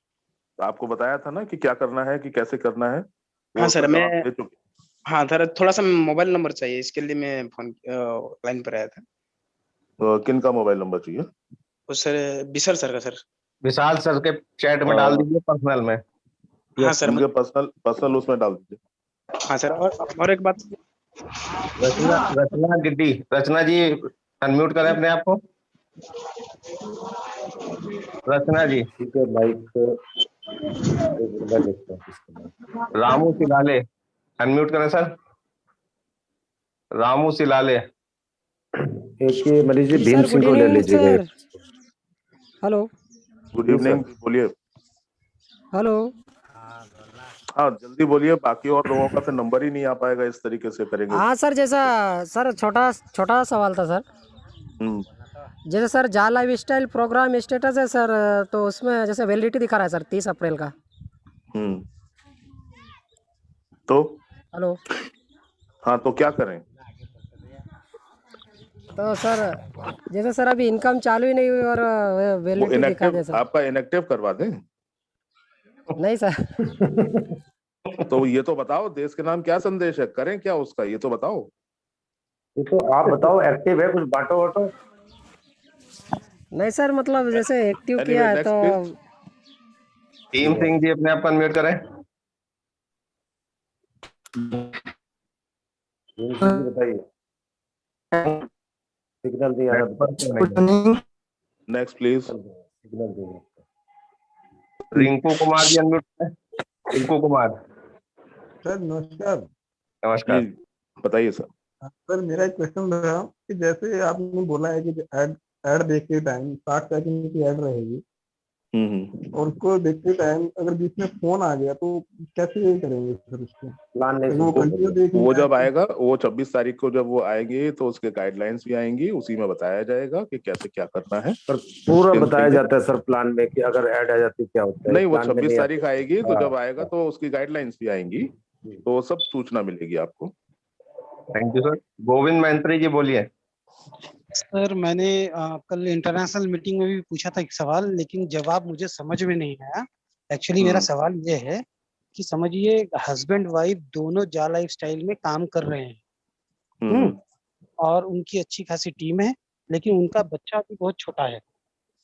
तो आपको बताया था ना कि क्या करना है, कि कैसे करना है, हाँ सर, उसका मैं जवाब दे चुके। हाँ सर, थोड़ा सा मोबाइल नंबर चाहिए, इसके लिए मैं फोन लाइन पर आया था। किन का मोबाइल नंबर चाहिए? उस सर विशाल सर का सर। विशाल सर के चैट में डाल दीजिए, पर्सनल में। हाँ सर, उनके पर्सनल उसमें डाल दीजिए। हाँ सर, और एक बात। रचना गिड्डी, रचना जी अनम्यूट करें अपने आप को। रचना जी। ठीक है, माइक मैं देखता हूँ किसका नाम। रामू सिलाले अनम्यूट करें सर। रामू सिलाले। एक ये मनीष जी भीम सर, सिंह गुड को ले इवनिंग लीजिएगा। सर। हेलो गुड जी इवनिंग, सर। बोलिए। हेलो। हाँ जल्दी बोलिए, बाकी और लोगों का फिर नंबर ही नहीं आ पाएगा, इस तरीके से करेंगे। हाँ सर, जैसा सर छोटा छोटा सवाल था सर। जैसे सर जा लाइफ स्टाइल प्रोग्राम स्टेटस है सर, तो उसमें जैसे वैलिडिटी दिखा रहा है सर 30 अप्रैल का। तो हेलो। हाँ तो क्या करें? तो सर जैसे सर अभी इनकम चालू ही नहीं हुई और वो वैलिडिटी दिखा दे इनएक्टिव, सर। आपका इनएक्टिव करवा दें? नहीं सर। तो ये तो बताओ, देश के नाम क्या संदेश है, करें क्या उसका, ये तो बताओ। ये तो आप बताओ, एक्टिव है, कुछ बांटो वाटो। नहीं सर, मतलब जैसे एक्टिव Anyway, किया है next तो। please. भीम सिंह जी अपने आप को अनम्यूट करें। बताइए, सिग्नल नहीं आ रहा। Next please. सिग्नल देंगे। रिंकू कुमार जी अनम्यूट करें। रिंकू कुमार। सर नमस्कार। नमस्कार। बताइए सर। सर मेरा एक क्वेश्चन था कि जैसे आपने बोला है कि ऐड देखते टाइम 60 सेकंड की ऐड रहेगी, और उसको देखते टाइम अगर बीच में फोन आ गया तो कैसे करेंगे सर उसको? प्लान नहीं, वो कंटिन्यू देखेंगे। वो जब आएगा, वो 26 तारीख को जब वो आएंगे तो उसके गाइडलाइंस भी आएंगी, उसी में बताया जाएगा कि कैसे क्या करना है। पर पूरा बताया जाता है सर प्लान में कि अगर ऐड आ जाती क्या होता है। नहीं, वो प्लान में 26 नहीं तारीख आता। आएगी, तो जब हाँ। आएगा तो उसकी गाइडलाइंस भी आएंगी, तो सब सूचना मिलेगी आपको। Thank you sir. Govind Maitri ji बोलिए। सर मैंने कल इंटरनेशनल मीटिंग में भी पूछा था एक सवाल, लेकिन जवाब मुझे समझ में नहीं आया। एक्चुअली मेरा सवाल ये है कि समझिए हस्बैंड वाइफ दोनों जा लाइफ स्टाइल में काम कर रहे हैं, और उनकी अच्छी खासी टीम है, लेकिन उनका बच्चा भी बहुत छोटा है।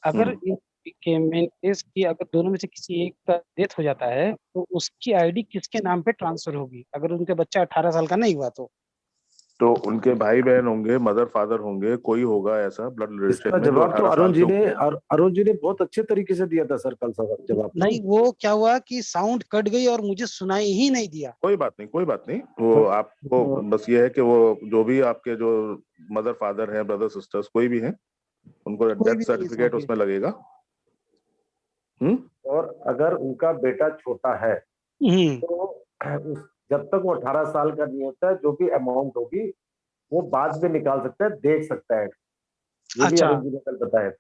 अगर अगर दोनों में से किसी एक का डेथ हो जाता है तो उसकी आईडी किसके नाम पे ट्रांसफर होगी, अगर उनके बच्चा 18 साल का नहीं हुआ तो उनके भाई बहन होंगे, मदर फादर होंगे, कोई होगा ऐसा ब्लड रिलेशन इसका में जो जवाब तो 18 साल अरुण जी ने बहुत अच्छे तरीके से दिया था सर कल जवाब। नहीं, वो क्या हुआ कि साउंड कट गई और मुझे सुनाई ही नहीं दिया। कोई बात नहीं, कोई बात नहीं। वो आपको बस ये है कि वो जो भी आपके जो मदर फादर हैं, ब्रदर सिस्टर्स कोई भी हैं, उनको डेथ सर्टिफिकेट उसमें लगेगा। और अगर उनका बेटा छोटा है तो जब तक वो 18 साल का नहीं होता है, जो भी अमाउंट होगी वो बाद में निकाल सकता है, देख सकता है। ये भी अरुण जी ने कल बताया।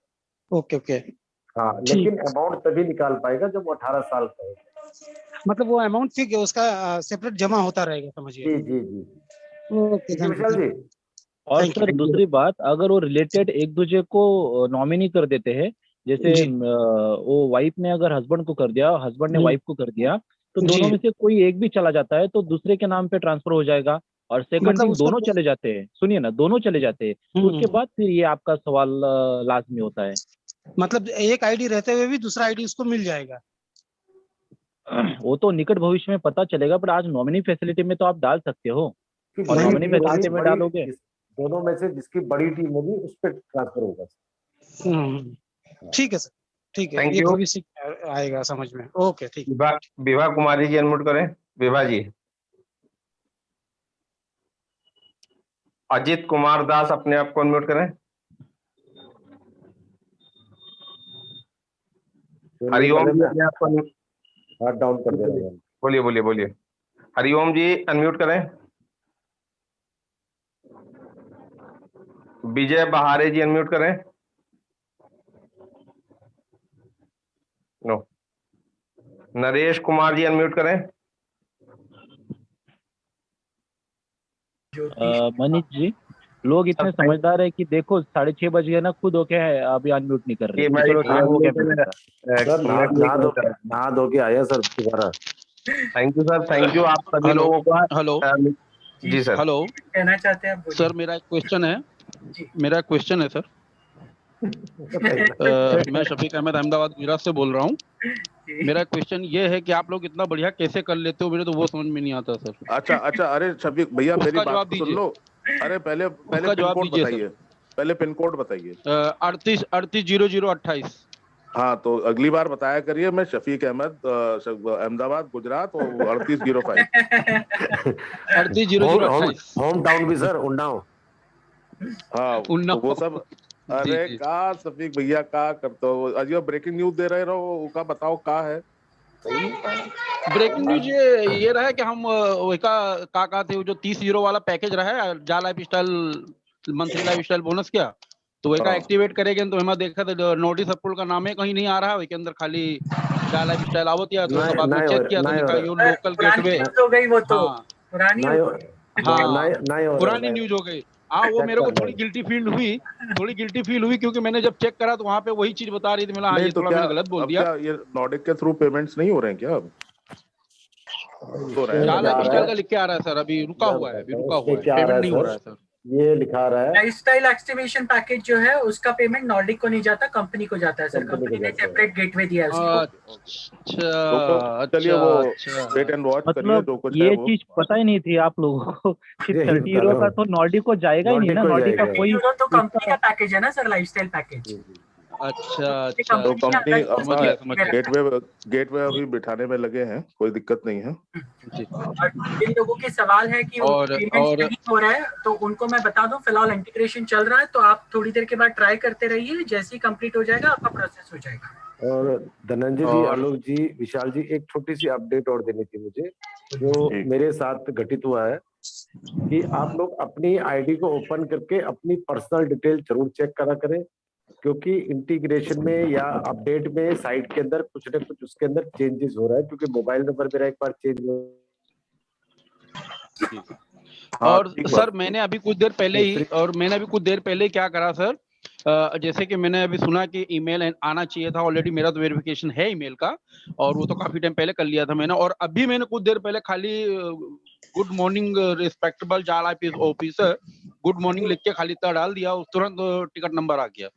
Okay okay. हाँ, लेकिन अमाउंट तभी निकाल पाएगा जब वो 18 साल का हो। मतलब वो अमाउंट फिर उसका सेपरेट जमा होता रहेगा, समझिए। जी जी जी। ओके, विशाल जी। और सर दूसरी बात, अगर वो रिलेटेड एक दूसरे को नॉमिनी कर देते हैं, जैसे वो वाइफ ने अगर हस्बैंड को कर दिया, हस्बैंड ने वाइफ को कर दिया, तो दोनों में से कोई एक भी चला जाता है तो दूसरे के नाम पे ट्रांसफर हो जाएगा। और सेकंड मतलब थिंग, उसका दोनों चले जाते हैं, सुनिए ना, दोनों चले जाते हैं तो उसके बाद फिर ये आपका सवाल लाजमी होता है। मतलब एक आईडी रहते हुए भी दूसरा आईडी उसको मिल जाएगा। वो तो निकट भविष्य में पता चलेगा, पर आज नॉमिनी फैसिलिटी में तो आप डाल सकते हो, और नॉमिनी फैसिलिटी में डालोगे दोनों में से जिसकी बड़ी टीम होगी उस पर ट्रांसफर होगा। ठीक है सर, ठीक है, Thank ये you. भविष्य आएगा समझ में। ओके, ठीक है। विभा कुमारी जी अनम्यूट करें। विभा जी। अजित कुमार दास अपने आप को अनम्यूट करें। हरिओम जी अपने आप को हाथ डाउन कर दे रहे हैं। बोलिए बोलिए बोलिए। हरिओम जी अनम्यूट करें। विजय बहारे जी अनम्यूट करें। नो। नरेश कुमार जी अनम्यूट करें। मनीष जी, लोग इतने समझदार है कि देखो 6:30 बज गए ना, खुद होके अभी अनम्यूट नहीं कर रहे। चलो टाइम हो गया। नहा धो के आया सर दोबारा। Thank you sir, thank you आप सभी लोगों का। हेलो जी सर। हेलो कहना चाहते हैं आप? सर मेरा एक क्वेश्चन है, सर। मैं शफीक अहमद अहमदाबाद गुजरात से बोल रहा हूँ। मेरा क्वेश्चन ये है कि आप लोग इतना बढ़िया कैसे कर लेते हो, मुझे तो वो समझ में नहीं आता सर। अच्छा, अरे शफीक भैया मेरी उसका जवाब बात तो सुन दीजिए। लो। अरे पहले पिन जवाब कोड दीजिए बताइए, पहले पिन कोड बताइए। 380028। हाँ तो अगली बार बताया करिए, मैं शफीक अहमद अहमदाबाद गुजरात और 3805। 380028 होम टाउन भी सर उन्नाव। हाँ तो वो सब। अरे का शफीक भैया का करते हो, अजय ब्रेकिंग न्यूज दे रहे रहो, का बताओ का है। ब्रेकिंग न्यूज ये रहा है कि हम का थे जो 30 यूरो वाला पैकेज रहा है जा life style monthly life style bonus क्या, तो वही का एक्टिवेट करेंगे तो हमें देखा था नोटिस अप्रूवल का नाम है कहीं नहीं आ रहा है, के अंदर खाली जा लाइफ स्टाइल आवत या तो बाद में चेक किया तो लिखा यो लोकल गेटवे। हो गई वो तो पुरानी पुरानी न्यूज हो गई। हाँ वो मेरे को थोड़ी गिल्टी फील हुई क्योंकि मैंने जब चेक करा तो वहाँ पे वही चीज बता रही थी। मैं ये थोड़ा मैंने गलत बोल दिया। ये नॉर्डिक के थ्रू पेमेंट्स नहीं हो रहे हैं क्या अब? जा लाइफ स्टाइल का लिख के आ रहा है सर, अभी रुका हुआ है, पेमेंट नहीं हो रहा है सर। ये लिखा रहा है लाइफस्टाइल एक्टिवेशन पैकेज जो है उसका पेमेंट नॉर्डिक को नहीं जाता, कंपनी को जाता है सर। कंपनी ने सेपरेट गेटवे दिया है उसको। चलिए वो वेट एंड वॉच करिए, जो कुछ ये चीज पता ही नहीं थी आप लोगों को कि 30 यूरो का तो नॉर्डिक को जाएगा ही नहीं ना। नॉर्डिक का कोई तो कंपनी का पैकेज है ना सर, लाइफस्टाइल पैकेज। अच्छा तो कंपनी गेटवे अभी बिठाने में लगे हैं, कोई दिक्कत नहीं है। जिन लोगों के सवाल है कि पेमेंट नहीं हो रहा है तो उनको मैं बता दूं फिलहाल इंटीग्रेशन चल रहा है, तो आप थोड़ी देर के बाद ट्राई करते रहिए, जैसे ही कंप्लीट हो जाएगा आपका प्रोसेस हो जाएगा। और धनंजय जी, आलोक जी, विशाल जी, एक छोटी सी अपडेट और देनी थी मुझे, जो मेरे साथ घटित हुआ है कि आप लोग अपनी आईडी को ओपन करके अपनी पर्सनल डिटेल जरूर चेक करा करें, क्योंकि इंटीग्रेशन में या अपडेट में साइट के अंदर कुछ न कुछ उसके अंदर चेंजेस हो रहा है, क्योंकि मोबाइल नंबर मेरा एक बार चेंज हो। और सर मैंने अभी कुछ देर पहले क्या करा सर, जैसे कि मैंने अभी सुना कि ईमेल आना चाहिए था, ऑलरेडी मेरा तो वेरिफिकेशन है ईमेल का, और वो तो काफी टाइम पहले कर लिया था मैंने। और अभी मैंने कुछ देर पहले खाली गुड मॉर्निंग रिस्पेक्टेबल जाला ऑफिसर गुड मॉर्निंग लिख के खाली इतना डाल दिया, उस तुरंत टिकट नंबर आ गया।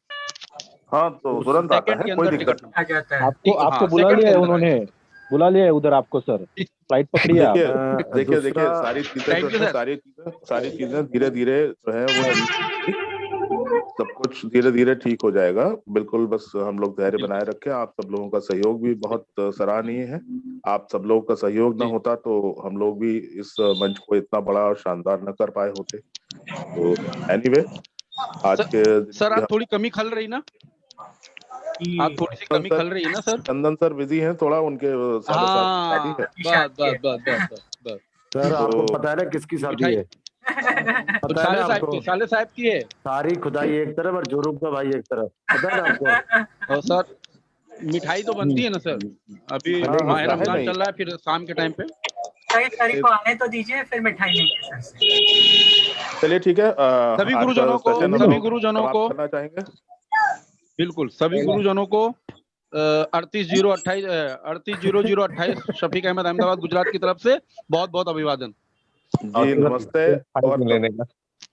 हाँ तो तुरंत आता है, कोई दिक्कत आ जाता है। आपको बुला लिया है उन्होंने, बुला लिया है उधर आपको सर, फ्लाइट पकड़ी है आप। देखिए सारी चीजें धीरे धीरे जो है वो सब कुछ धीरे धीरे ठीक हो जाएगा। बिल्कुल बस हम लोग धैर्य बनाए रखें। आप सब लोगों का सहयोग भी बहुत सराहनीय है। आप सब लोगों का सहयोग न होता तो हम लोग भी इस मंच को इतना बड़ा और शानदार न कर पाए होते। तो एनीवे आज के सर आप थोड़ी कमी खल रही ना, आप थोड़ी सी कमी खल रही है ना सर। चंदन सर बिजी हैं थोड़ा, उनके शादी है। सर आपको पता है ना किसकी शादी है? साले साहब की है। सारी खुदाई एक तरफ और जोरूब का भाई एक तरफ, पता है ना आपको? और सर मिठाई तो बनती है ना सर, अभी माह रमजान चल रहा है, फिर शाम के टाइम पे 27 तारीख को आने तो दीजिए, फिर मिठाई लेंगे सर से। चलिए ठीक है। सभी गुरुजनों को करना चाहेंगे बिल्कुल, सभी गुरुजनों को 380028 शफीक अहमद अहमदाबाद गुजरात की तरफ से बहुत बहुत अभिवादन जी। नमस्ते। और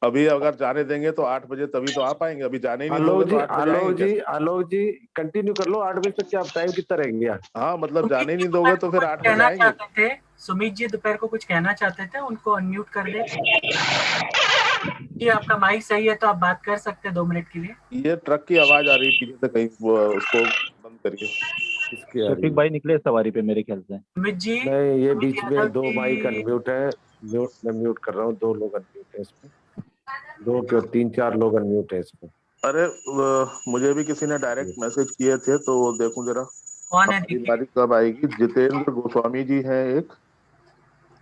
अभी अगर जाने देंगे तो 8 बजे तभी तो आ पाएंगे, अभी जाने ही नहीं दोगे तो 8 बजे आलोक जी कंटिन्यू कर लो 8 बजे तक। क्या टाइम कितना रहेंगे? हाँ मतलब जाने ही नहीं दोगे तो फिर 8 बजे आएंगे। सुमित जी दोपहर को कुछ कहना चाहते थे, उनको अनम्यूट कर दे जी। आपका माइक सही है तो आप बात कर सकते हैं 2 मिनट के लिए। ये ट्रक की आवाज आ रही है पीछे से कहीं, उसको बंद करिए। शफीक भाई निकले सवारी पे मेरे ख्याल से। सुमित जी नहीं, ये बीच में 2 माइक अनम्यूट है, मैं म्यूट कर रहा हूँ। 2 लोग अनम्यूट है इसमें, 2 के 3-4 लोग अनम्यूट है इसमें। अरे मुझे भी किसी ने डायरेक्ट मैसेज किए थे, तो देखूं जरा कौन है? तारीख कब आएगी? जितेंद्र गोस्वामी जी हैं एक,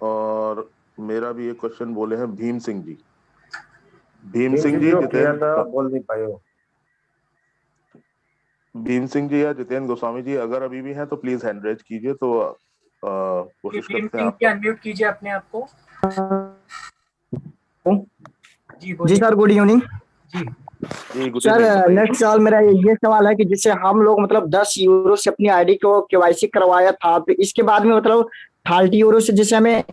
और मेरा भी एक क्वेश्चन बोले हैं भीम सिंह जी। भीम सिंह जी जितेंद्र बोल नहीं पाए हो। भीम सिंह जी या जितेंद्र गोस्वामी जी अगर अभी भी हैं तो प्लीज हैंड रेज कीजिए, तो कोशिश करते हैं आप अनम्यूट कीजिए अपने आप को। जी sir, good evening sir. Next सवाल मेरा ये सवाल है कि जिससे हम लोग मतलब 10 यूरो से अपनी आईडी को केवाईसी करवाया था, तो इसके बाद में मतलब €30 से जैसे हमें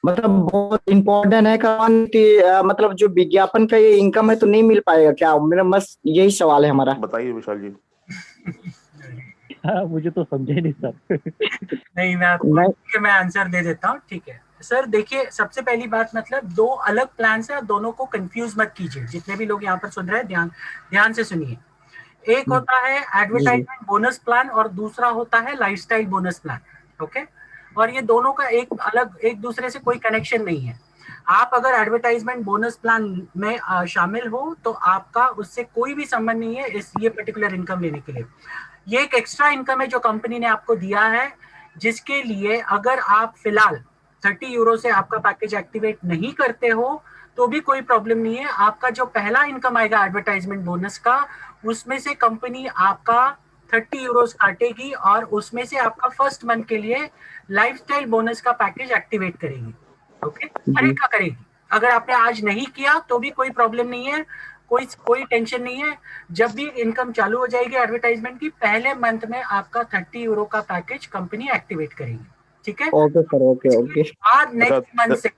मतलब बहुत इम्पोर्टेंट है करवाने कि मतलब जो विज्ञापन का ये इनकम है तो नहीं मिल पाएगा क्या? मेरा बस यही सवाल है हमारा। बताइए विशाल जी। हाँ, मुझे तो समझे नहीं सर। नहीं, मैं आंसर दे देता हूँ, ठीक है सर। देखिए, सबसे पहली बात, मतलब दो अलग प्लान है और दोनों को कंफ्यूज मत कीजिए। जितने भी लोग यहाँ पर सुन रहे हैं, ध्यान से सुनिए। एक होता है एडवर्टाइजमेंट बोनस प्लान और दूसरा होता है लाइफस्टाइल बोनस प्लान, ओके। और ये दोनों का एक दूसरे से कोई कनेक्शन नहीं है। आप अगर एडवर्टाइजमेंट बोनस प्लान में शामिल हो तो आपका उससे कोई भी संबंध नहीं है ये पर्टिकुलर इनकम लेने के लिए। ये एक एक्स्ट्रा इनकम है जो कंपनी ने आपको दिया है, जिसके लिए अगर आप फिलहाल €30 से आपका पैकेज एक्टिवेट नहीं करते हो तो भी कोई प्रॉब्लम नहीं है। आपका जो पहला इनकम आएगा एडवर्टाइजमेंट बोनस का, उसमें से कंपनी आपका €30 काटेगी और उसमें से आपका फर्स्ट मंथ के लिए लाइफस्टाइल बोनस का पैकेज एक्टिवेट करेगी, ओके। हर एक का करेगी। अगर आपने आज नहीं किया तो भी कोई प्रॉब्लम नहीं है, कोई टेंशन नहीं है। जब भी इनकम चालू हो जाएगी एडवर्टाइजमेंट की, पहले मंथ में आपका €30 का पैकेज कंपनी एक्टिवेट करेगी, ठीक है। Okay sir, okay okay. और नेक्स्ट मंथ से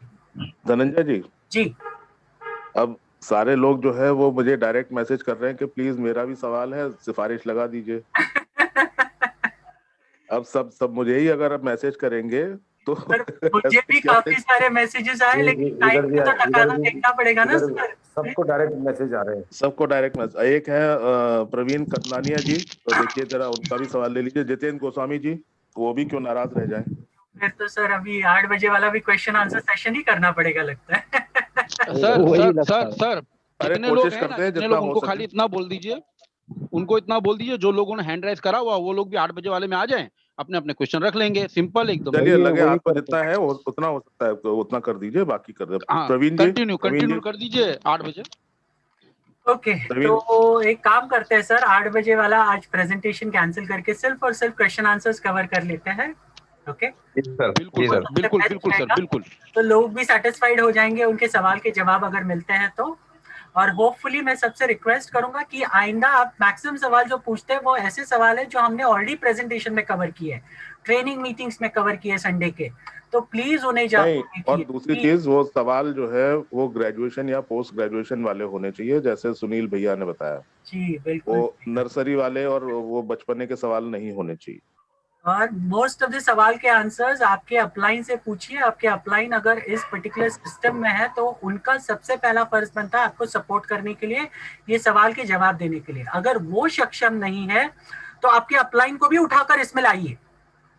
धनंजय जी, अब सारे लोग जो है वो मुझे डायरेक्ट मैसेज कर रहे हैं कि प्लीज मेरा भी सवाल है, सिफारिश लगा दीजिए। अब सब मुझे ही अगर आप मैसेज करेंगे तो मुझे भी काफी सारे मैसेजेस आए, लेकिन टाइम पे तो तकाना देखना पड़ेगा ना सर। सबको डायरेक्ट मैसेज आ रहे हैं, सबको डायरेक्ट मैसेज। एक है प्रवीण कतलानिया जी, तो देखिए जरा उनका भी सवाल ले लीजिए। जितेंद्र गोस्वामी जी, वो भी क्यों नाराज रह जाएं। फिर तो सर अभी 8 बजे वाला भी क्वेश्चन आंसर सेशन ही करना पड़ेगा लगता है। सर जितने लोग हैं ना, जितने लोग, उनको खाली इतना बोल दीजिए, जो लोगों ने हैंड राइज करा हुआ वो लोग भी 8 बजे वाले में आ जाएं, अपने अपने क्वेश्चन रख लेंगे, सिंपल एकदम। चलिए, लगे आपको जितना है उतना हो सकता है तो उतना कर दीजिए, बाकी कर दे। प्रवीण जी कंटिन्यू कर दीजिए 8 बजे। ओके, तो एक काम करते हैं सर, 8 बजे वाला आज प्रेजेंटेशन कैंसिल करके सिर्फ और सिर्फ क्वेश्चन आंसर्स कवर कर लेते हैं, ओके। बिल्कुल। तो लोग भी सेटिस्फाइड हो जाएंगे, उनके सवाल के जवाब अगर मिलते हैं तो। और होपफुली मैं सबसे रिक्वेस्ट करूंगा कि आइंदा आप मैक्सिमम सवाल जो पूछते हैं वो ऐसे सवाल है जो हमने ऑलरेडी प्रेजेंटेशन में कवर किए, ट्रेनिंग मीटिंग्स में कवर किए संडे के, तो प्लीज उन्हें नहीं। और दूसरी चीज, वो सवाल जो है वो ग्रेजुएशन या पोस्ट ग्रेजुएशन वाले होने चाहिए, जैसे सुनील भैया ने बताया जी। बिल्कुल, वो नर्सरी वाले और वो बचपने के सवाल नहीं होने चाहिए। और मोस्ट ऑफ द सवाल के आंसर्स आपके अपलाइन से पूछिए। आपके अपलाइन अगर इस पर्टिकुलर सिस्टम में है तो उनका सबसे पहला फर्ज बनता है आपको सपोर्ट करने के लिए, ये सवाल के जवाब देने के लिए। अगर वो सक्षम नहीं है तो आपके अपलाइन को भी उठाकर इसमें लाइए,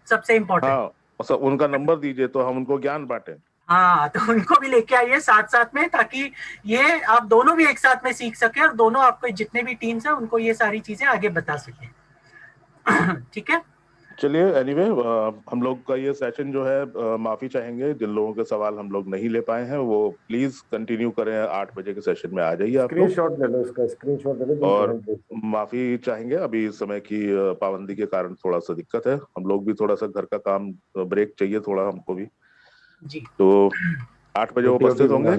सबसे इम्पोर्टेंट। हाँ, उनका नंबर दीजिए तो हम उनको ज्ञान बांटे। हाँ, तो उनको भी लेके आइए साथ में, ताकि ये आप दोनों भी एक साथ में सीख सके और दोनों आपके जितने भी टीम्स है उनको ये सारी चीजें आगे बता सके। ठीक है, चलिए एनीवे, हम लोग का ये सेशन जो है, माफी चाहेंगे जिन लोगों के सवाल हम लोग नहीं ले पाए हैं, वो प्लीज कंटिन्यू करें। 8 बजे के सेशन में आ जाइए आप लोग। स्क्रीनशॉट ले लो, इसका स्क्रीनशॉट ले लो। और माफी चाहेंगे, अभी समय की पाबंदी के कारण थोड़ा सा दिक्कत है। हम लोग भी थोड़ा सा घर का काम, ब्रेक चाहिए थोड़ा हमको भी जी। तो 8 बजे उपस्थित होंगे।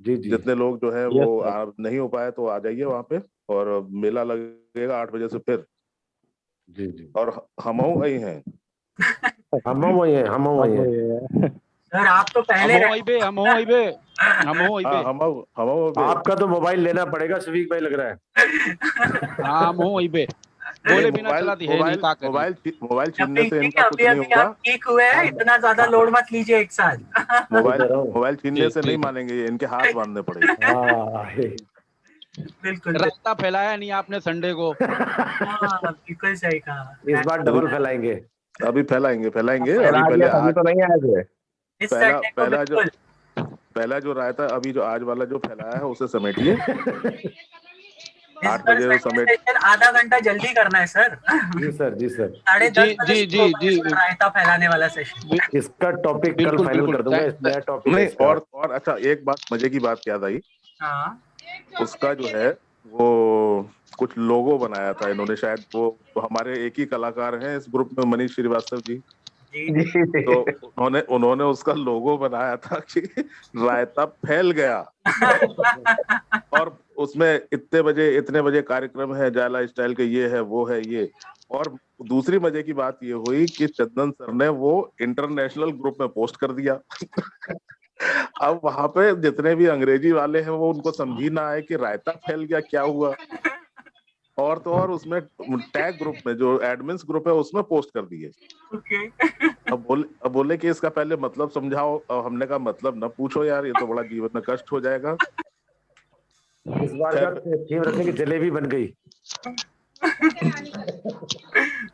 जी। जितने लोग जो है वो नहीं हो पाए तो आ जाइए वहाँ पे, और मेला लगेगा 8 बजे से फिर। जी। और हम वही हैं। सर आप तो पहले आपका तो मोबाइल लेना पड़ेगा, शफीक भाई, लग रहा है। बोले बिना चलाती है नहीं, मोबाइल छीनने से इनका कुछ नहीं होगा। ठीक हुआ है, इतना ज्यादा लोड मत लीजिए एक साथ। मोबाइल छीनने से नहीं मानेंगे, इनके हाथ बांधने पड़ेंगे। बिल्कुल, रास्ता फैलाया नहीं आपने संडे को। बिल्कुल सही कहा। इस बार डबल फैलाएंगे। अभी फैलाएंगे। अभी पहले आज तो नहीं आए थे। पहला जो रायता, अभी जो आज वाला जो फैलाया है उसे समेटिए। 8 बजे समेट, आधा घंटा जल्दी करना है सर। जी सर। 10:30 जी रायता फैलाने वाला सेशन। इसका टॉपिक कल फाइनल कर दूंगा। नया टॉपिक नहीं, और अच्छा, एक बात, मजे की बात याद आई। उसका जो है वो कुछ लोगो बनाया था इन्होंने, शायद वो हमारे एक ही कलाकार हैं इस ग्रुप में, मनीष श्रीवास्तव जी। तो उन्होंने उसका लोगो बनाया था कि रायता फैल गया। और उसमें इतने बजे कार्यक्रम है, जाला स्टाइल के, ये है वो है ये, और दूसरी मजे की बात ये हुई कि चंदन सर ने वो इंटरनेशनल ग्रुप में पोस्ट कर दिया। अब वहां पे जितने भी अंग्रेजी वाले हैं वो उनको समझ ही ना आए कि रायता फैल गया क्या हुआ, और तो और उसमें टैग ग्रुप में जो एडमिन्स ग्रुप है उसमें पोस्ट कर दिए। अब बोले कि इसका पहले मतलब समझाओ। और हमने कहा मतलब ना पूछो यार, ये तो बड़ा जीवन में कष्ट हो जाएगा। इस बार का थीम रखने की जलेबी बन गई।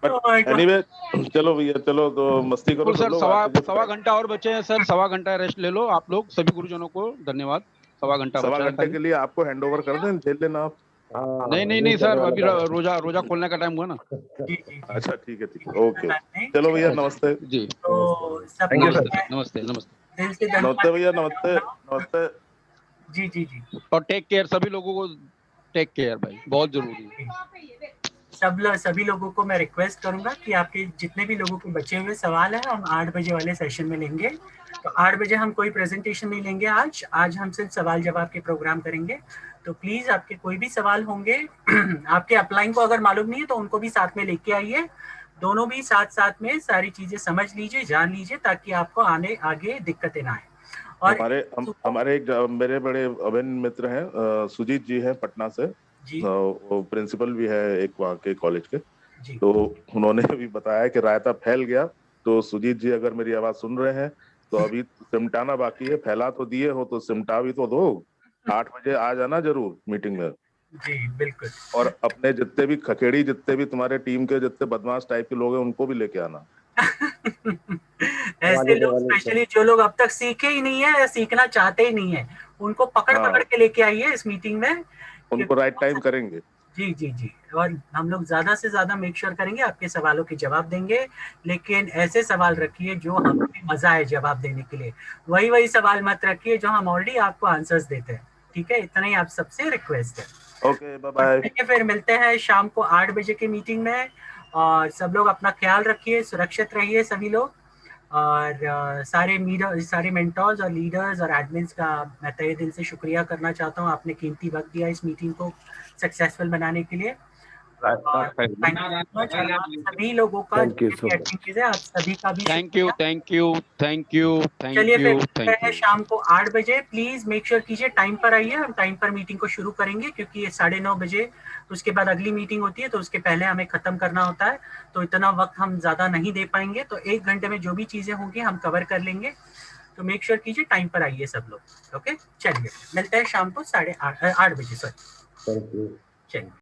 एनीवे चलो भैया, चलो तो मस्ती करो सर। सवा घंटा और बचे हैं सर, सवा घंटा रेस्ट ले लो आप लोग। सभी गुरुजनों को धन्यवाद। सवा घंटे के लिए आपको हैंड ओवर कर दें, झेल लेना आप। नहीं सर, अभी रोजा खोलने का टाइम हुआ ना। अच्छा ठीक है ओके, चलो भैया नमस्ते जी। नमस्ते नमस्ते भैया, नमस्ते जी। और टेक केयर, सभी लोगों को टेक केयर भाई, बहुत जरूरी है। सभी लोगों को मैं रिक्वेस्ट करूंगा कि आपके जितने भी लोगों के बचे हुए सवाल हैं हम 8 बजे वाले सेशन में लेंगे। तो 8 बजे हम कोई प्रेजेंटेशन नहीं लेंगे आज हम सिर्फ सवाल जवाब के प्रोग्राम करेंगे। तो प्लीज आपके कोई भी सवाल होंगे आपके अपलाइन को अगर मालूम नहीं है तो उनको भी साथ में लेके आइए। दोनों भी साथ में सारी चीजें समझ लीजिए, जान लीजिए, ताकि आपको आगे दिक्कतें ना आए। और हमारे एक मेरे बड़े अभिन्न मित्र हैं, सुजीत जी हैं पटना से, वो प्रिंसिपल भी है एक वहाँ के कॉलेज के। तो उन्होंने भी बताया कि रायता फैल गया। तो सुजीत जी अगर मेरी आवाज सुन रहे हैं तो अभी सिमटाना बाकी है, फैला तो दिए हो तो सिमटा भी तो दो। 8 बजे आ जाना जरूर मीटिंग में। जी बिल्कुल। और अपने जितने भी खकेड़ी, जितने भी तुम्हारे टीम के जितने बदमाश टाइप के लोग हैं उनको भी लेके आना। ऐसे लोग स्पेशली जो लोग अब तक सीखे ही नहीं है या सीखना चाहते ही नहीं है, उनको पकड़ के लेके आइए इस मीटिंग में। उनको राइट टाइम करेंगे। जी। और हम लोग ज्यादा से ज्यादा मेक श्योर करेंगे आपके सवालों के जवाब देंगे, लेकिन ऐसे सवाल रखिए जो हमें मजा आए जवाब देने के लिए। वही सवाल मत रखिए जो हम ऑलरेडी आपको आंसर्स देते हैं। ठीक है, इतना ही आप सबसे रिक्वेस्ट है। Okay bye bye. फिर मिलते हैं शाम को 8 बजे की मीटिंग में। और सब लोग अपना ख्याल रखिए, सुरक्षित रहिए सभी लोग। और सारे मेंटर्स और लीडर्स और एडमिन्स का मैं तहे दिल से शुक्रिया करना चाहता हूँ। आपने कीमती वक्त दिया इस मीटिंग को सक्सेसफुल बनाने के लिए। सभी लोगों का आप सभी का भी थैंक यू। चलिए फिर शाम को 8 बजे प्लीज मेक श्योर कीजिए टाइम पर आइए। हम टाइम पर मीटिंग को शुरू करेंगे क्योंकि ये 9:30 बजे उसके बाद अगली मीटिंग होती है, तो उसके पहले हमें खत्म करना होता है। तो इतना वक्त हम ज्यादा नहीं दे पाएंगे, तो 1 घंटे में जो भी चीजें होंगी हम कवर कर लेंगे। तो मेक श्योर कीजिए टाइम पर आइए सब लोग। ओके चलिए मिलते हैं शाम को 8:30 बजे। सॉरी चलिए।